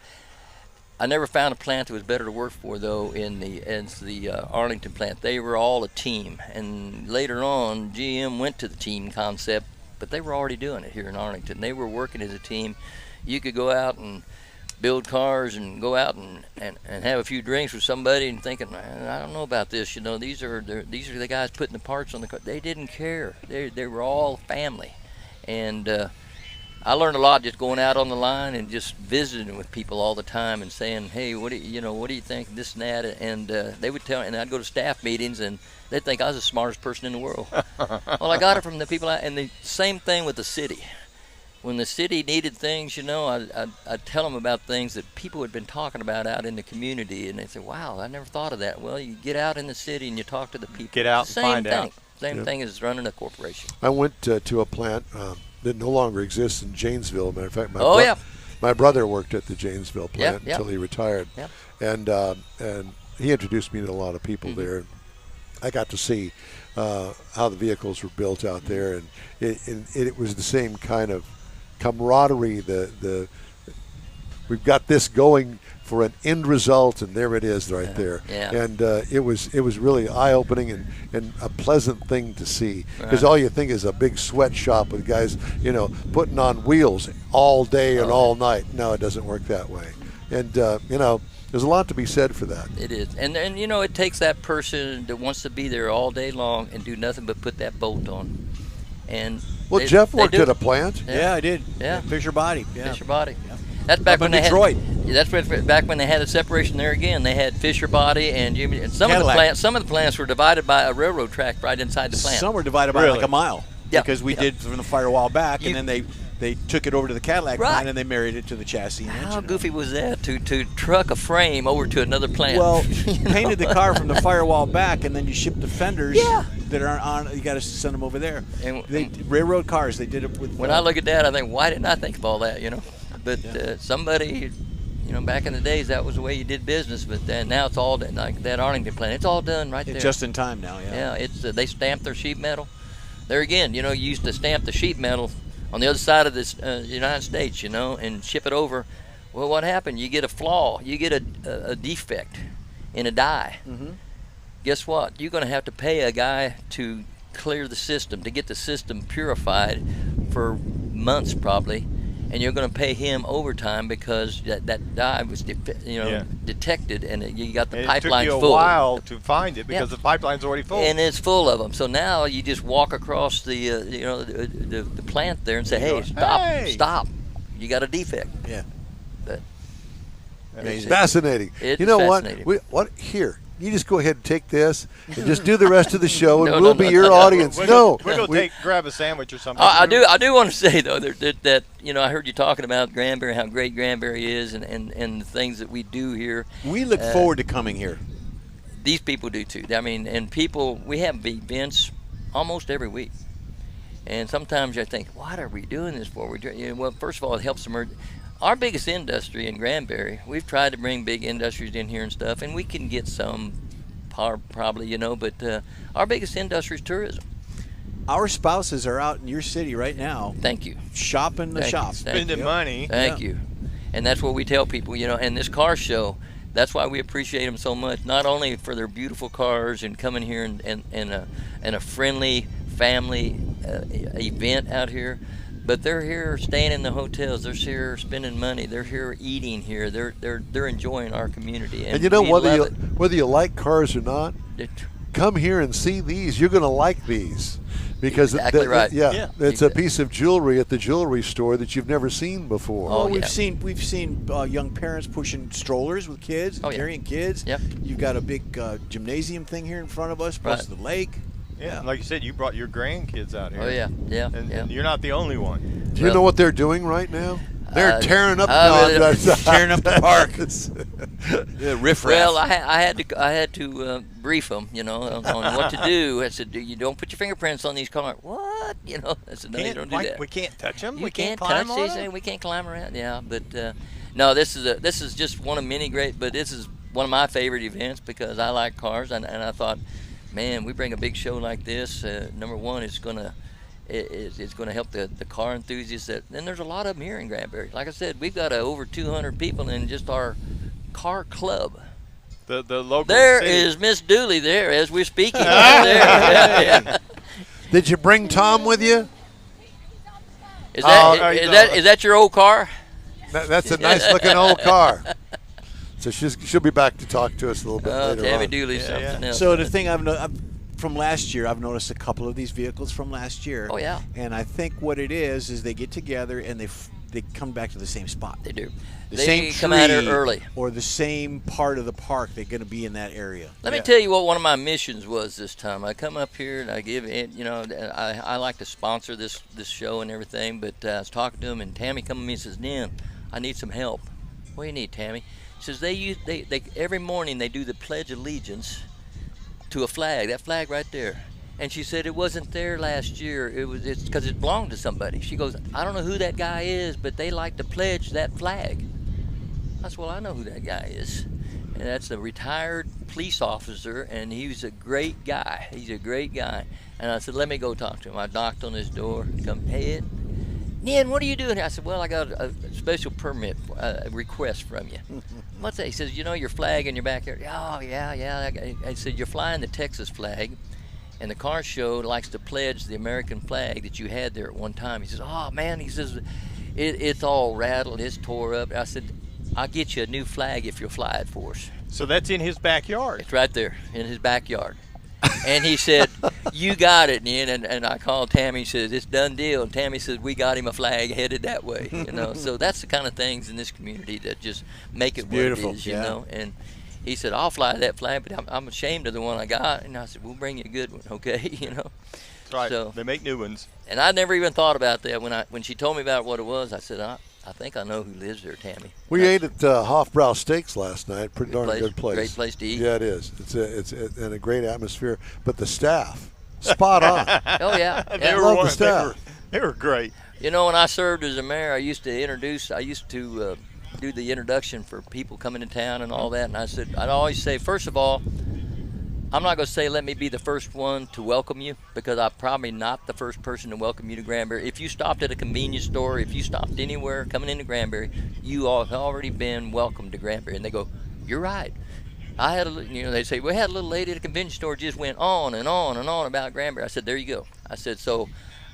I never found a plant that was better to work for, though, as the Arlington plant. They were all a team, and later on, GM went to the team concept, but they were already doing it here in Arlington. They were working as a team. You could go out and build cars and go out and have a few drinks with somebody and thinking, I don't know about this. These are the guys putting the parts on the car. They didn't care. They were all family, and I learned a lot just going out on the line and just visiting with people all the time and saying, hey, what do you think, this and that, and they would tell me, and I'd go to staff meetings and they'd think I was the smartest person in the world. Well, I got it from the people, and the same thing with the city. When the city needed things, I'd tell them about things that people had been talking about out in the community, and they'd say, wow, I never thought of that. Well, you get out in the city and you talk to the people. Get out and find out. Same thing as running a corporation. I went to a plant that no longer exists in Janesville. Matter of fact, my brother worked at the Janesville plant until he retired, and he introduced me to a lot of people there. I got to see how the vehicles were built out there, and it was the same kind of camaraderie. We've got this going for an end result, and there it is right there. Yeah. And it was really eye-opening and a pleasant thing to see, because all you think is a big sweatshop with guys, putting on wheels all day and all night. No, it doesn't work that way. And there's a lot to be said for that. It is, and it takes that person that wants to be there all day long and do nothing but put that bolt on. And Jeff worked at a plant. Yeah, I did. Yeah, Fisher Body. Yeah. Fisher Body. Yeah. That's back when they Detroit. That's back when they had a separation there again. They had Fisher Body and Jimmy. And some of the plants were divided by a railroad track right inside the plant. Some were divided by like a mile. Yeah. Because we did from the firewall back, and then they took it over to the Cadillac plant and they married it to to the chassis and engine. How goofy was that to truck a frame over to another plant? Well, painted the car from the firewall back, and then you ship the fenders that aren't on. You got to send them over there. And railroad cars. They did it with. When I look at that, I think, why didn't I think of all that? But somebody. Back in the days, that was the way you did business, but then now it's all done, like that Arlington plant. It's all done right there. Just in time now, Yeah, it's they stamp their sheet metal. There again, you used to stamp the sheet metal on the other side of this United States, and ship it over. Well, what happened? You get a flaw, you get a defect in a die. Mm-hmm. Guess what? You're going to have to pay a guy to clear the system, to get the system purified for months probably. And you're going to pay him overtime because that die was, detected, and you got the pipelines full. It took you a while to find it because the pipeline's already full. And it's full of them. So now you just walk across the plant there and say, "Hey, stop! You got a defect." Yeah. But amazing. Fascinating. It's fascinating. What? Here. You just go ahead and take this and just do the rest of the show, and we'll be your audience. We're going to grab a sandwich or something. I do want to say, though, that I heard you talking about Granbury, how great Granbury is, and the things that we do here. We look forward to coming here. These people do, too. I mean, and we have events almost every week. And sometimes I think, what are we doing this for? Well, first of all, it helps them. Our biggest industry in Granbury, we've tried to bring big industries in here and stuff, and we can get some probably, but our biggest industry is tourism. Our spouses are out in your city right now. Thank you. Shopping the shop. Spending money. Thank you. And that's what we tell people, and this car show, that's why we appreciate them so much, not only for their beautiful cars and coming here and a friendly family event out here, but they're here staying in the hotels. They're here spending money. They're here eating here. They're enjoying our community. And whether you like cars or not, come here and see these. You're going to like these because exactly right. It's a piece of jewelry at the jewelry store that you've never seen before. Oh, we've seen young parents pushing strollers with kids, carrying kids. Yep. You've got a big gymnasium thing here in front of us, plus the lake. Yeah, like you said, you brought your grandkids out here. Oh, yeah. And you're not the only one. Do you know what they're doing right now? They're tearing up tearing up the park. Riff-raff. Well, I had to brief them, on what to do. I said, you don't put your fingerprints on these cars. What? I said, no, you don't do that. We can't touch them. We can't touch these. We can't climb around. Yeah, but no, this is just one of many great. But this is one of my favorite events because I like cars, and I thought, man, we bring a big show like this. Number one, it's gonna help the car enthusiasts. And there's a lot of them here in Granbury. Like I said, we've got over 200 people in just our car club. The local. There city. is Miss Dooley there as we're speaking. Right there. Yeah. Did you bring Tom with you? Is that your old car? That's a nice looking old car. So she'll be back to talk to us a little bit later Tammy on. Dooley's something else. So the thing from last year, I've noticed a couple of these vehicles from last year. Oh, yeah. And I think what it is they get together and they come back to the same spot. They do. The they same come out here early. Or the same part of the park. They're going to be in that area. Let me tell you what one of my missions was this time. I come up here and I give it, I like to sponsor this show and everything, but I was talking to him and Tammy come to me and says, "Nen, I need some help." "What do you need, Tammy?" She says, they every morning they do the Pledge of Allegiance to a flag, that flag right there. And she said it wasn't there last year. It's because it belonged to somebody. She goes, "I don't know who that guy is, but they like to pledge that flag." I said, "Well, I know who that guy is." And that's a retired police officer, and he's a great guy. He's a great guy. And I said, "Let me go talk to him." I knocked on his door. Come, "Hey, Ed, Nen, what are you doing?" I said, "Well, I got a special permit request from you." "What's that?" He says, "Your flag in your backyard." "Oh, yeah. I said, "You're flying the Texas flag, and the car show likes to pledge the American flag that you had there at one time." He says, "Oh, man," he says, it's all rattled, it's tore up." I said, "I'll get you a new flag if you'll fly it for us." So that's in his backyard. It's right there in his backyard. And he said, "You got it." And I called Tammy. Says, "It's done deal." And Tammy says, "We got him a flag headed that way." So that's the kind of things in this community that just make it beautiful, what it is. And he said, "I'll fly that flag, but I'm ashamed of the one I got." And I said, "We'll bring you a good one, okay?" That's right. So, they make new ones. And I never even thought about that when she told me about what it was. I said, I think I know who lives there, Tammy. We ate at Hofbrau Steaks last night. Pretty darn good place. Great place to eat. Yeah, it is. It's in a great atmosphere. But the staff, spot on. Oh yeah, They I love the staff. They were great. When I served as a mayor, I used to do the introduction for people coming to town and all that. And I'd always say, first of all, I'm not going to say let me be the first one to welcome you, because I'm probably not the first person to welcome you to Granbury. If you stopped at a convenience store, if you stopped anywhere coming into Granbury, you all have already been welcome to Granbury. And they go, "You're right." I had they say, "We had a little lady at a convenience store just went on and on and on about Granbury." I said, "There you go." I said, "So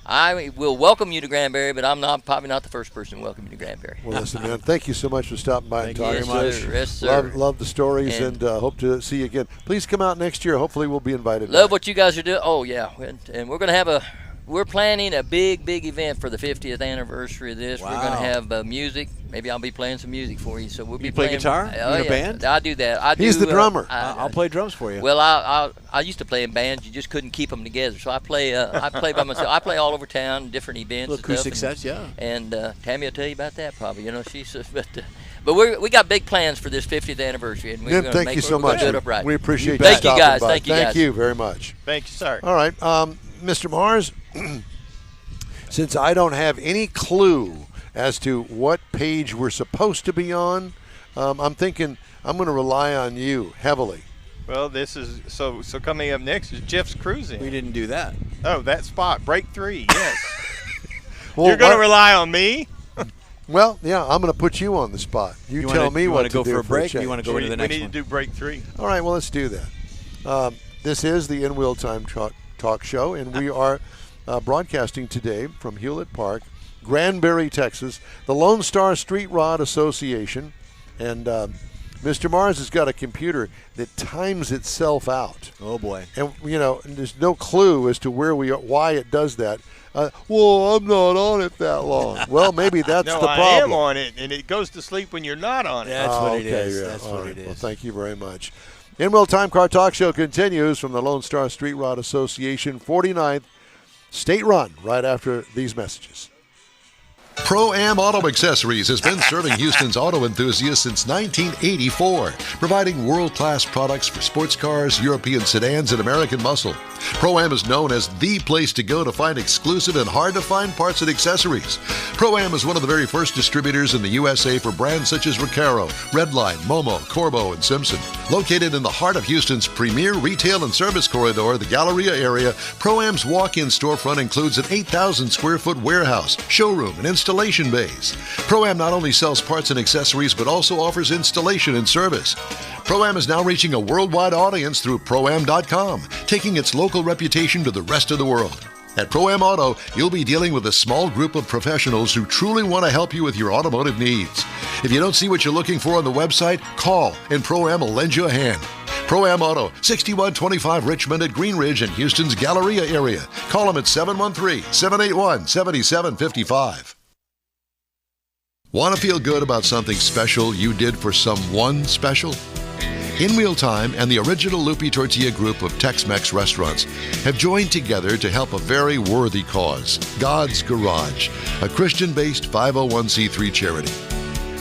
I will welcome you to Granbury, but I'm probably not the first person to welcome you to Granbury." Well, listen, man, thank you so much for stopping by and talking to us. Yes, sir. Love the stories, and hope to see you again. Please come out next year. Hopefully we'll be invited. Love what you guys are doing. Oh, yeah. And we're going to we're planning a big event for the 50th anniversary of this. Wow. We're going to have music. Maybe I'll be playing some music for you. So we'll be play playing guitar? Oh, in a band? I do that. He's the drummer. I'll play drums for you. Well, I used to play in bands. You just couldn't keep them together. So I play by myself. I play all over town, different events. Little acoustic sets, yeah. And Tammy will tell you about that probably. She's but we got big plans for this 50th anniversary, and we're going to thank you so much. do it up right. We appreciate Thank stopping you guys. by. Thank you guys. Thank you very much. Thank you, sir. All right, Mr. Mars. Since I don't have any clue as to what page we're supposed to be on, I'm thinking I'm going to rely on you heavily. Well, this is so coming up next is Jeff's Cruising. We didn't do that. Oh, that spot, break 3, yes. Well, You're going to rely on me? Well, yeah, I'm going to put you on the spot. You tell me what to do. You want to go for a break, or change. you want to go into the next one? We need to do break 3. All right, well, let's do that. This is the In Wheel Time Talk Show, and we are broadcasting today from Hewlett Park, Granbury, Texas, the Lone Star Street Rod Association. And Mr. Mars has got a computer that times itself out. Oh, boy. And, there's no clue as to why it does that. Well, I'm not on it that long. Well, maybe that's no, the problem. I am on it, and it goes to sleep when you're not on it. That's what it is. Yeah. That's what it is. Well, thank you very much. In-Wheel Time Car Talk Show continues from the Lone Star Street Rod Association, 49th State Run, right after these messages. Pro-Am Auto Accessories has been serving Houston's auto enthusiasts since 1984, providing world-class products for sports cars, European sedans, and American muscle. Pro-Am is known as the place to go to find exclusive and hard-to-find parts and accessories. Pro-Am is one of the very first distributors in the USA for brands such as Recaro, Redline, Momo, Corbo, and Simpson. Located in the heart of Houston's premier retail and service corridor, the Galleria area, Pro-Am's walk-in storefront includes an 8,000-square-foot warehouse, showroom, and installation bays. Pro-Am not only sells parts and accessories, but also offers installation and service. Pro-Am is now reaching a worldwide audience through Pro-Am.com, taking its local reputation to the rest of the world. At Pro-Am Auto, you'll be dealing with a small group of professionals who truly want to help you with your automotive needs. If you don't see what you're looking for on the website, call and Pro-Am will lend you a hand. Pro-Am Auto, 6125 Richmond at Green Ridge in Houston's Galleria area. Call them at 713-781-7755. Want to feel good about something special you did for someone special? In Wheel Time and the original Lupi Tortilla group of Tex-Mex restaurants have joined together to help a very worthy cause, God's Garage, a Christian-based 501c3 charity.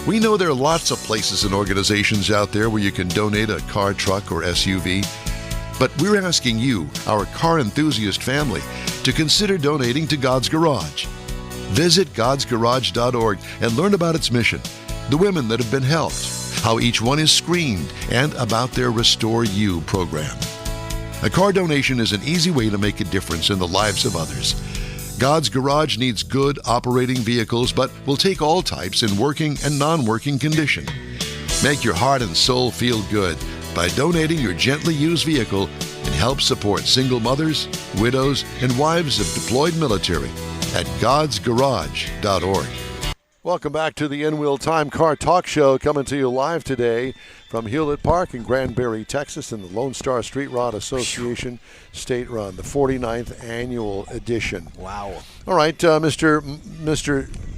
We know there are lots of places and organizations out there where you can donate a car, truck, or SUV, but we're asking you, our car enthusiast family, to consider donating to God's Garage. Visit godsgarage.org and learn about its mission, the women that have been helped, how each one is screened, and about their Restore You program. A car donation is an easy way to make a difference in the lives of others. God's Garage needs good operating vehicles, but will take all types in working and non-working condition. Make your heart and soul feel good by donating your gently used vehicle and help support single mothers, widows, and wives of deployed military at godsgarage.org. Welcome back to the In-Wheel Time Car Talk Show, coming to you live today from Hewlett Park in Granbury, Texas, in the Lone Star Street Rod Association State Run, the 49th annual edition. Wow. All right, Mr.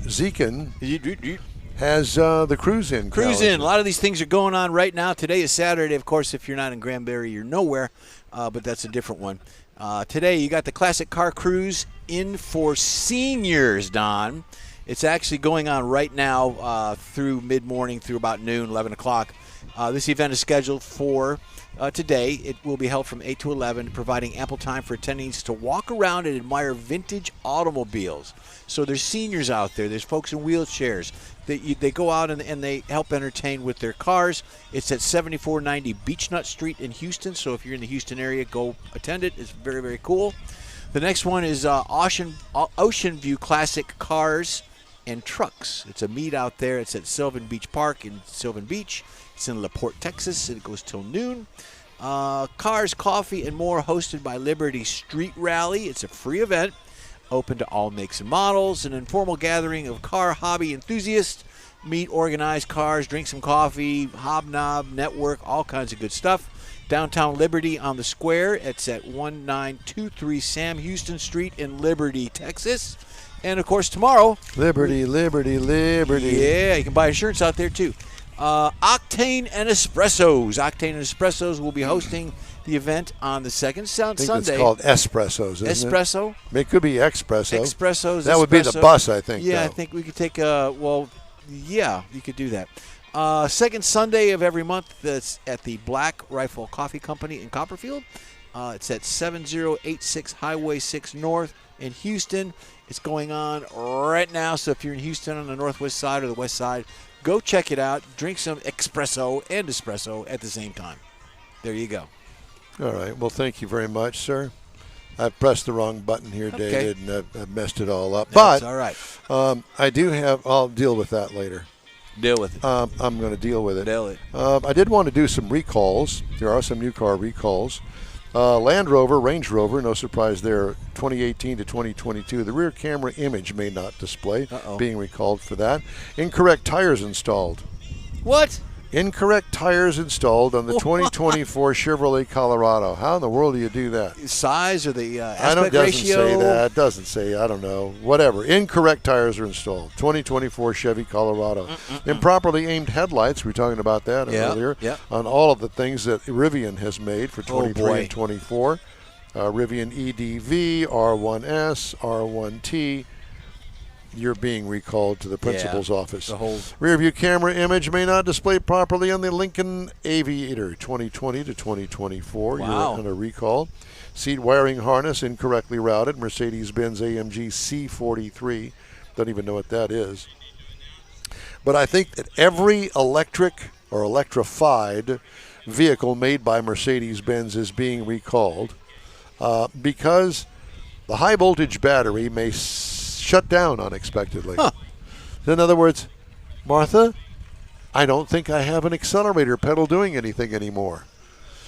Zekin has the Cruise In. Cruise In. A lot of these things are going on right now. Today is Saturday. Of course, if you're not in Granbury, you're nowhere, but that's a different one. Today, you got the Classic Car Cruise In for seniors, Don. It's actually going on right now through mid-morning, through about noon, 11 o'clock. This event is scheduled for today. It will be held from 8 to 11, providing ample time for attendees to walk around and admire vintage automobiles. So there's seniors out there. There's folks in wheelchairs. They go out and they help entertain with their cars. It's at 7490 Beechnut Street in Houston. So if you're in the Houston area, go attend it. It's very, very cool. The next one is Ocean View Classic Cars and Trucks. It's a meet out there. It's at Sylvan Beach Park in Sylvan Beach. It's in LaPorte, Texas, and it goes till noon. Cars, coffee, and more, hosted by Liberty Street Rally. It's a free event, open to all makes and models. An informal gathering of car hobby enthusiasts. Meet organized cars, drink some coffee, hobnob, network, all kinds of good stuff. Downtown Liberty on the square. It's at 1923 Sam Houston Street in Liberty, Texas. And, of course, tomorrow. Liberty, Liberty, Liberty. Yeah, you can buy insurance out there, too. Octane and Espressos. Octane and Espressos will be hosting the event on the second Sunday. It's called Espressos, isn't Espresso? it? It could be Espresso. Espressos. That would be the bus, I think. Yeah, though. I think we could take yeah, you could do that. Second Sunday of every month, that's at the Black Rifle Coffee Company in Copperfield. It's at 7086 Highway 6 North in Houston. It's going on right now, so if you're in Houston on the northwest side or the west side, go check it out. Drink some espresso and espresso at the same time. There you go. All right. Well, thank you very much, sir. I've pressed the wrong button here, David, and I've messed it all up. That's but all right. I do have – I'll deal with that later. Deal with it. I'm going to deal with it. Deal it. I did want to do some recalls. There are some new car recalls. Land Rover, Range Rover, no surprise there, 2018 to 2022. The rear camera image may not display, being recalled for that. Incorrect tires installed. What? Incorrect tires installed on the 2024 Chevrolet Colorado. How in the world do you do that? Size or the It aspect doesn't ratio? say that. It doesn't say, I don't know. Whatever. Incorrect tires are installed. 2024 Chevy Colorado. Improperly aimed headlights. We were talking about that earlier. Yep. On all of the things that Rivian has made for 23 and 24. Rivian EDV, R1S, R1T. You're being recalled to the principal's office. The whole rear view camera image may not display properly on the Lincoln Aviator 2020 to 2024. Wow. You're on a recall. Seat wiring harness incorrectly routed. Mercedes-Benz AMG C43. Don't even know what that is. But I think that every electric or electrified vehicle made by Mercedes-Benz is being recalled because the high voltage battery may shut down unexpectedly. In other words, Martha, I don't think I have an accelerator pedal doing anything anymore.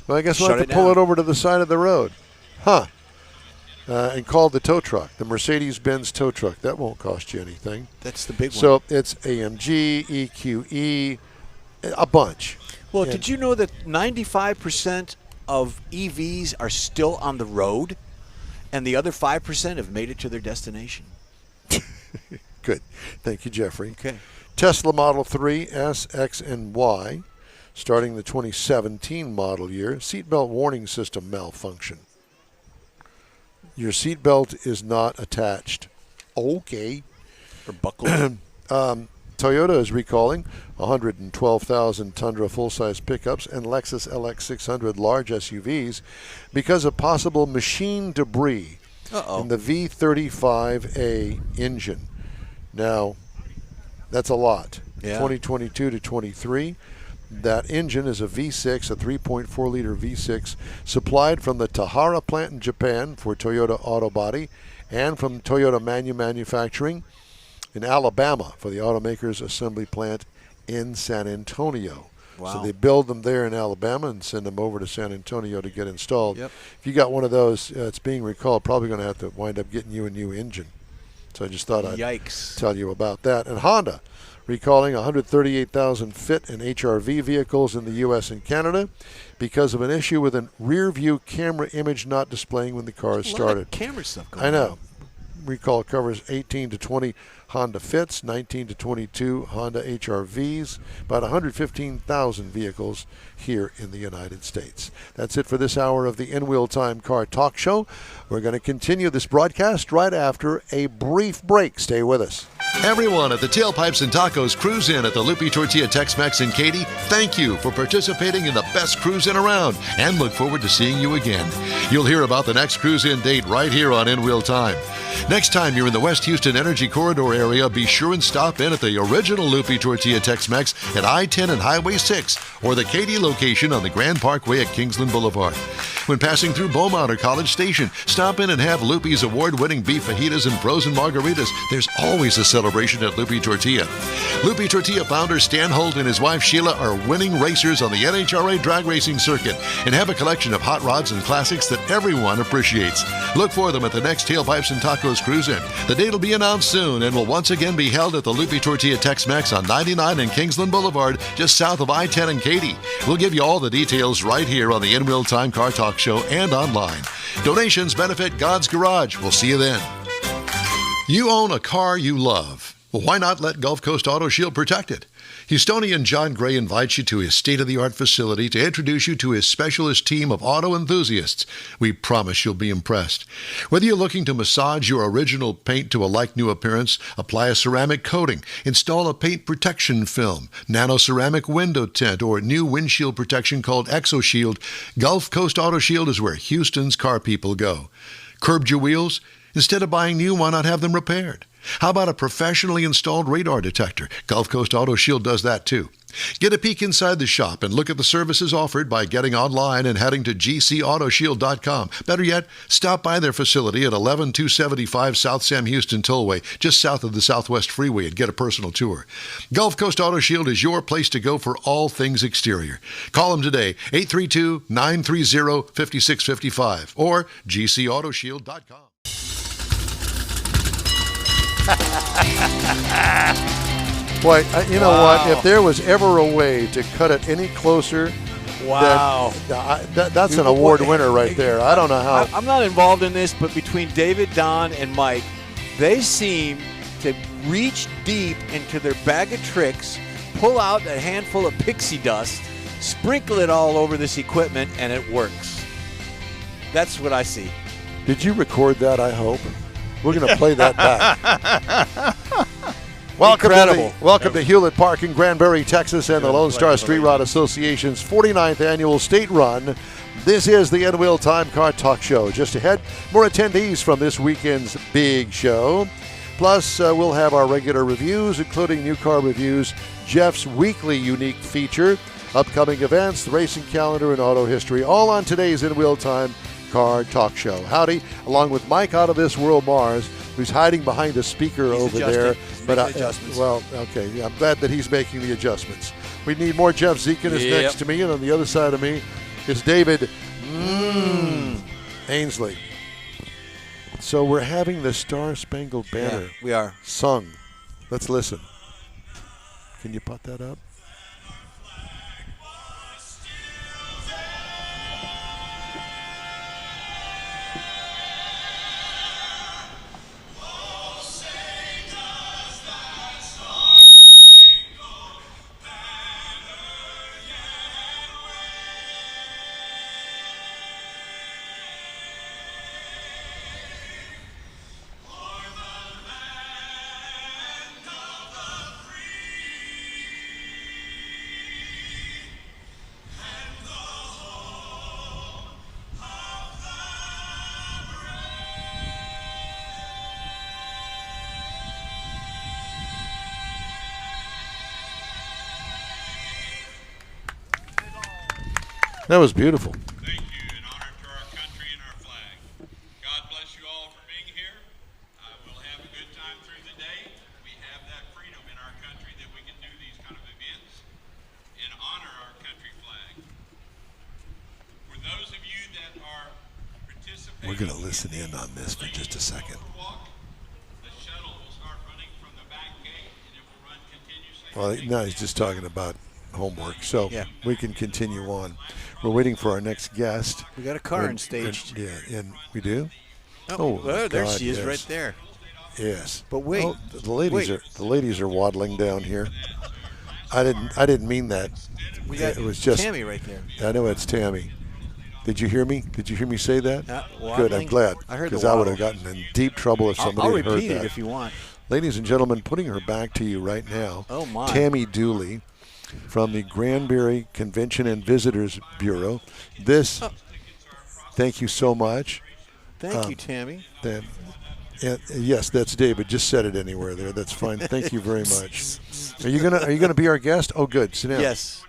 Well, I guess we'll have to pull it over to the side of the road. And call the tow truck, the Mercedes-Benz tow truck. That won't cost you anything. That's the big one. So it's AMG, EQE, a bunch. Well, and did you know that 95% of EVs are still on the road and the other 5% have made it to their destination? Good. Thank you, Jeffrey. Okay. Tesla Model 3, S, X, and Y, starting the 2017 model year. Seatbelt warning system malfunction. Your seatbelt is not attached. Okay. Or buckled. Toyota is recalling 112,000 Tundra full-size pickups and Lexus LX600 large SUVs because of possible machine debris in the V35A engine. Now, that's a lot. Yeah. 2022 to 23. That engine is a V6, a 3.4-liter V6, supplied from the Tahara plant in Japan for Toyota Auto Body and from Toyota Manufacturing in Alabama for the automaker's assembly plant in San Antonio. Wow. So they build them there in Alabama and send them over to San Antonio to get installed. Yep. If you got one of those, it's being recalled, probably going to have to wind up getting you a new engine. So I just thought I'd Yikes. tell you about that. And Honda recalling 138,000 Fit and HRV vehicles in the U.S. and Canada because of an issue with a rear view camera image not displaying when the car is started. A lot of camera stuff going I know. on. Recall covers 18 to 20 Honda Fits, 19 to 22 Honda HRVs, about 115,000 vehicles here in the United States. That's it for this hour of the In Wheel Time Car Talk Show. We're going to continue this broadcast right after a brief break. Stay with us. Everyone at the Tailpipes and Tacos Cruise In at the Lupi Tortilla Tex-Mex in Katy, thank you for participating in the best cruise in around and look forward to seeing you again. You'll hear about the next cruise in date right here on In Wheel Time. Next time you're in the West Houston Energy Corridor area, be sure and stop in at the original Lupi Tortilla Tex-Mex at I-10 and Highway 6 or the Katy location on the Grand Parkway at Kingsland Boulevard. When passing through Beaumont or College Station, stop in and have Lupi's award-winning beef fajitas and frozen margaritas. There's always a celebration at Lupi Tortilla. Lupi Tortilla founder Stan Holt and his wife Sheila are winning racers on the NHRA drag racing circuit and have a collection of hot rods and classics that everyone appreciates. Look for them at the next Tailpipes and Tacos Cruise In. The date will be announced soon and will once again be held at the Lupi Tortilla Tex-Mex on 99 and Kingsland Boulevard, just south of I-10 and Katy. We'll give you all the details right here on the In Wheel Time Car Talk Show and online. Donations benefit God's Garage. We'll see you then. You own a car you love. Well, why not let Gulf Coast Auto Shield protect it? Houstonian John Gray invites you to his state-of-the-art facility to introduce you to his specialist team of auto enthusiasts. We promise you'll be impressed. Whether you're looking to massage your original paint to a like-new appearance, apply a ceramic coating, install a paint protection film, nano-ceramic window tint, or new windshield protection called ExoShield, Gulf Coast Auto Shield is where Houston's car people go. Curbed your wheels? Instead of buying new, why not have them repaired? How about a professionally installed radar detector? Gulf Coast Auto Shield does that too. Get a peek inside the shop and look at the services offered by getting online and heading to gcautoshield.com. Better yet, stop by their facility at 11275 South Sam Houston Tollway, just south of the Southwest Freeway, and get a personal tour. Gulf Coast Auto Shield is your place to go for all things exterior. Call them today, 832-930-5655 or gcautoshield.com. Boy, you know what? If there was ever a way to cut it any closer, wow, that's an award winner right there. I don't know how. I'm not involved in this, but between David, Don, and Mike, they seem to reach deep into their bag of tricks, pull out a handful of pixie dust, sprinkle it all over this equipment, and it works. That's what I see. Did you record that, I hope? We're going to play that back. Welcome to Hewlett Park in Granbury, Texas, and the Lone Star Street Rod Association's 49th annual state run. This is the In Wheel Time Car Talk Show. Just ahead, more attendees from this weekend's big show. Plus, we'll have our regular reviews, including new car reviews, Jeff's weekly unique feature, upcoming events, the racing calendar, and auto history, all on today's In Wheel Time Car Talk Show. Howdy, along with Mike out of this world, Mars, who's hiding behind a speaker over there. But well, okay, yeah, I'm glad that he's making the adjustments. We need more. Jeff Zekin is next to me, and on the other side of me is David Ainsley. So we're having the Star Spangled Banner we are sung. Let's listen. Can you put that up? That was beautiful. Thank you, in honor to our country and our flag. God bless you all for being here. We'll have a good time through the day. We have that freedom in our country that we can do these kind of events and honor our country flag. For those of you that are participating, we're going to listen in on this for just a second. The shuttle Well, no, he's just talking about homework. So we can continue on. We're waiting for our next guest. We got a car staged. And we do. Oh, there she is, right there. Yes. But wait, the ladies are waddling down here. I didn't mean that. We got it was just Tammy right there. I know it's Tammy. Did you hear me? Did you hear me say that? Good. I'm glad. I heard because I would have gotten in deep trouble if somebody had heard that. I'll repeat it if you want. Ladies and gentlemen, putting her back to you right now. Oh my. Tammy Dooley from the Granbury Convention and Visitors Bureau. Thank you so much. Thank you, Tammy. Yes, that's David. Just said it anywhere there. That's fine. Thank you very much. Are you gonna be our guest? Oh, good. Sit down. Yes.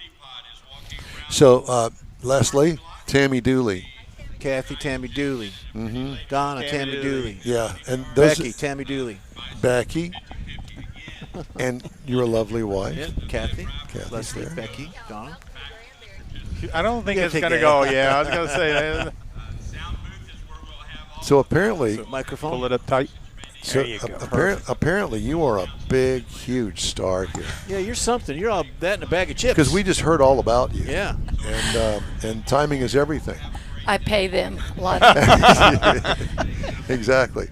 So, Leslie, Tammy Dooley. Kathy, Tammy Dooley. Mm-hmm. Donna, Tammy Dooley. Yeah, and Becky, Tammy Dooley. Becky. And your lovely wife. Yeah, Kathy. Leslie, there. Becky, Donna. I don't think it's going to go. Yeah, I was going to say that. So apparently, microphone. Pull it up tight. So apparently, you are a big, huge star here. Yeah, you're something. You're all that in a bag of chips. Because we just heard all about you. Yeah. And timing is everything. I pay them a lot. Exactly.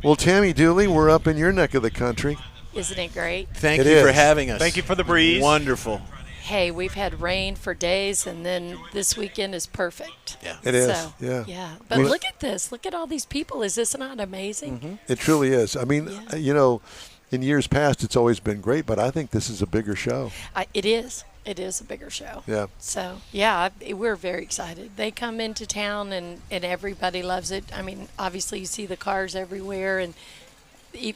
Well, Tammy Dooley, we're up in your neck of the country. Isn't it great? Thank you for having us. Thank you for the breeze. Wonderful. Hey, we've had rain for days, and then this weekend is perfect. Yeah, it is. So, yeah. But look at this. Look at all these people. Is this not amazing? Mm-hmm. It truly is. I mean, in years past, it's always been great, but I think this is a bigger show. It is. It is a bigger show. Yeah. So, we're very excited. They come into town, and everybody loves it. I mean, obviously, you see the cars everywhere, and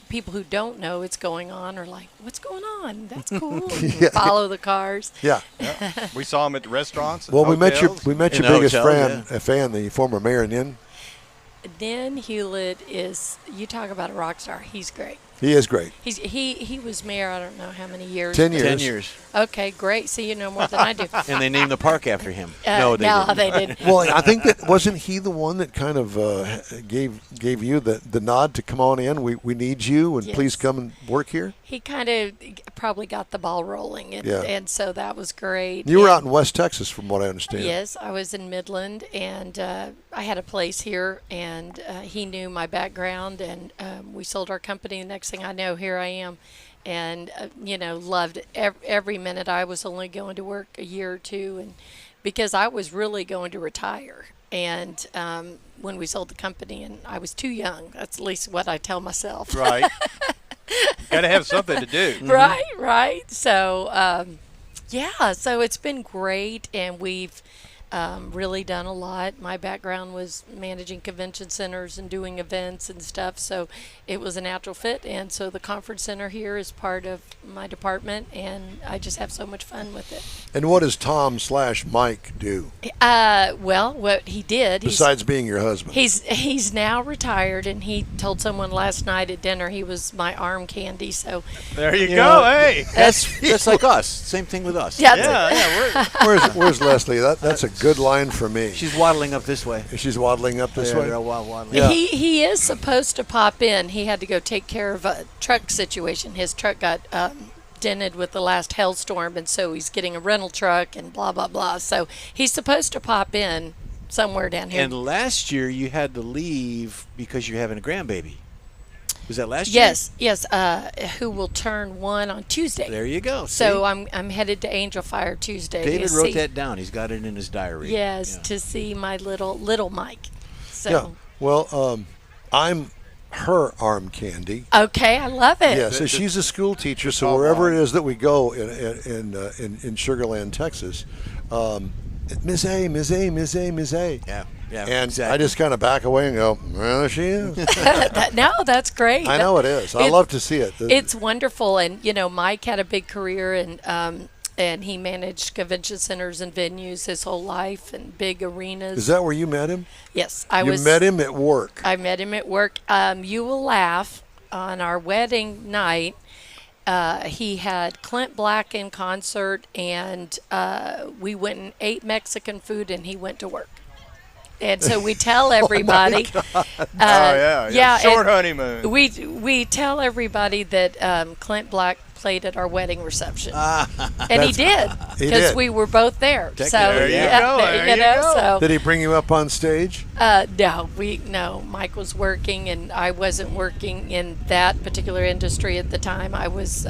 people who don't know what's going on are like, what's going on? That's cool. Follow the cars. Yeah. We saw them at the restaurants. Well, we met your biggest fan, the former mayor, Nin. Nin Hewlett is, you talk about a rock star. He's great. He is great. He was mayor, I don't know how many years. 10 years. 10 years. Okay, great. So you know more than I do. And they named the park after him. No, they didn't. Well, I think that wasn't he the one that kind of gave you the nod to come on in. We need you, and please come and work here. He kind of probably got the ball rolling, and so that was great. You were out in West Texas, from what I understand. Yes, I was in Midland, and I had a place here, and he knew my background, and we sold our company. The next thing I know, here I am, and loved every minute. I was only going to work a year or two, and because I was really going to retire, and when we sold the company, and I was too young. That's at least what I tell myself. Right. Got to have something to do. Right. So, so it's been great, and we've really done a lot. My background was managing convention centers and doing events and stuff, so it was a natural fit. And so the conference center here is part of my department, and I just have so much fun with it. And what does Tom/Mike do? Well, what he did, besides being your husband, he's now retired, and he told someone last night at dinner he was my arm candy. So there you go. Hey, that's like us. Same thing with us. Yeah. Where's Leslie? That's a good line for me. She's waddling up this way. She's waddling up this way. They're waddling. Yeah. He is supposed to pop in. He had to go take care of a truck situation. His truck got dented with the last hailstorm, and so he's getting a rental truck and blah blah blah. So he's supposed to pop in somewhere down here. And last year you had to leave because you're having a grandbaby. Was that last year? Yes. Who will turn 1 on Tuesday. There you go. So I'm headed to Angel Fire Tuesday. David wrote that down. He's got it in his diary. Yes, to see my little Mike. So. Yeah. Well, I'm her arm candy. Okay, I love it. Yeah. So she's a school teacher. So wherever it is that we go in Sugarland, Texas, Miss A, Miss A, Miss A, Miss A. Yeah. Yeah, and exactly. I just kind of back away and go, well, there she is. No, that's great. I know it is. I love to see it. It's wonderful. And, Mike had a big career, and he managed convention centers and venues his whole life and big arenas. Is that where you met him? Yes. You met him at work. I met him at work. You will laugh. On our wedding night, he had Clint Black in concert, and we went and ate Mexican food, and he went to work. And so we tell everybody. Short honeymoon. We tell everybody that Clint Black played at our wedding reception. And he did, He because did. we were both there. So There you go, there you go. So Did he bring you up on stage? no, Mike was working, and I wasn't working in that particular industry at the time. I was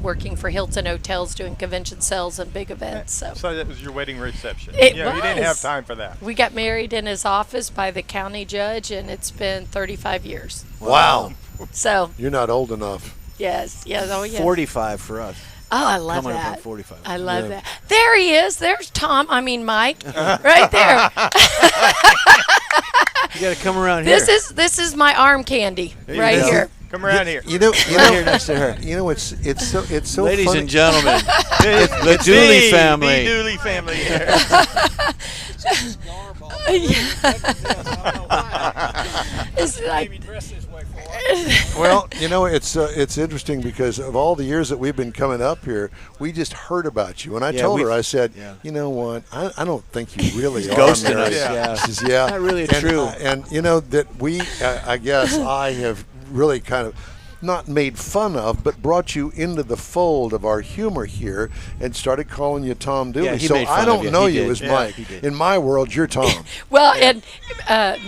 working for Hilton Hotels, doing convention sales and big events. So that was your wedding reception. It You didn't have was. time for that. We got married in his office by the county judge, and it's been 35 years. Wow. So You're not old enough. yes, oh yes. 45 for us. Oh, I love Coming up on that. 45. I love that. There he is. There's Mike, right there. You got to come around here. This is my arm candy right go. here. Come around here. You know, Right here next to her. You know, it's so Ladies funny. and gentlemen, the Dooley family. The Dooley family here. It's like, Well, you know, it's interesting because of all the years that we've been coming up here, we just heard about you. And I told her, I said, you know what, I don't think you really are ghosting married. us. She says, yeah. Not really and, true. And, you know, that we, I guess I have really kind of not made fun of, but brought you into the fold of our humor here and started calling you Tom Dooley. Yeah, he so made fun I of don't you. know He you did. as Yeah, Mike. he did. In my world, you're Tom. well, and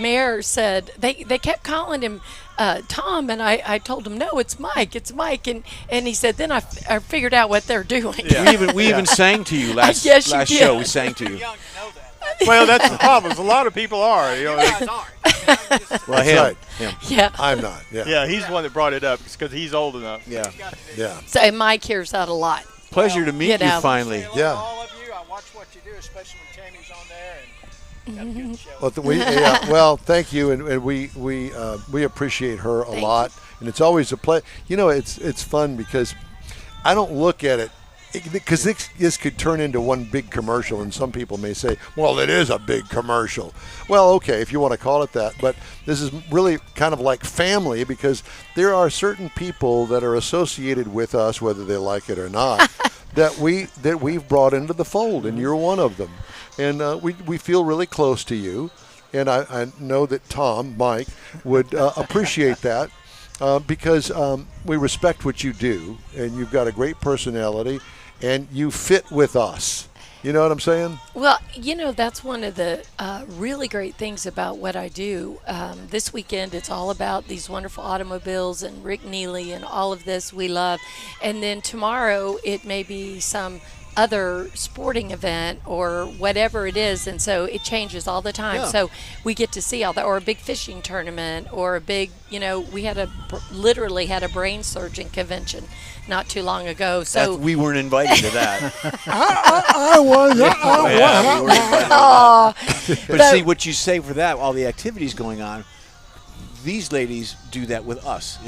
Mayor said they kept calling him Tom, and I told him, no, it's Mike, and he said, then I figured out what they're doing. We even sang to you last Yes, you did. show. We sang to you. Well, that's the problem. A lot of people are. Well, That's him. right. Him. Yeah. I'm not. Yeah. Yeah, he's the one that brought it up because he's old enough. Yeah. Yeah. So and Mike hears that a lot. Pleasure to meet You you know. finally. Yeah. All of you, I watch what you do, especially when Tammy's on there, and got a good show. Well, well, thank you, and we appreciate her a lot, and it's always a play. You know, it's fun because I don't look at it because this could turn into one big commercial, and some people may say, well, it is a big commercial. Well, okay, if you want to call it that, but this is really kind of like family because there are certain people that are associated with us, whether they like it or not, that we've brought into the fold, and you're one of them. And we feel really close to you, and I know that Mike, would appreciate that because we respect what you do, and you've got a great personality, and you fit with us. You know what I'm saying? Well, you know, that's one of the really great things about what I do. This weekend, it's all about these wonderful automobiles and Rick Neely and all of this we love. And then tomorrow, it may be some other sporting event or whatever it is, and so it changes all the time. Yeah. So we get to see all that, or a big fishing tournament, or a big, you know, we literally had a brain surgeon convention not too long ago. So We weren't invited to that. I was. Yeah, we weren't invited. Aw. But see, what you say for that, all the activities going on, these ladies do that with us.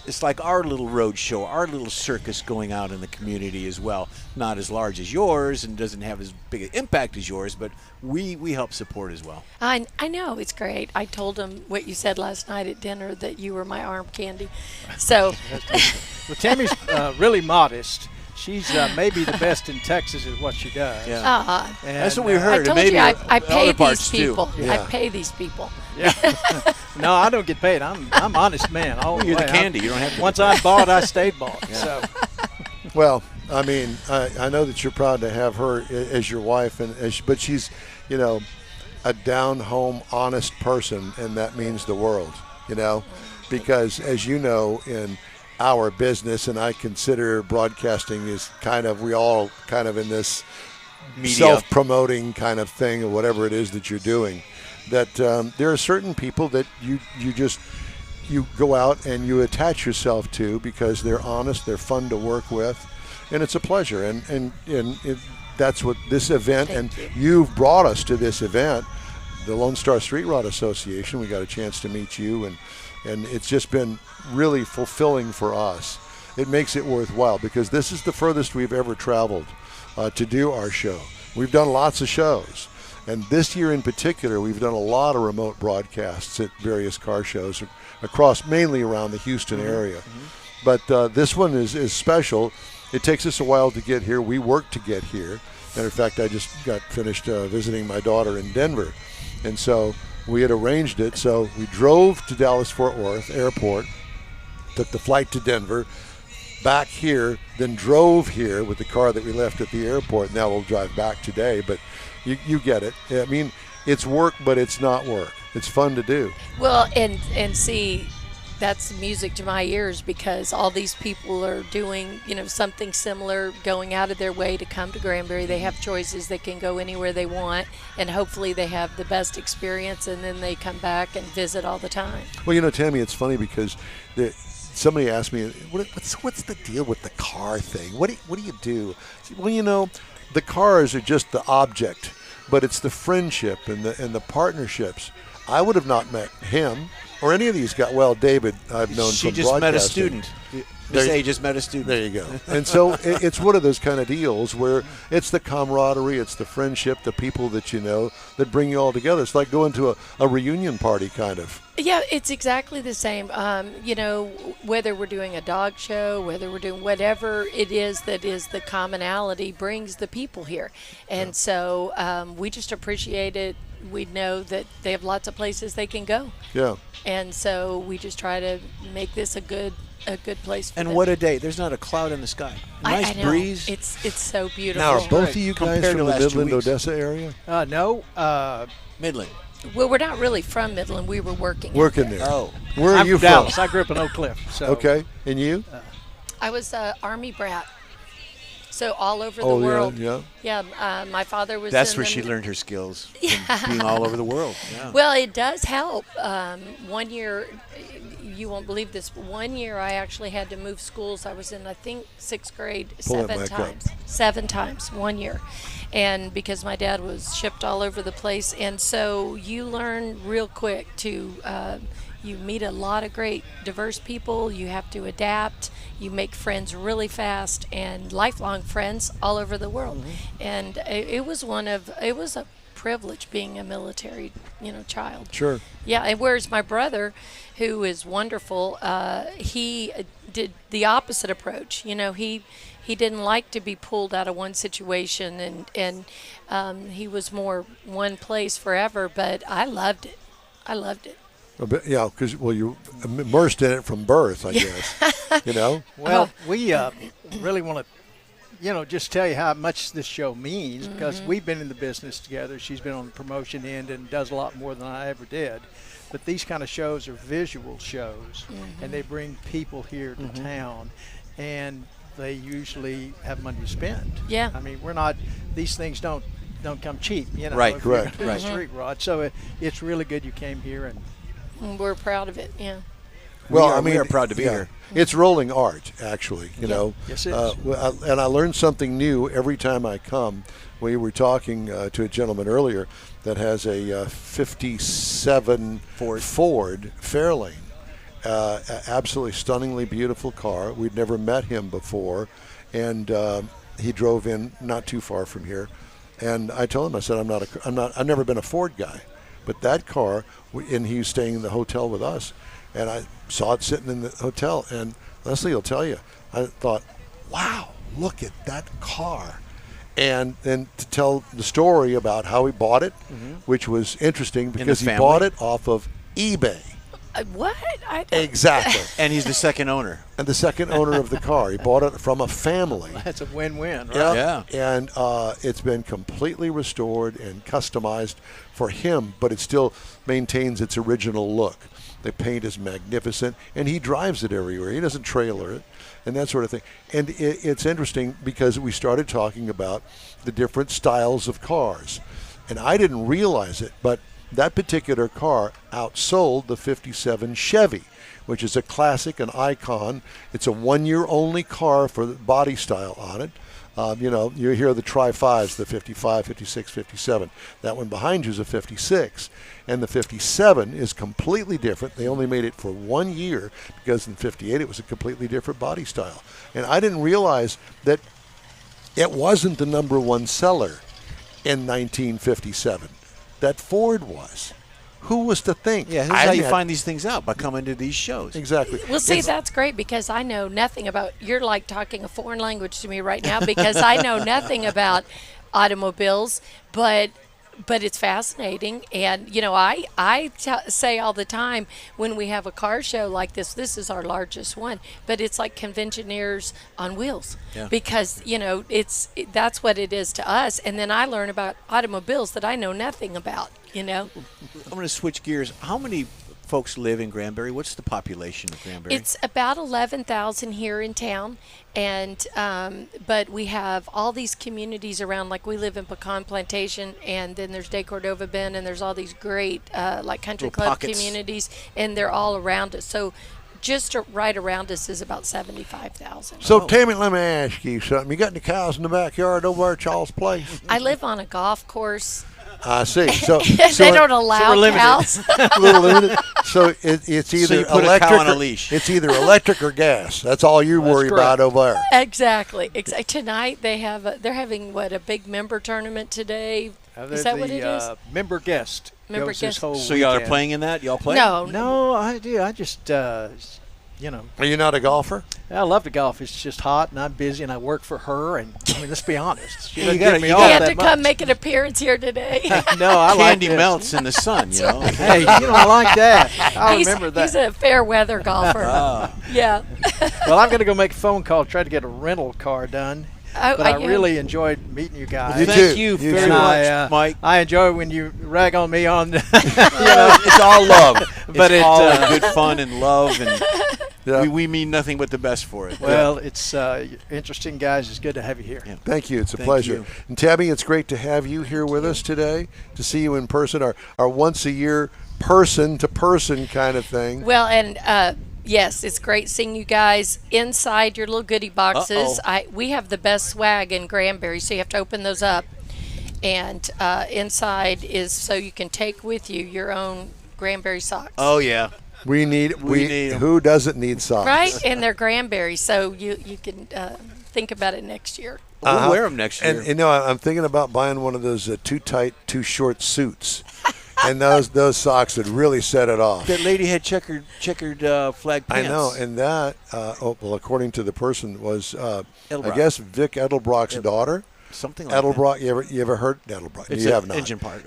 It's like our little road show, our little circus going out in the community as well. Not as large as yours and doesn't have as big an impact as yours, but we help support as well. I know, it's great. I told him what you said last night at dinner, that you were my arm candy. So Well, Tammy's really modest. She's maybe the best in Texas at what she does. Yeah. And, That's what we I heard. and told maybe you I other pay these parts too. people. Yeah. I pay these people. No, I don't get paid. I'm honest man. All You're the way. candy. You don't have to. Once I'm bought, I stayed bought. So Well, I mean, I know that you're proud to have her as your wife, but she's, you know, a down-home, honest person, and that means the world, you know, because as you know, in our business, and I consider broadcasting is kind of, we all kind of in this Media. self-promoting kind of thing, or whatever it is that you're doing, that there are certain people that you go out and you attach yourself to because they're honest, they're fun to work with, and it's a pleasure. And that's what this event, and you've brought us to this event, the Lone Star Street Rod Association. We got a chance to meet you, and it's just been really fulfilling for us. It makes it worthwhile because this is the furthest we've ever traveled to do our show. We've done lots of shows, and this year in particular, we've done a lot of remote broadcasts at various car shows across, mainly around the Houston area. But this one is special. It takes us a while to get here. We work to get here. Matter of fact, I just got finished visiting my daughter in Denver, and so we had arranged it. So we drove to Dallas-Fort Worth Airport, took the flight to Denver, back here, then drove here with the car that we left at the airport. Now we'll drive back today, but you get it. I mean, it's work, but it's not work. It's fun to do. Well, and see, that's music to my ears because all these people are doing, something similar, going out of their way to come to Granbury. They have choices. They can go anywhere they want, and hopefully they have the best experience, and then they come back and visit all the time. Well, Tammy, it's funny because somebody asked me, what's the deal with the car thing? What do you do? Well, the cars are just the object, but it's the friendship and the partnerships. I would have not met him or any of these guys. Well, David, I've known she from just met a broadcasting. student. Miss A just met a student. There you go. And so it's one of those kind of deals where it's the camaraderie, it's the friendship, the people that you know that bring you all together. It's like going to a reunion party kind of. Yeah, it's exactly the same. Whether we're doing a dog show, whether we're doing whatever it is that is the commonality brings the people here. And so we just appreciate it. We know that they have lots of places they can go. Yeah. And so we just try to make this a good place for and them. what a day. There's not a cloud in the sky. Nice I know. breeze. It's so beautiful. Now, are both of you guys Compared from to the last 2 Midland, weeks. Odessa area? No. Midland. Well, we're not really from Midland. We were working There. Oh. Where are I'm you from from? Dallas. I grew up in Oak Cliff. So. Okay. And you? I was an Army brat. So all over the Oh, yeah, world. yeah. Yeah, my father was That's in where the- she learned her skills from being all over the world. Yeah. Well, it does help. 1 year, you won't believe this, but 1 year I actually had to move schools. I was in, I think, 6th grade Pull that 7 mic up. times. 7 times, 1 year. And because my dad was shipped all over the place. And so you learn real quick to, you meet a lot of great, diverse people. You have to adapt. You make friends really fast and lifelong friends all over the world. Mm-hmm. And it was a privilege being a military, child. Sure. Yeah, and whereas my brother, who is wonderful, he did the opposite approach. He didn't like to be pulled out of one situation, and he was more one place forever. But I loved it. A bit, yeah, because you're immersed in it from birth, I guess. Well, we really want to, just tell you how much this show means because we've been in the business together. She's been on the promotion end and does a lot more than I ever did. But these kind of shows are visual shows, and they bring people here to town, and they usually have money to spend. Yeah. I mean, these things don't come cheap, Right, if you're correct. doing a street rod. So it's really good you came here and. We're proud of it. Yeah. Well, we are proud to be here. It's rolling art, actually. Yes, it is. And I learn something new every time I come. We were talking to a gentleman earlier that has a 57 Ford Fairlane. Absolutely stunningly beautiful car. We'd never met him before, and he drove in not too far from here. And I told him, I said, I've never been a Ford guy. But that car, and he was staying in the hotel with us, and I saw it sitting in the hotel. And Leslie will tell you, I thought, wow, look at that car. And then to tell the story about how he bought it, which was interesting because he bought it off of eBay. What? Exactly. And he's the second owner. And the second owner of the car. He bought it from a family. That's a win-win, right? Yeah. And it's been completely restored and customized for him, but it still maintains its original look. The paint is magnificent, and he drives it everywhere. He doesn't trailer it and that sort of thing. And it's interesting because we started talking about the different styles of cars. And I didn't realize it, but that particular car outsold the 57 Chevy, which is a classic, an icon. It's a one-year-only car for the body style on it. You hear the Tri-5s, the 55, 56, 57. That one behind you is a 56. And the 57 is completely different. They only made it for 1 year because in 58 it was a completely different body style. And I didn't realize that it wasn't the number one seller in 1957. That Ford was. Who was to think? Yeah, this is how you find these things out, by coming to these shows. Exactly. Well, see, that's great because I know nothing about. You're like talking a foreign language to me right now because I know nothing about automobiles. But but it's fascinating. And, you know, I say all the time when we have a car show like this is our largest one, but it's like Conventioneers on wheels because, you know, that's what it is to us. And then I learn about automobiles that I know nothing about, you know. I'm going to switch gears. How many folks live in Granbury? What's the population of Granbury? It's about 11,000 here in town, and but we have all these communities around. Like we live in Pecan Plantation, and then there's De Cordova Bend, and there's all these great like country Little club pockets. communities, and they're all around us. So just right around us is about 75,000. So, Tammy, let me ask you something. You got any cows in the backyard over there at Charles Place? I live on a golf course. I see. So they don't allow cows. A little limited. So it's either you put electric a cow on a or, leash. It's either electric or gas. That's all you worry about over there. Exactly. Tonight they're having a big member tournament today. Is that what it is? Member guest. Member goes this guest. whole So y'all are weekend. playing in that? Y'all play? No, I do. I just, you know. Are you not a golfer? I love to golf. It's just hot, and I'm busy, and I work for her. And I mean, let's be honest. She You doesn't gotta- give me you all You gotta have that to come much. make an appearance here today. No, I like Candy this. melts in the sun, you know. Hey, you know, I like that. I remember that. He's a fair weather golfer. Yeah. Well, I'm going to go make a phone call, try to get a rental car done. But I really enjoyed meeting you guys. You Thank too. you You very too. much, Mike. I enjoy when you rag on me on, It's all love. But it's it, all good fun and love, and Yeah. we mean nothing but the best for it. well, it's interesting, guys. It's good to have you here. Yeah. Thank you. It's a Thank pleasure. you. And Tabby, it's great to have you here with us today, to see you in person, our once a year person-to-person kind of thing. Well, and yes, it's great seeing you guys inside your little goodie boxes. We have the best swag in Granbury, so you have to open those up. And inside is so you can take with you your own Granbury socks. Oh yeah. We need 'em. who doesn't need socks? Right? And they're Granbury, so you can think about it next year. We'll wear them next year. And you know, I'm thinking about buying one of those too tight, too short suits, and those socks would really set it off. That lady had checkered flag pants. I know, and that well, according to the person, was I Edelbrock. guess Vic Edelbrock's daughter. Something like Edelbrock, you ever heard Edelbrock? It's you an have not. engine part.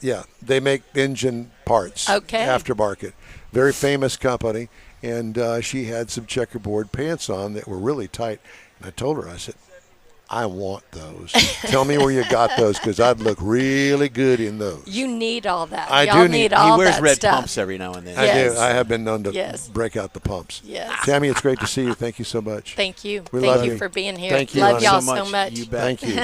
Yeah, they make engine parts. Okay. Aftermarket, very famous company, and she had some checkerboard pants on that were really tight, and I told her, I said, I want those. Tell me where you got those, because I'd look really good in those. You need all that. I Y'all do need- all He wears that red stuff. pumps every now and then. I Yes. do. I have been known to Yes. break out the pumps. Yes. Tammy, it's great to see you. Thank you so much. Thank you. We love Thank you you. for being here. Thank you, Love honey. y'all So so much. much. You bet. Thank you.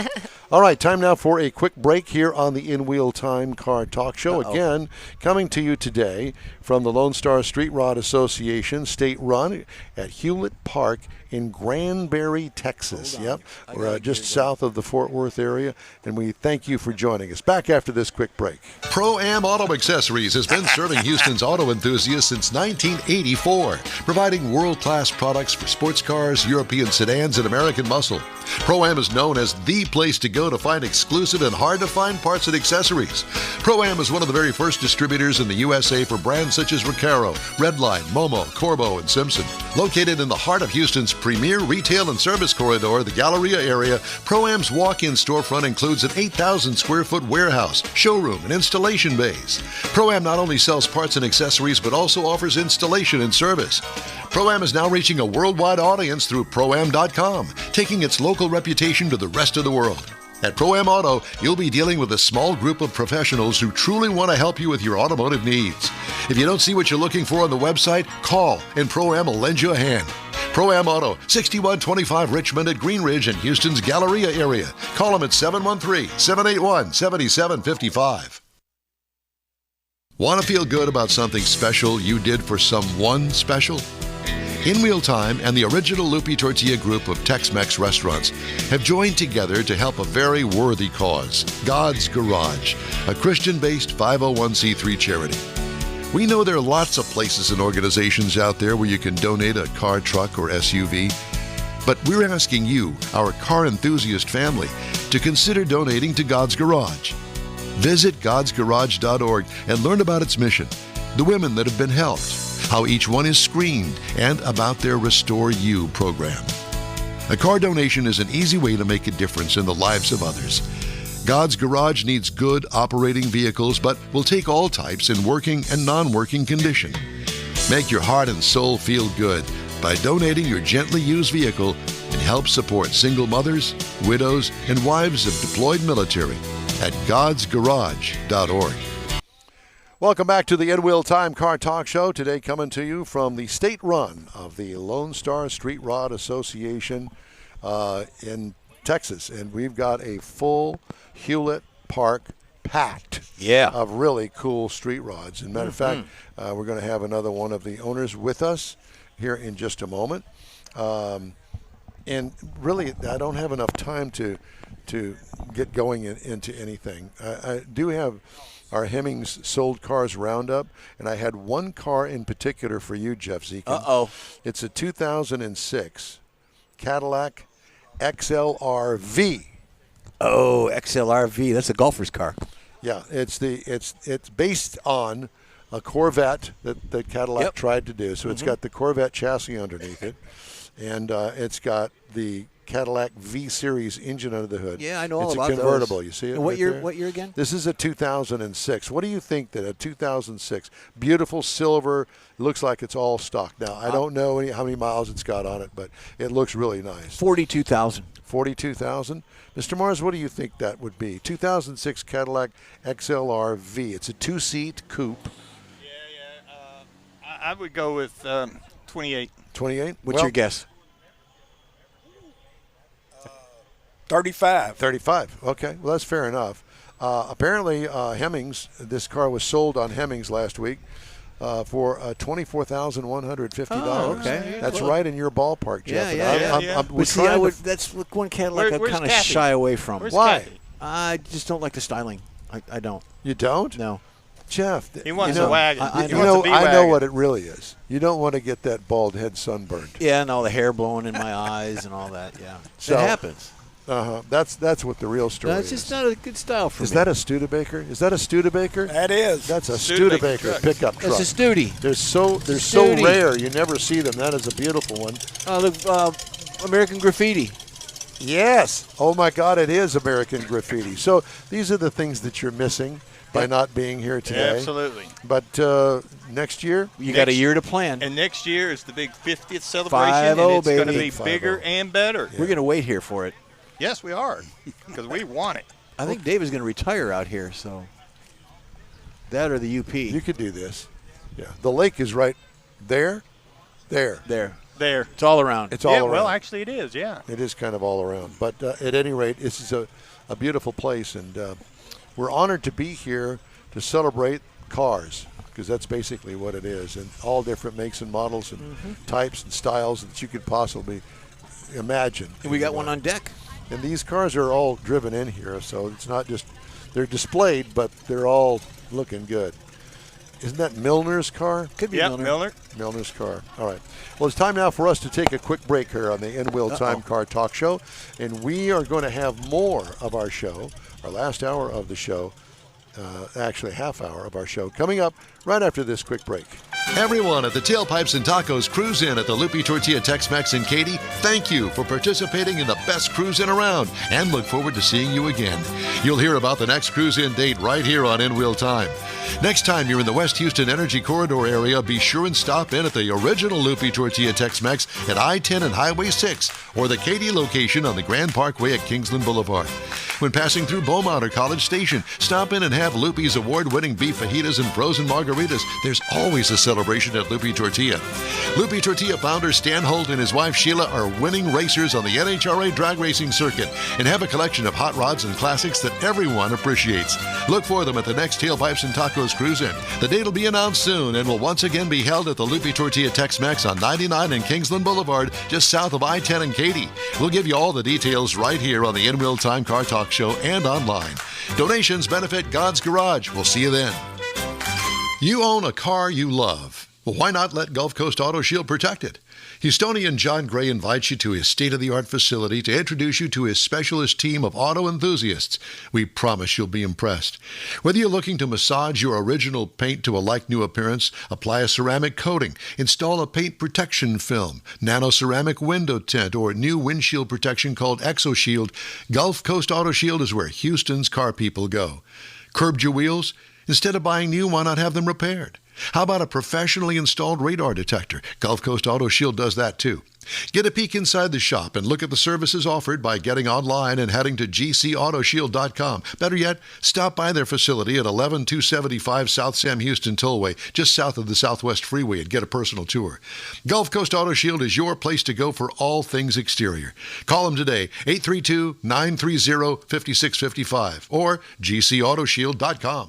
All right, time now for a quick break here on the In Wheel Time Car Talk Show. Again, coming to you today from the Lone Star Street Rod Association, state run at Hewlett Park in Granbury, Texas. Yep, we're just south of the Fort Worth area, and we thank you for joining us. Back after this quick break. Pro-Am Auto Accessories has been serving Houston's auto enthusiasts since 1984, providing world-class products for sports cars, European sedans, and American muscle. Pro-Am is known as the place to go to find exclusive and hard-to-find parts and accessories. Pro-Am is one of the very first distributors in the USA for brands such as Recaro, Redline, Momo, Corbo, and Simpson. Located in the heart of Houston's premier retail and service corridor, the Galleria area, Pro-Am's walk-in storefront includes an 8,000 square foot warehouse, showroom, and installation bays. Pro-Am not only sells parts and accessories, but also offers installation and service. Pro-Am is now reaching a worldwide audience through Pro-Am.com, taking its local reputation to the rest of the world. At Pro-Am Auto, you'll be dealing with a small group of professionals who truly want to help you with your automotive needs. If you don't see what you're looking for on the website, call and Pro-Am will lend you a hand. Pro-Am Auto, 6125 Richmond at Green Ridge in Houston's Galleria area. Call them at 713-781-7755. Want to feel good about something special you did for someone special? In Wheel Time and the original Lupi Tortilla group of Tex-Mex restaurants have joined together to help a very worthy cause, God's Garage, a Christian-based 501c3 charity. We know there are lots of places and organizations out there where you can donate a car, truck, or SUV, but we're asking you, our car enthusiast family, to consider donating to God's Garage. Visit godsgarage.org and learn about its mission, the women that have been helped, how each one is screened, and about their Restore You program. A car donation is an easy way to make a difference in the lives of others. God's Garage needs good operating vehicles, but will take all types in working and non-working condition. Make your heart and soul feel good by donating your gently used vehicle and help support single mothers, widows, and wives of deployed military at godsgarage.org. Welcome back to the Ed Will Time Car Talk Show. Today coming to you from the state run of the Lone Star Street Rod Association in Texas. And we've got a full Hewlett Park packed of really cool street rods. As a matter of fact, we're going to have another one of the owners with us here in just a moment. And really, I don't have enough time to get going into anything. I do have our Hemmings Sold Cars Roundup, and I had one car in particular for you, Jeff Zekin. It's a 2006 Cadillac XLR-V. Oh, XLR-V. That's a golfer's car. Yeah, it's based on a Corvette that Cadillac tried to do. So it's got the Corvette chassis underneath it, and it's got the Cadillac V-Series engine under the hood. Yeah, I know all about those. It's a convertible. You see it? And what right year? there? What year again? This is a 2006. What do you think that a 2006 beautiful silver looks like? It's all stock. Now I don't know how many miles it's got on it, but it looks really nice. 42,000. 42,000. Mr. Mars, what do you think that would be? 2006 Cadillac XLR-V. It's a two-seat coupe. I would go with 28. 28. What's your guess? 35. 35. Okay. Well, that's fair enough. Apparently, Hemmings, this car was sold on Hemmings last week for $24,150. Oh, okay. That's right in your ballpark, Jeff. That's one Cadillac I kind of shy away from. Why? Kathy? I just don't like the styling. I don't. You don't? No. Jeff, he wants a wagon. I know what it really is. You don't want to get that bald head sunburned. Yeah, and all the hair blowing in my eyes and all that. Yeah, so, it happens. That's what the real story is. It's just not a good style for me. Is that a Studebaker? Is that a Studebaker? That is. That's a Studebaker pickup truck. That's a Studi. They're so rare. You never see them. That is a beautiful one. American Graffiti. Yes. Oh my God, it is American Graffiti. So these are the things that you're missing by not being here today. Absolutely. But next year? You got a year to plan. And next year is the big 50th celebration, and it's going to be bigger and better. We're going to wait here for it. Yes, we are, because we want it. I think Dave is going to retire out here, so that or the UP. You could do this. Yeah. The lake is right there. There. It's all around. It's all around. Well, actually it is, yeah. It is kind of all around. But at any rate, this is a beautiful place, and we're honored to be here to celebrate cars, because that's basically what it is, and all different makes and models and types and styles that you could possibly imagine. And we got one on deck. And these cars are all driven in here, so it's not just they're displayed, but they're all looking good. Isn't that Milner's car? Could be Milner. Milner's car. All right. Well, it's time now for us to take a quick break here on the End Wheel Time Car Talk Show, and we are going to have more of our show, our last hour of the show, actually half hour of our show, coming up right after this quick break. Everyone at the Tailpipes and Tacos Cruise In at the Lupi Tortilla Tex-Mex in Katy, thank you for participating in the best cruise in around, and look forward to seeing you again. You'll hear about the next cruise in date right here on In Wheel Time. Next time you're in the West Houston Energy Corridor area, be sure and stop in at the original Lupi Tortilla Tex-Mex at I-10 and Highway 6, or the Katy location on the Grand Parkway at Kingsland Boulevard. When passing through Beaumont or College Station, stop in and have Lupi's award-winning beef fajitas and frozen margaritas. There's always a celebration at Lupi Tortilla. Lupi Tortilla founder Stan Holt and his wife Sheila are winning racers on the NHRA drag racing circuit and have a collection of hot rods and classics that everyone appreciates. Look for them at the next Tailpipes and Tacos Cruise In. The date will be announced soon and will once again be held at the Lupi Tortilla Tex-Mex on 99 and Kingsland Boulevard, just south of I-10 and Katy. We'll give you all the details right here on the In Wheel Time Car Talk Show and online. Donations benefit God's Garage. We'll see you then. You own a car you love. Well, why not let Gulf Coast Auto Shield protect it? Houstonian John Gray invites you to his state-of-the-art facility to introduce you to his specialist team of auto enthusiasts. We promise you'll be impressed. Whether you're looking to massage your original paint to a like-new appearance, apply a ceramic coating, install a paint protection film, nano-ceramic window tint, or new windshield protection called ExoShield, Gulf Coast Auto Shield is where Houston's car people go. Curbed your wheels? Instead of buying new, why not have them repaired? How about a professionally installed radar detector? Gulf Coast Auto Shield does that too. Get a peek inside the shop and look at the services offered by getting online and heading to gcautoshield.com. Better yet, stop by their facility at 11275 South Sam Houston Tollway, just south of the Southwest Freeway, and get a personal tour. Gulf Coast Auto Shield is your place to go for all things exterior. Call them today, 832-930-5655 or gcautoshield.com.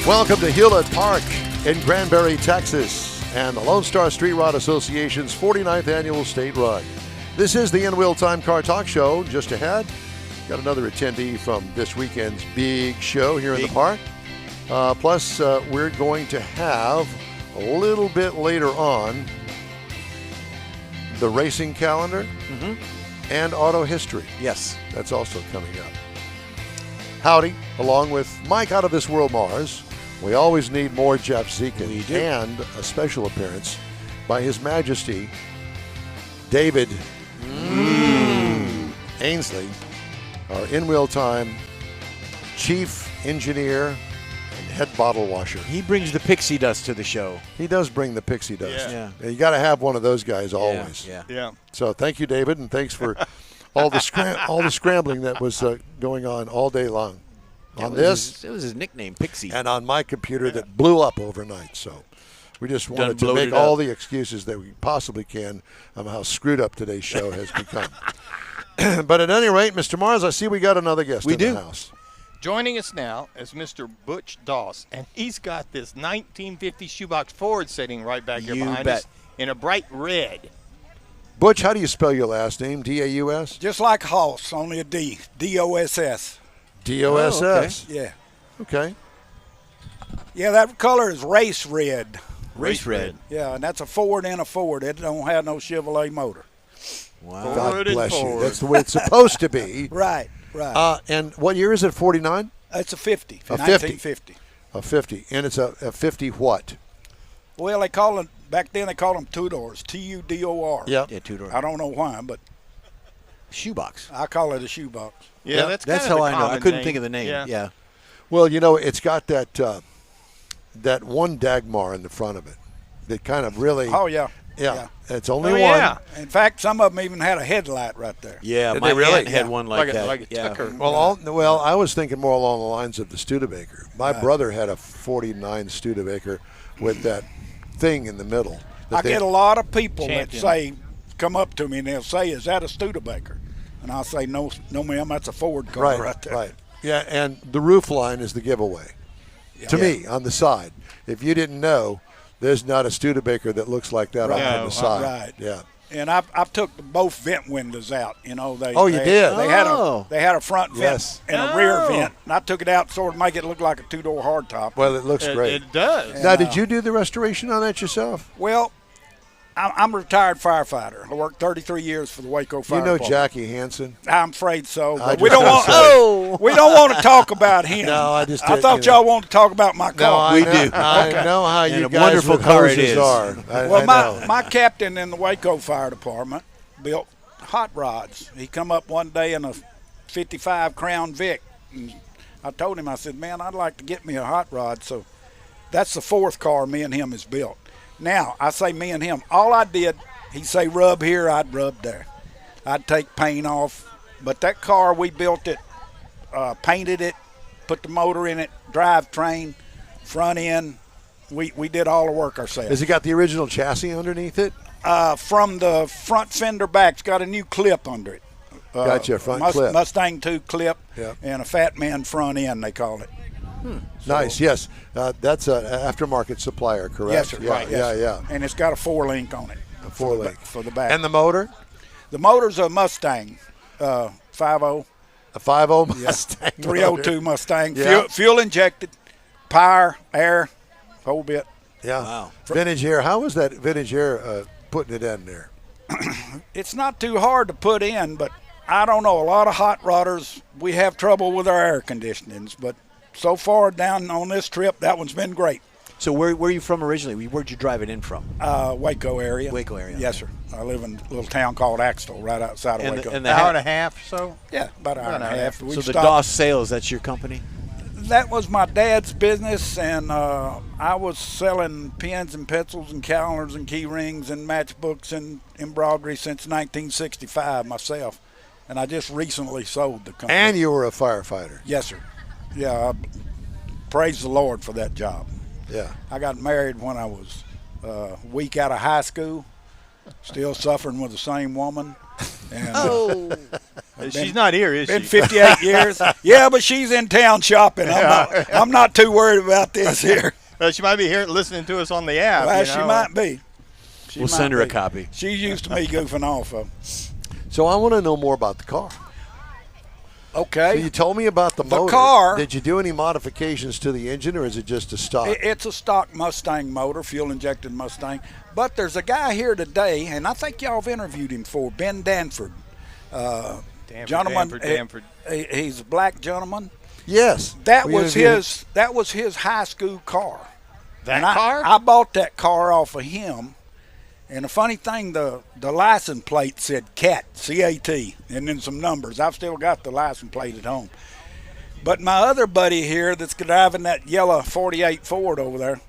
Welcome to Hewlett Park in Granbury, Texas, and the Lone Star Street Rod Association's 49th Annual State Run. This is the In Wheel Time Car Talk Show. Just ahead, got another attendee from this weekend's big show here in the park. Plus, we're going to have a little bit later on the racing calendar and auto history. Yes. That's also coming up. Howdy, along with Mike Out of This World Mars. We always need more Jeff Zekin, and a special appearance by His Majesty David Ainsley, our In-Wheel Time Chief Engineer and Head Bottle Washer. He brings the pixie dust to the show. He does bring the pixie dust. Yeah. You got to have one of those guys always. Yeah. So thank you, David, and thanks for all the scrambling that was going on all day long. It was his nickname, Pixie. And on my computer that blew up overnight. So we just wanted to make all the excuses that we possibly can of how screwed up today's show has become. But at any rate, Mr. Mars, I see we got another guest in the house. Joining us now is Mr. Butch Doss, and he's got this 1950 shoebox Ford sitting right back here behind us in a bright red. Butch, how do you spell your last name? D-A-U-S? Just like Hoss, only a D. D-O-S-S. D-O-S-S. Oh, okay. Yeah. Okay. Yeah, that color is race red. Race red. Yeah, and that's a Ford and a Ford. It don't have no Chevrolet motor. Wow. God bless you. That's the way it's supposed to be. Right. And what year is it, 49? It's a 50. A 1950. A 50. And it's a 50 what? Well, they call it, back then they called them two-doors, T-U-D-O-R. Yep. Yeah, two-door. I don't know why, but shoebox. I call it a shoebox. Yeah, that's how I know. I couldn't think of the name. Yeah. Well, you know, it's got that that one Dagmar in the front of it that kind of really. Oh, yeah. Yeah. It's only one. Yeah. In fact, some of them even had a headlight right there. Yeah, Did my they really? aunt had one like that. Like a Tucker. Well, I was thinking more along the lines of the Studebaker. My brother had a 49 Studebaker with that thing in the middle. I get a lot of people that say, come up to me and they'll say, is that a Studebaker? And I'll say, no, ma'am, that's a Ford car right there. Right. Yeah, and the roof line is the giveaway. Yeah. To me, on the side. If you didn't know, there's not a Studebaker that looks like that on the side. Right. Yeah. And I've took both vent windows out. You know, did? They had a front vent and a rear vent, and I took it out sort of make it look like a two-door hardtop. Well, it looks great. It does. And, now, did you do the restoration on that yourself? Well, I'm a retired firefighter. I worked 33 years for the Waco Fire Department. Jackie Hansen? I'm afraid so. But we don't want to talk about him. No, I thought y'all wanted to talk about my car. No, we do. I know how and you a guys wonderful with car it hoses is. are. Well, my captain in the Waco Fire Department built hot rods. He come up one day in a 55 Crown Vic. And I told him, I said, man, I'd like to get me a hot rod. So that's the fourth car me and him has built. Now, I say me and him. All I did, he'd say rub here, I'd rub there. I'd take paint off. But that car, we built it, painted it, put the motor in it, drivetrain, front end. We did all the work ourselves. Has it got the original chassis underneath it? From the front fender back, it's got a new clip under it. Gotcha, front clip. Mustang 2 clip, Yep. and a Fat Man front end, they call it. Nice, yes. That's an aftermarket supplier, correct? Yes, sir. Yeah, Right, yes, yeah. And it's got a 4-link on it. A 4-link. For the back. And the motor? The motor's a Mustang 5.0. A 5.0 Mustang. 302 Mustang. Yeah. Fuel injected, power, air, whole bit. Yeah. Wow. Vintage air. How was that vintage air putting it in there? It's not too hard to put in, but I don't know. A lot of hot rodders, we have trouble with our air conditionings, but so far down on this trip, that one's been great. So where are you from originally? Where'd you drive it in from? Waco area. Waco area. Yes, sir. I live in a little town called Axtell, right outside of Waco. An hour and a half or so? Yeah, about an hour and a half. So the DOS Sales, that's your company? That was my dad's business, and I was selling pens and pencils and calendars and key rings and matchbooks and embroidery since 1965 myself. And I just recently sold the company. And you were a firefighter. Yes, sir. Yeah, praise the Lord for that job. Yeah. I got married when I was a week out of high school, still suffering with the same woman. And, she's not here, is been she? 58 years. Yeah, but she's in town shopping. I'm not too worried about this here. She might be here listening to us on the app. Well, she might be. We'll send her a copy. She's used to me goofing off of. So I want to know more about the car. Okay. So you told me about the motor. car. Did you do any modifications to the engine, or is it just a stock? It's a stock Mustang motor, fuel-injected Mustang. But there's a guy here today, and I think y'all have interviewed him before, Ben Danford. Danford. He's a black gentleman. Yes. That was his high school car. Car? I bought that car off of him. And the funny thing, the license plate said CAT, C-A-T, and then some numbers. I've still got the license plate at home. But my other buddy here that's driving that yellow 48 Ford over there,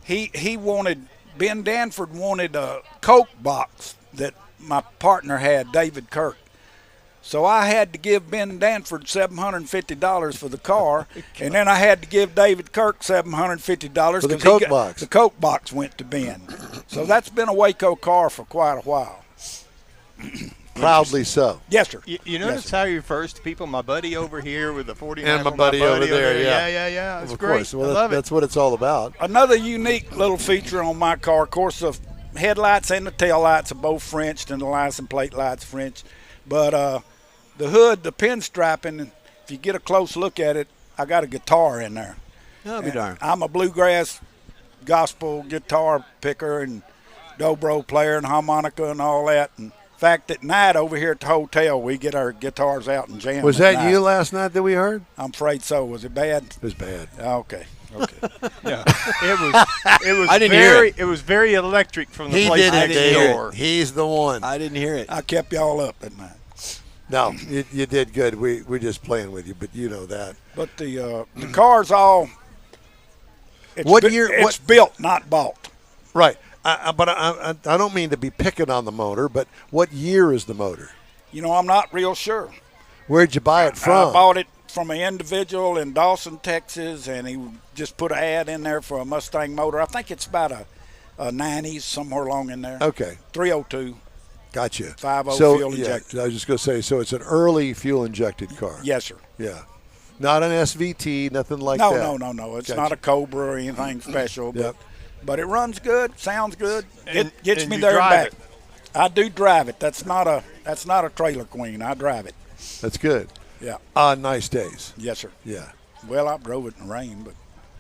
Ben Danford wanted a Coke box that my partner had, David Kirk. So I had to give Ben Danford $750 for the car, and then I had to give David Kirk $750 for the Coke box. The Coke box went to Ben. So that's been a Waco car for quite a while. Proudly so. Yes, sir. You notice how he refers to people? My buddy over here with the 49. And my buddy over there, yeah. That's of great. Course. Well, I love that's what it's all about. Another unique little feature on my car, of course, the headlights and the tail lights are both Frenched, and the license plate lights Frenched. But the hood, the pinstriping, if you get a close look at it, I got a guitar in there. Oh, be darned. I'm a bluegrass gospel guitar picker and dobro player and harmonica and all that. And in fact, at night over here at the hotel, we get our guitars out and jam. Was that you last night that we heard? I'm afraid so. Was it bad? It was bad. Okay. Yeah. It was I didn't hear it. It was very electric from the He place didn't next hear door. it. He's the one. I didn't hear it. I kept y'all up at night. No, you did good. We're just playing with you, but you know that. But the car's all. It's built, not bought. Right. But I don't mean to be picking on the motor, but what year is the motor? You know, I'm not real sure. Where'd you buy it from? I bought it from an individual in Dawson, Texas, and he just put an ad in there for a Mustang motor. I think it's about a 90s, somewhere along in there. Okay. 302. Gotcha. 5.0 Yeah, fuel injected. I was just going to say, so it's an early fuel-injected car. Yes, sir. Yeah. Not an SVT, nothing like that. No. It's not a Cobra or anything special. But it runs good, sounds good. It gets me there and back. I do drive it. That's not a trailer queen. I drive it. That's good. Yeah. On nice days. Yes, sir. Yeah. Well, I drove it in the rain, but.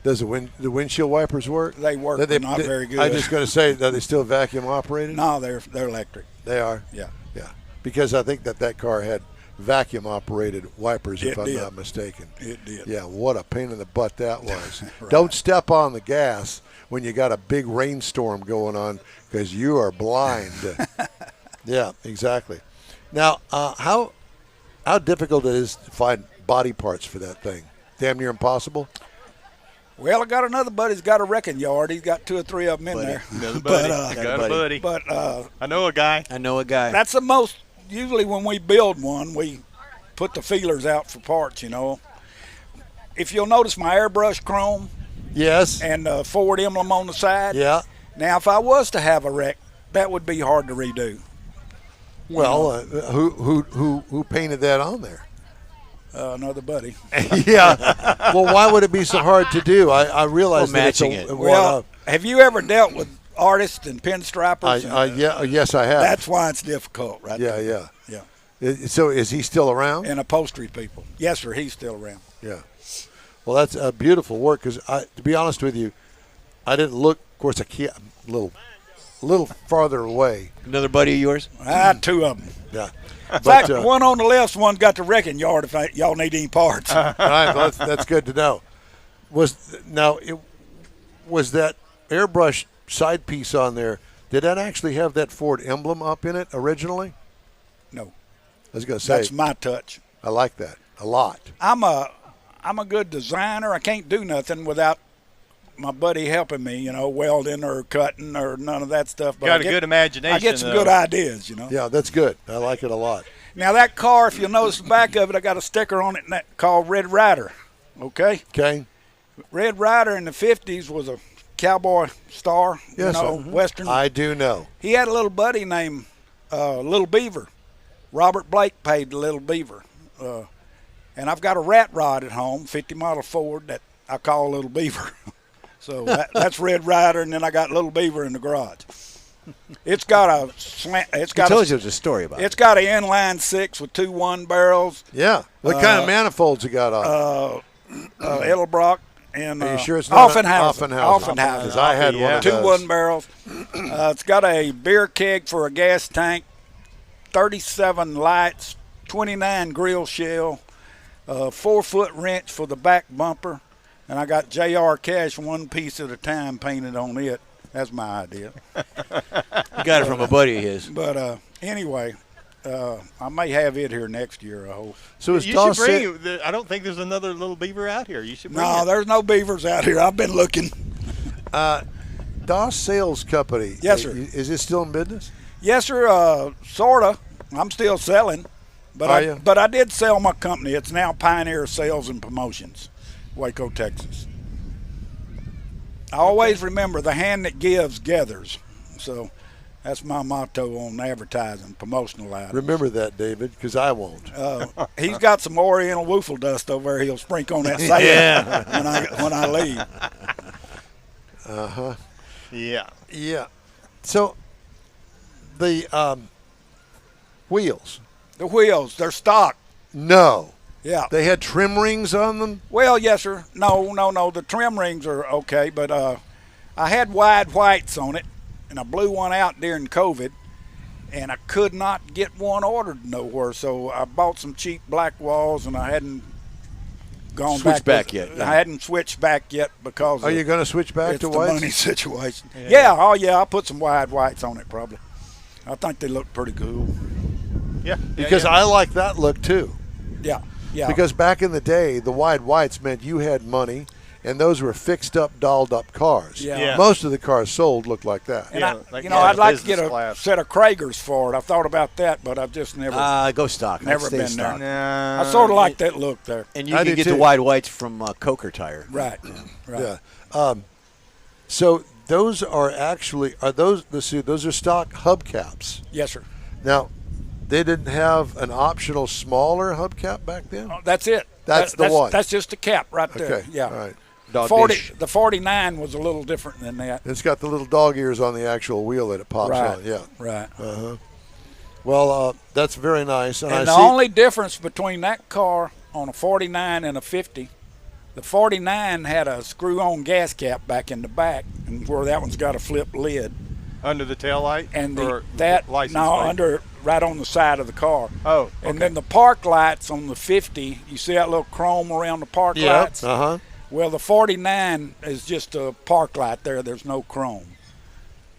Does the windshield wipers work? They work, but not very good. I was just going to say, are they still vacuum operated? No, they're electric. They are? Yeah. Yeah. Because I think that car had vacuum operated wipers, if I'm not mistaken. It did. Yeah, what a pain in the butt that was. Right. Don't step on the gas when you got a big rainstorm going on, because you are blind. Yeah, exactly. Now, how difficult it is to find body parts for that thing? Damn near impossible? Well, I got another buddy's got a wrecking yard. He's got 2 or 3 of them in there. Another buddy. Got a buddy. But I know a guy. That's the most. Usually when we build one, we put the feelers out for parts, you know. If you'll notice my airbrush chrome. Yes. And the Ford emblem on the side. Yeah. Now, if I was to have a wreck, that would be hard to redo. Well, who painted that on there? Another buddy. Yeah. Well, why would it be so hard to do? I realize that matching it's it. Well, have you ever dealt with artists and pinstripers? Yes, I have. That's why it's difficult, right? Yeah. Yeah. So is he still around? And upholstery people. Yes, sir. He's still around. Yeah. Well, that's beautiful work. Because to be honest with you, I didn't look. Of course, I can't. A little farther away. Another buddy of yours? I had 2 of them. Yeah. In fact, one on the left's one got the wrecking yard if y'all need any parts. All right, well, that's good to know. Was that airbrush side piece on there? Did that actually have that Ford emblem up in it originally? No. I was going to say. That's my touch. I like that a lot. I'm a good designer. I can't do nothing without my buddy helping me, welding or cutting or none of that stuff. But got a good imagination. I get some good ideas, Yeah, that's good. I like it a lot. Now, that car, if you'll notice the back of it, I got a sticker on it called Red Rider, okay? Okay. Red Rider in the 50s was a cowboy star, Yes, Western. I do know. He had a little buddy named Little Beaver. Robert Blake paid the Little Beaver. And I've got a rat rod at home, 50 model Ford, that I call Little Beaver. So that's Red Rider, and then I got Little Beaver in the garage. It's got a slant. I told you there's a story about it. It's got an inline 6 with 2 1-barrels. Yeah. What kind of manifolds you got on? Edelbrock and Are you sure it's not Offenhausen. Offenhausen. I had one of 2 those. 1-barrels. It's got a beer keg for a gas tank, 37 lights, 29 grill shell, 4-foot wrench for the back bumper, and I got J.R. Cash 1 piece at a time painted on it. That's my idea. You got it from a buddy of his. But anyway, I may have it here next year, I hope. So you should bring I don't think there's another Little Beaver out here. You should bring it. There's no beavers out here. I've been looking. Doss Sales Company. Yes, sir. Is it still in business? Yes, sir. Sort of. I'm still selling. But I did sell my company. It's now Pioneer Sales and Promotions, Waco, Texas. I always remember the hand that gives gathers. So that's my motto on advertising, promotional items. Remember that, David, because I won't. He's got some Oriental woofle dust over there. He'll sprinkle on that sand when I leave. Uh-huh. Yeah. Yeah. So the wheels. The wheels, they're stock. No. Yeah. They had trim rings on them? Well, yes, sir. No. The trim rings are okay, but I had wide whites on it, and I blew one out during COVID, and I could not get one ordered nowhere. So I bought some cheap black walls, and I hadn't gone back yet. I hadn't switched back yet because Are you going to switch back to the whites? money situation. Yeah. I'll put some wide whites on it probably. I think they look pretty cool. Yeah. Because I like that look too. Yeah. Yeah. Because back in the day, the wide whites meant you had money, and those were fixed-up, dolled-up cars. Yeah. Most of the cars sold looked like that. And I'd like to get a set of Kragers for it. I've thought about that, but I've just never go stock. Never been stock. there. I sort of like that look there. And you can get the wide whites from Coker Tire. Right. Right. Yeah. So those are those are stock hubcaps. Yes, sir. Now, they didn't have an optional smaller hubcap back then? That's it. That's the one. That's just a cap right there. Okay. Yeah. All right. The 49 was a little different than that. It's got the little dog ears on the actual wheel that it pops on. Yeah. Right. Uh-huh. Well, that's very nice. And the only difference between that car on a 49 and a 50, the 49 had a screw-on gas cap back in the back, and where that one's got a flip lid. Under the taillight? And license plate? under right on the side of the car. Oh, okay. And then the park lights on the 50, you see that little chrome around the park lights? Uh-huh. Well, the 49 is just a park light there. There's no chrome.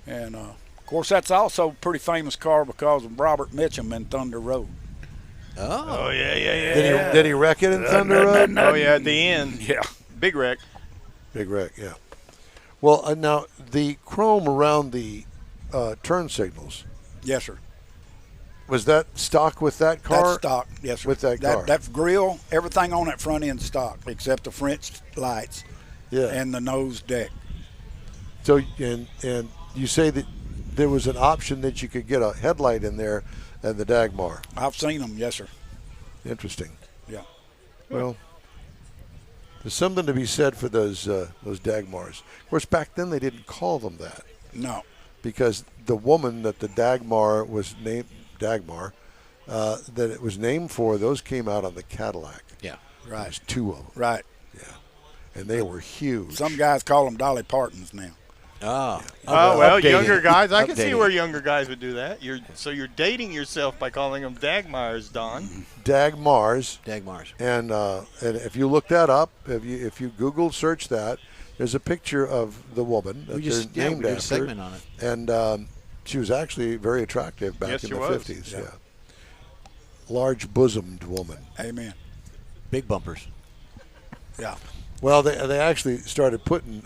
And, of course, that's also a pretty famous car because of Robert Mitchum in Thunder Road. Oh, yeah. Did he wreck it in Thunder Road? Oh, yeah, at the end. Yeah. Big wreck. Big wreck, yeah. Well, now, the chrome around the turn signals. Yes, sir. Was that stock with that car? That's stock, yes, sir. With that car? That grill, everything on that front end stock except the French lights and the nose deck. So, and you say that there was an option that you could get a headlight in there and the Dagmar. I've seen them, yes, sir. Interesting. Yeah. Well, there's something to be said for those Dagmars. Of course, back then they didn't call them that. No. Because the woman that the Dagmar was named, that it was named for, those came out on the Cadillac. Yeah. Right. There's 2 of them. Right. Yeah. and they were huge. Some guys call them Dolly Partons now. Oh, well, updated. younger guys. I can see Updated. where younger guys would do that. You're dating yourself by calling them Dagmars, Don. Dagmars. Dagmars. And if you look that up, if you Google search that, there's a picture of the woman that they're named we did after. a segment on it. And she was actually very attractive back Yes, in she the was. 50s. Yeah. Yeah. Large bosomed woman. Amen. Big bumpers. Yeah. Well, they actually started putting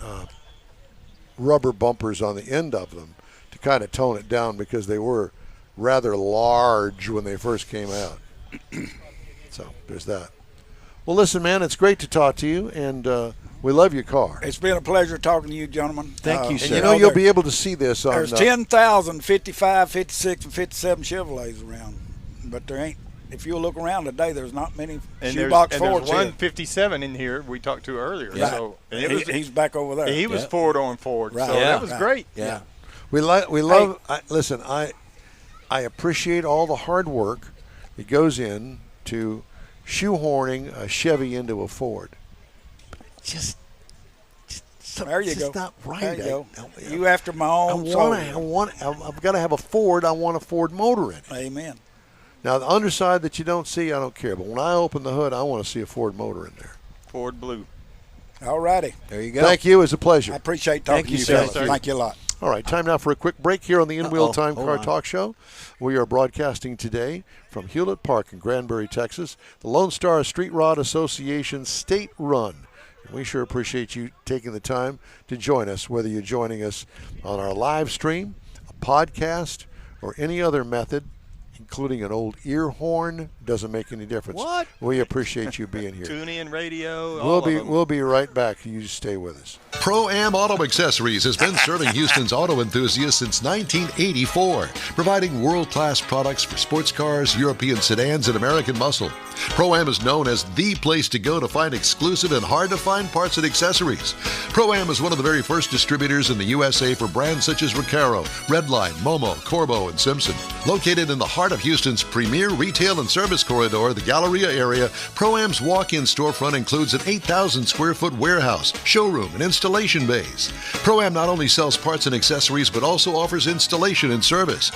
rubber bumpers on the end of them to kind of tone it down because they were rather large when they first came out. So there's that. Well, listen, man, it's great to talk to you, and we love your car. It's been a pleasure talking to you, gentlemen. Thank you, And sir. you know you'll be able to see this on. There's 10,000 55, 56, and 57 Chevrolets around, but there ain't. If you look around today, there's not many shoebox there's Fords. one 57 in here we talked to earlier. Yeah. So and He's back over there. he was Ford on Ford. Right. So Yeah. that was great. Yeah. We love. Listen, I appreciate all the hard work that goes in to shoehorning a Chevy into a Ford. Just there you go. Not right. There you go. You after my own soul. I've got to have a Ford. I want a Ford motor in it. Amen. Now, the underside that you don't see, I don't care. But when I open the hood, I want to see a Ford motor in there. Ford Blue. All righty. There you go. Thank you. It was a pleasure. I appreciate talking to you, sir. fellas. Thank you a lot. All right, time now for a quick break here on the In-Wheel Time Hold Car on. Talk Show. We are broadcasting today from Hewlett Park in Granbury, Texas, the Lone Star Street Rod Association State Run. And we sure appreciate you taking the time to join us, whether you're joining us on our live stream, a podcast, or any other method, including an old ear horn. Doesn't make any difference. What? We appreciate you being here. Tune in radio. We'll be right back. You just stay with us. Pro-Am Auto Accessories has been serving Houston's auto enthusiasts since 1984, providing world-class products for sports cars, European sedans, and American muscle. Pro-Am is known as the place to go to find exclusive and hard-to-find parts and accessories. Pro-Am is one of the very first distributors in the USA for brands such as Recaro, Redline, Momo, Corbo, and Simpson. Located in the heart of Houston's premier retail and service corridor, the Galleria area, Pro-Am's walk-in storefront includes an 8,000 square foot warehouse, showroom, and installation bays. Pro-Am not only sells parts and accessories, but also offers installation and service.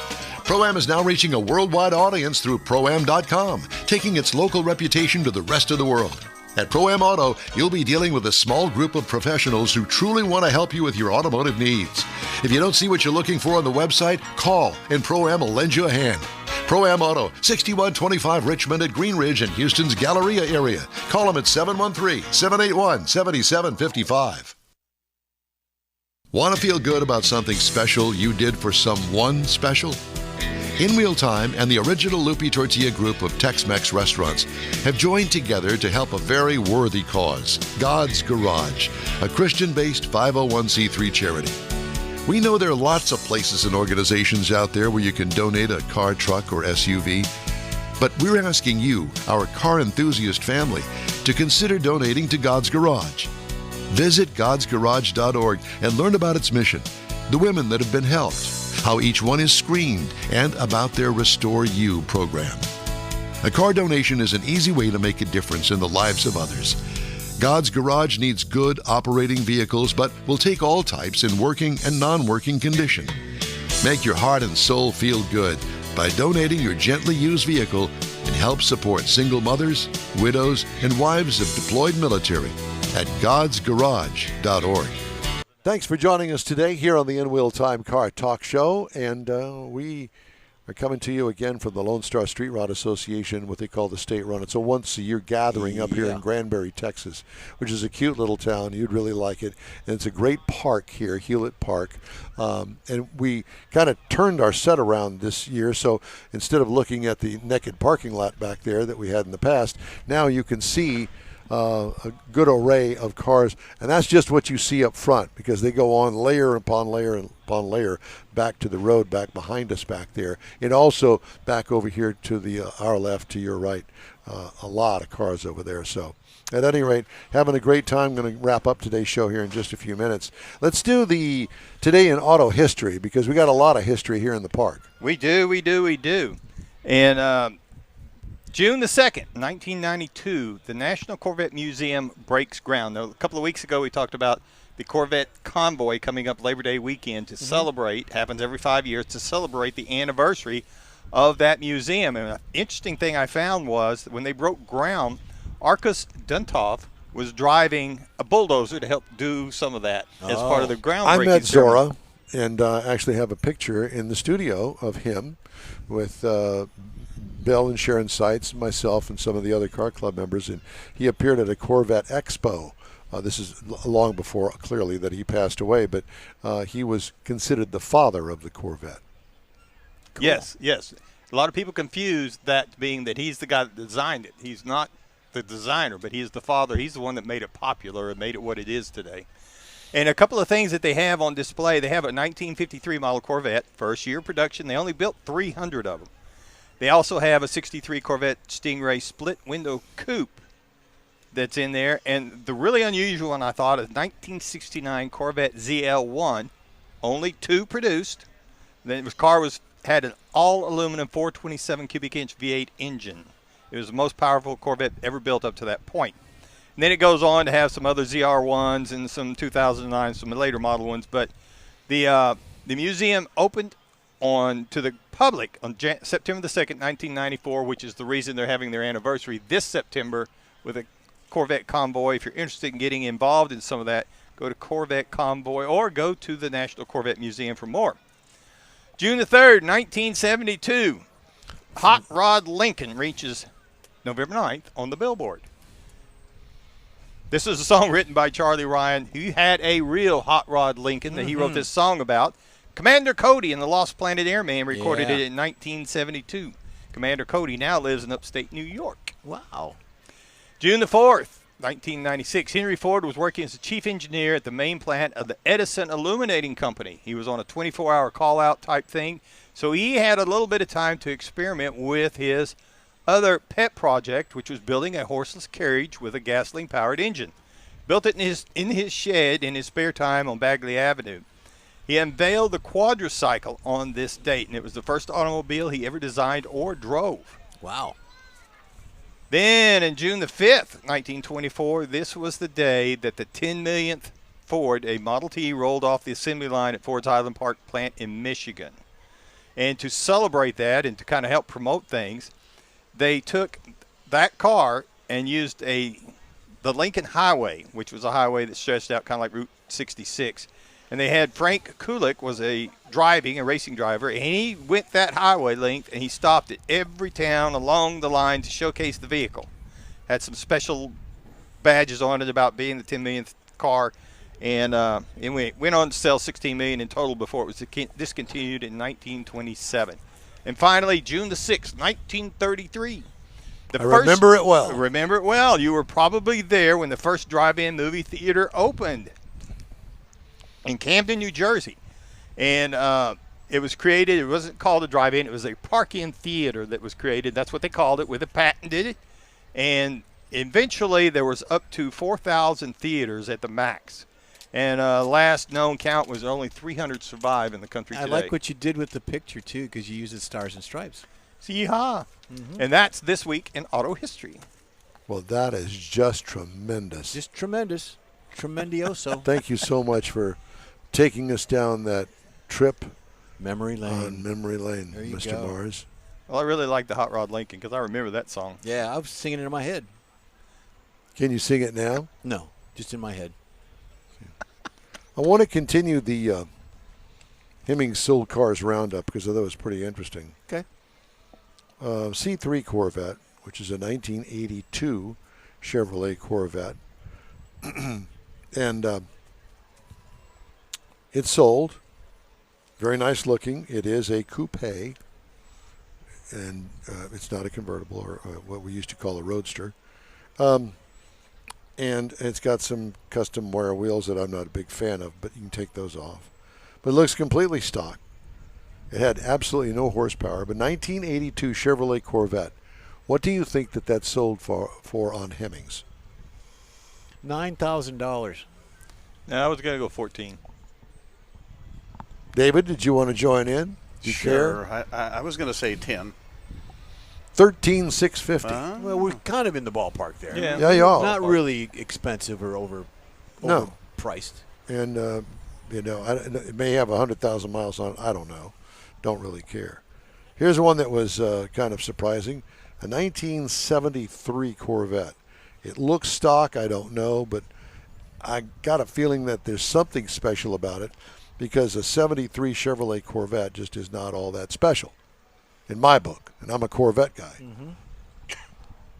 Pro-Am is now reaching a worldwide audience through Pro-Am.com, taking its local reputation to the rest of the world. At Pro-Am Auto, you'll be dealing with a small group of professionals who truly want to help you with your automotive needs. If you don't see what you're looking for on the website, call and Pro-Am will lend you a hand. Pro-Am Auto, 6125 Richmond at Green Ridge in Houston's Galleria area. Call them at 713-781-7755. Want to feel good about something special you did for someone special? In-Wheel Time and the original Lupi Tortilla group of Tex-Mex restaurants have joined together to help a very worthy cause, God's Garage, a Christian-based 501c3 charity. We know there are lots of places and organizations out there where you can donate a car, truck, or SUV, but we're asking you, our car enthusiast family, to consider donating to God's Garage. Visit godsgarage.org and learn about its mission, the women that have been helped, how each one is screened, and about their Restore You program. A car donation is an easy way to make a difference in the lives of others. God's Garage needs good operating vehicles, but will take all types in working and non-working condition. Make your heart and soul feel good by donating your gently used vehicle and help support single mothers, widows, and wives of deployed military at godsgarage.org. Thanks for joining us today here on the In-Wheel Time Car Talk Show. And we are coming to you again from the Lone Star Street Rod Association, what they call the State Run. It's a once-a-year gathering up here in Granbury, Texas, which is a cute little town. You'd really like it. And it's a great park here, Hewlett Park. And we kind of turned our set around this year. So instead of looking at the naked parking lot back there that we had in the past, now you can see a good array of cars, and that's just what you see up front, because they go on layer upon layer upon layer back to the road back behind us back there, and also back over here to our left, to your right, a lot of cars over there. So at any rate, having a great time. I'm going to wrap up today's show here in just a few minutes. Let's do the Today in Auto History, because we got a lot of history here in the park. We do. And June the 2nd, 1992, the National Corvette Museum breaks ground. Now, a couple of weeks ago, we talked about the Corvette Convoy coming up Labor Day weekend to celebrate, happens every 5 years, to celebrate the anniversary of that museum. And an interesting thing I found was that when they broke ground, Arcus Duntov was driving a bulldozer to help do some of that as part of the groundbreaking. I met Zora and actually have a picture in the studio of him with Bill and Sharon Seitz, myself, and some of the other car club members. And he appeared at a Corvette Expo. This is long before, clearly, that he passed away, but he was considered the father of the Corvette. Cool. Yes. A lot of people confuse that being that he's the guy that designed it. He's not the designer, but he's the father. He's the one that made it popular and made it what it is today. And a couple of things that they have on display. They have a 1953 model Corvette, first year production. They only built 300 of them. They also have a 63 Corvette Stingray split window coupe that's in there. And the really unusual one, I thought, is 1969 Corvette ZL1, only 2 produced. The car had an all-aluminum 427 cubic inch V8 engine. It was the most powerful Corvette ever built up to that point. And then it goes on to have some other ZR1s and some 2009, some later model ones. But the museum opened to the public on September the 2nd, 1994, which is the reason they're having their anniversary this September with a Corvette Convoy. If you're interested in getting involved in some of that, go to Corvette Convoy or go to the National Corvette Museum for more. June the 3rd, 1972, Hot Rod Lincoln reaches November 9th on the Billboard. This is a song written by Charlie Ryan, who had a real Hot Rod Lincoln that he wrote this song about. Commander Cody and the Lost Planet Airman recorded it in 1972. Commander Cody now lives in upstate New York. Wow. June the 4th, 1996, Henry Ford was working as a chief engineer at the main plant of the Edison Illuminating Company. He was on a 24-hour call-out type thing, so he had a little bit of time to experiment with his other pet project, which was building a horseless carriage with a gasoline-powered engine. Built it in his shed in his spare time on Bagley Avenue. He unveiled the quadricycle on this date, and it was the first automobile he ever designed or drove. Wow. Then, in June the 5th, 1924, this was the day that the 10 millionth Ford, a Model T, rolled off the assembly line at Ford's Highland Park plant in Michigan. And to celebrate that and to kind of help promote things, they took that car and used the Lincoln Highway, which was a highway that stretched out kind of like Route 66. And they had Frank Kulik was a racing driver, and he went that highway length, and he stopped at every town along the line to showcase the vehicle. Had some special badges on it about being the 10 millionth car, and it went on to sell 16 million in total before it was discontinued in 1927. And finally, June the 6th, 1933. Remember it well. Remember it well. You were probably there when the first drive-in movie theater opened in Camden, New Jersey. And it was created, it wasn't called a drive-in, it was a park-in theater that was created. That's what they called it, with a patented. And eventually there was up to 4,000 theaters at the max. And last known count was only 300 survive in the country today. I like what you did with the picture, too, because you used the stars and stripes. Yeehaw. And that's this week in auto history. Well, that is just tremendous. Just tremendous. Tremendioso. Thank you so much for taking us down that trip. Memory lane. On memory lane, there you Mr. go. Mars. Well, I really like the Hot Rod Lincoln because I remember that song. Yeah, I was singing it in my head. Can you sing it now? No, just in my head. I want to continue the Hemmings Sold Cars Roundup because that was pretty interesting. Okay. C3 Corvette, which is a 1982 Chevrolet Corvette. And it's sold. Very nice looking. It is a coupe, and it's not a convertible or what we used to call a roadster. And it's got some custom wire wheels that I'm not a big fan of, but you can take those off. But it looks completely stock. It had absolutely no horsepower, but 1982 Chevrolet Corvette. What do you think that sold for on Hemmings? $9,000. No, I was going to go 14. David, did you want to join in? Do you Sure. I was going to say 10. $13,650. Well, we're kind of in the ballpark there. Yeah, you are. Not really expensive or overpriced. And it may have 100,000 miles on it. I don't know. Don't really care. Here's one that was kind of surprising: a 1973 Corvette. It looks stock. I don't know, but I got a feeling that there's something special about it, because a 73 Chevrolet Corvette just is not all that special in my book, and I'm a Corvette guy. Mm-hmm.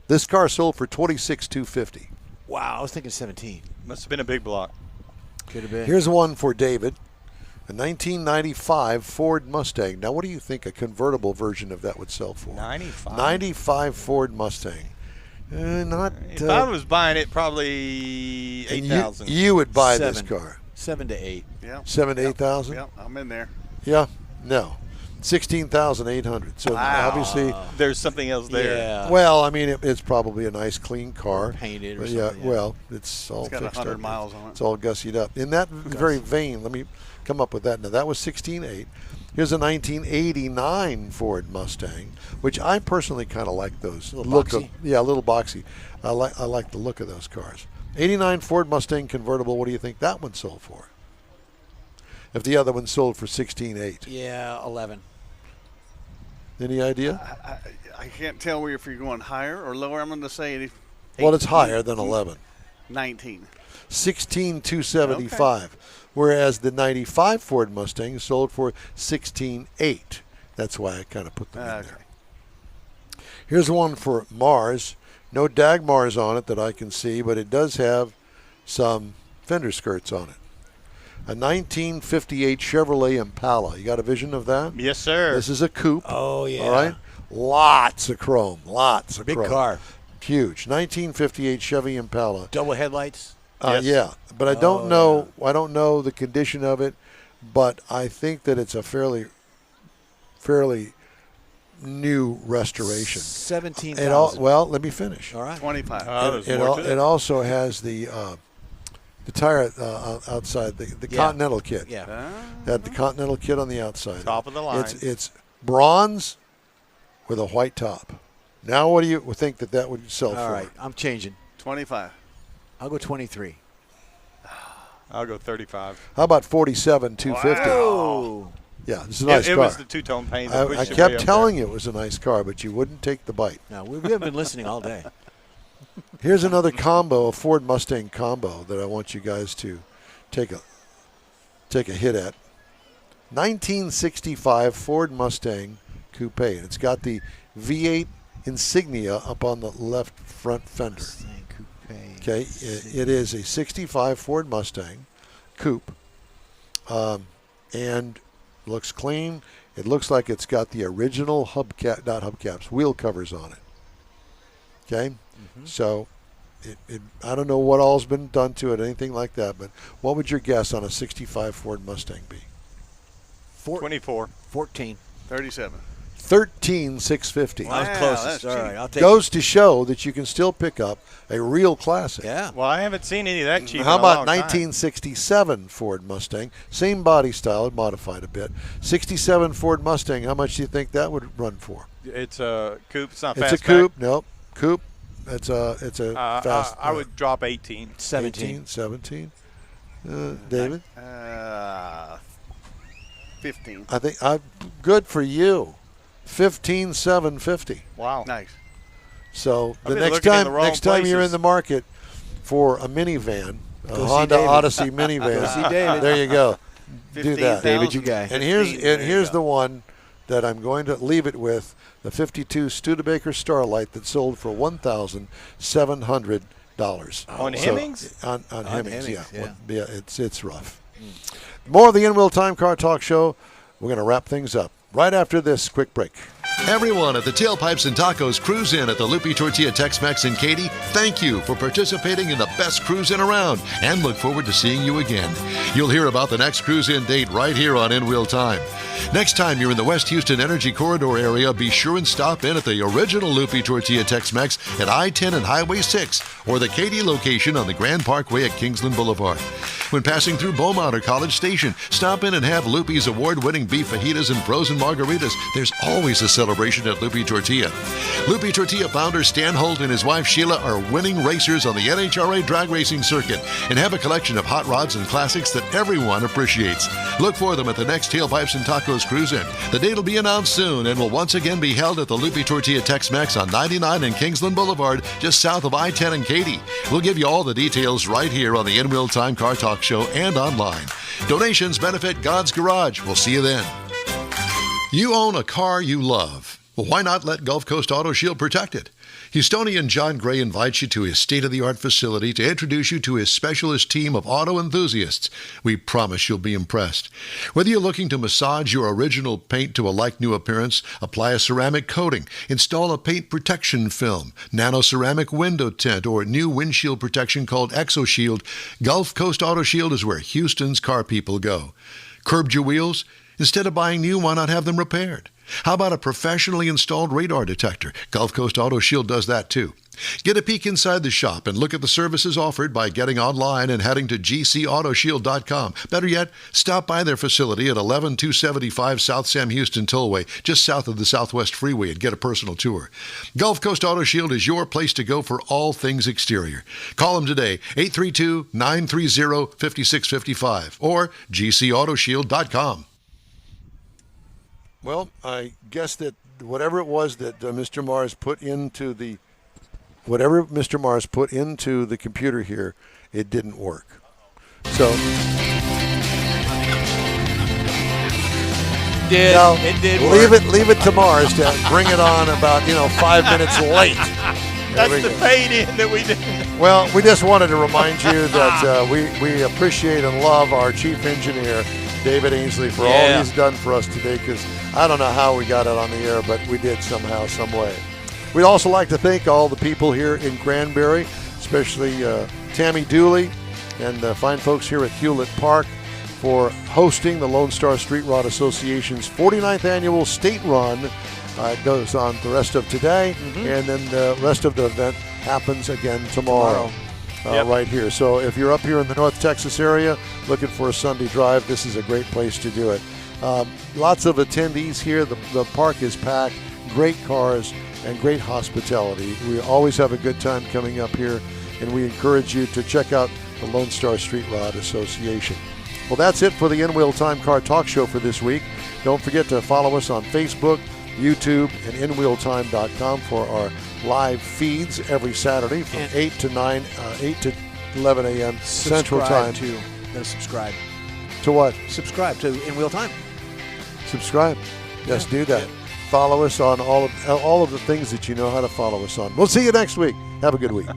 This car sold for $26,250. Wow, I was thinking 17. Must have been a big block. Could have been. Here's one for David, a 1995 Ford Mustang. Now, what do you think a convertible version of that would sell for? 95 Ford Mustang. If I was buying it, probably 8,000. You would buy this car. 7 to 8. Yeah. 7 to 8,000. Yeah, I'm in there. Yeah. No. 16,800. So obviously there's something else there. Yeah. Well, I mean, it's probably a nice, clean car. Painted or But something. Yeah. Well, it's all got fixed 100 up. miles on it. It's all gussied up. In that very vein, let me come up with that. Now, that was 16.8. Here's a 1989 Ford Mustang, which I personally kind of like those. A little boxy? A little boxy. I like the look of those cars. 89 Ford Mustang convertible. What do you think that one sold for? If the other one sold for 16.8. Yeah, 11. Any idea? I can't tell if you're going higher or lower. I'm going to say Well, it's higher than 11. 19. 16,275. Okay. Whereas the 95 Ford Mustang sold for 16.8. That's why I kind of put them in there. Here's one for Mars. No Dagmars on it that I can see, but it does have some fender skirts on it. A 1958 Chevrolet Impala. You got a vision of that? Yes, sir. This is a coupe. Oh, yeah. All right? Lots of chrome. Big car. Huge. 1958 Chevy Impala. Double headlights? Yes. Yeah, but I don't know. Yeah. I don't know the condition of it, but I think that it's a fairly new restoration. 17,000. Well, let me finish. All right. 25. It also has the tire outside the Continental kit. Yeah. Had the Continental kit on the outside. Top of the line. It's bronze with a white top. Now, what do you think that would sell for? All right, I'm changing. 25. I'll go 23. I'll go 35. How about 47,250? Wow. Yeah, it's a nice car. It was the two-tone paint. I kept telling you it was a nice car, but you wouldn't take the bite. No, we have been listening all day. Here's another combo, a Ford Mustang combo that I want you guys to take a hit at. 1965 Ford Mustang Coupe. And it's got the V8 insignia up on the left front fender. Okay, it is a 65 Ford Mustang Coupe, and looks clean. It looks like it's got the original wheel covers on it. Okay, so I don't know what all's been done to it, anything like that, but what would your guess on a 65 Ford Mustang be? 24. 14. 37. 13,650. I was closest. All right, I'll take Goes to show that you can still pick up a real classic. Yeah. Well, I haven't seen any of that cheap. How in a about long time. 1967 Ford Mustang? Same body style, modified a bit. 67 Ford Mustang. How much do you think that would run for? It's a coupe. It's not It's fastback. a coupe. Nope. Coupe. It's a fast. I would drop 18. 17. 17. David? 15. I think good for you. 15,750. Wow. Nice. So the been next looking in the wrong time you're in places. the market for a minivan, a Go see Honda David. Odyssey minivan. Go see David. There you go. Do that. 15,000. David, you guy. And here's 15, there you go. the one that I'm going to leave it with, the 52 Studebaker Starlight that sold for $1,700. On Hemmings? On Hemmings, Hemmings, yeah. It's rough. More of the In-Wheel Time Car Talk Show. We're going to wrap things up right after this quick break. Everyone at the Tailpipes and Tacos Cruise In at the Lupi Tortilla Tex-Mex in Katy, thank you for participating in the best cruise in around and look forward to seeing you again. You'll hear about the next cruise in date right here on In Wheel Time. Next time you're in the West Houston Energy Corridor area, be sure and stop in at the original Lupi Tortilla Tex-Mex at I-10 and Highway 6 or the Katy location on the Grand Parkway at Kingsland Boulevard. When passing through Beaumont or College Station, stop in and have Loopy's award-winning beef fajitas and frozen margaritas. There's always a celebration at Loopy Tortilla. Loopy Tortilla founder Stan Holt and his wife Sheila are winning racers on the NHRA drag racing circuit and have a collection of hot rods and classics that everyone appreciates. Look for them at the next Tailpipes and Tacos Cruise-In. The date will be announced soon and will once again be held at the Loopy Tortilla Tex-Mex on 99 and Kingsland Boulevard, just south of I-10 and Katy. We'll give you all the details right here on the In Real Time Car Talk Show and online. Donations benefit God's Garage. We'll see you then. You own a car you love. Well, why not let Gulf Coast Auto Shield protect it? Houstonian John Gray invites you to his state-of-the-art facility to introduce you to his specialist team of auto enthusiasts. We promise you'll be impressed. Whether you're looking to massage your original paint to a like-new appearance, apply a ceramic coating, install a paint protection film, nano-ceramic window tint, or new windshield protection called ExoShield, Gulf Coast Auto Shield is where Houston's car people go. Curbed your wheels? Instead of buying new, why not have them repaired? How about a professionally installed radar detector? Gulf Coast Auto Shield does that too. Get a peek inside the shop and look at the services offered by getting online and heading to gcautoshield.com. Better yet, stop by their facility at 11275 South Sam Houston Tollway, just south of the Southwest Freeway, and get a personal tour. Gulf Coast Auto Shield is your place to go for all things exterior. Call them today, 832-930-5655 or gcautoshield.com. Well, I guess that whatever it was that Mr. Mars put into the computer here, it didn't work. So it did leave it to Mars to bring it on about 5 minutes late. That's the fade-in that we did. Well, we just wanted to remind you that we appreciate and love our chief engineer, David Ainsley, for all he's done for us today, because I don't know how we got it on the air, but we did somehow, some way. We'd also like to thank all the people here in Granbury, especially Tammy Dooley and the fine folks here at Hewlett Park for hosting the Lone Star Street Rod Association's 49th annual state run. It goes on the rest of today, and then the rest of the event happens again tomorrow. Right here. So if you're up here in the North Texas area looking for a Sunday drive, this is a great place to do it. Lots of attendees here. The park is packed. Great cars and great hospitality. We always have a good time coming up here, and we encourage you to check out the Lone Star Street Rod Association. Well, that's it for the In Wheel Time Car Talk Show for this week. Don't forget to follow us on Facebook, YouTube, and InWheelTime.com for our live feeds every Saturday from 8 to 11 a.m. Central Time. Subscribe. To what? Subscribe to In Wheel Time. Subscribe. Yes, do that. Follow us on all of the things that you know how to follow us on. We'll see you next week. Have a good week.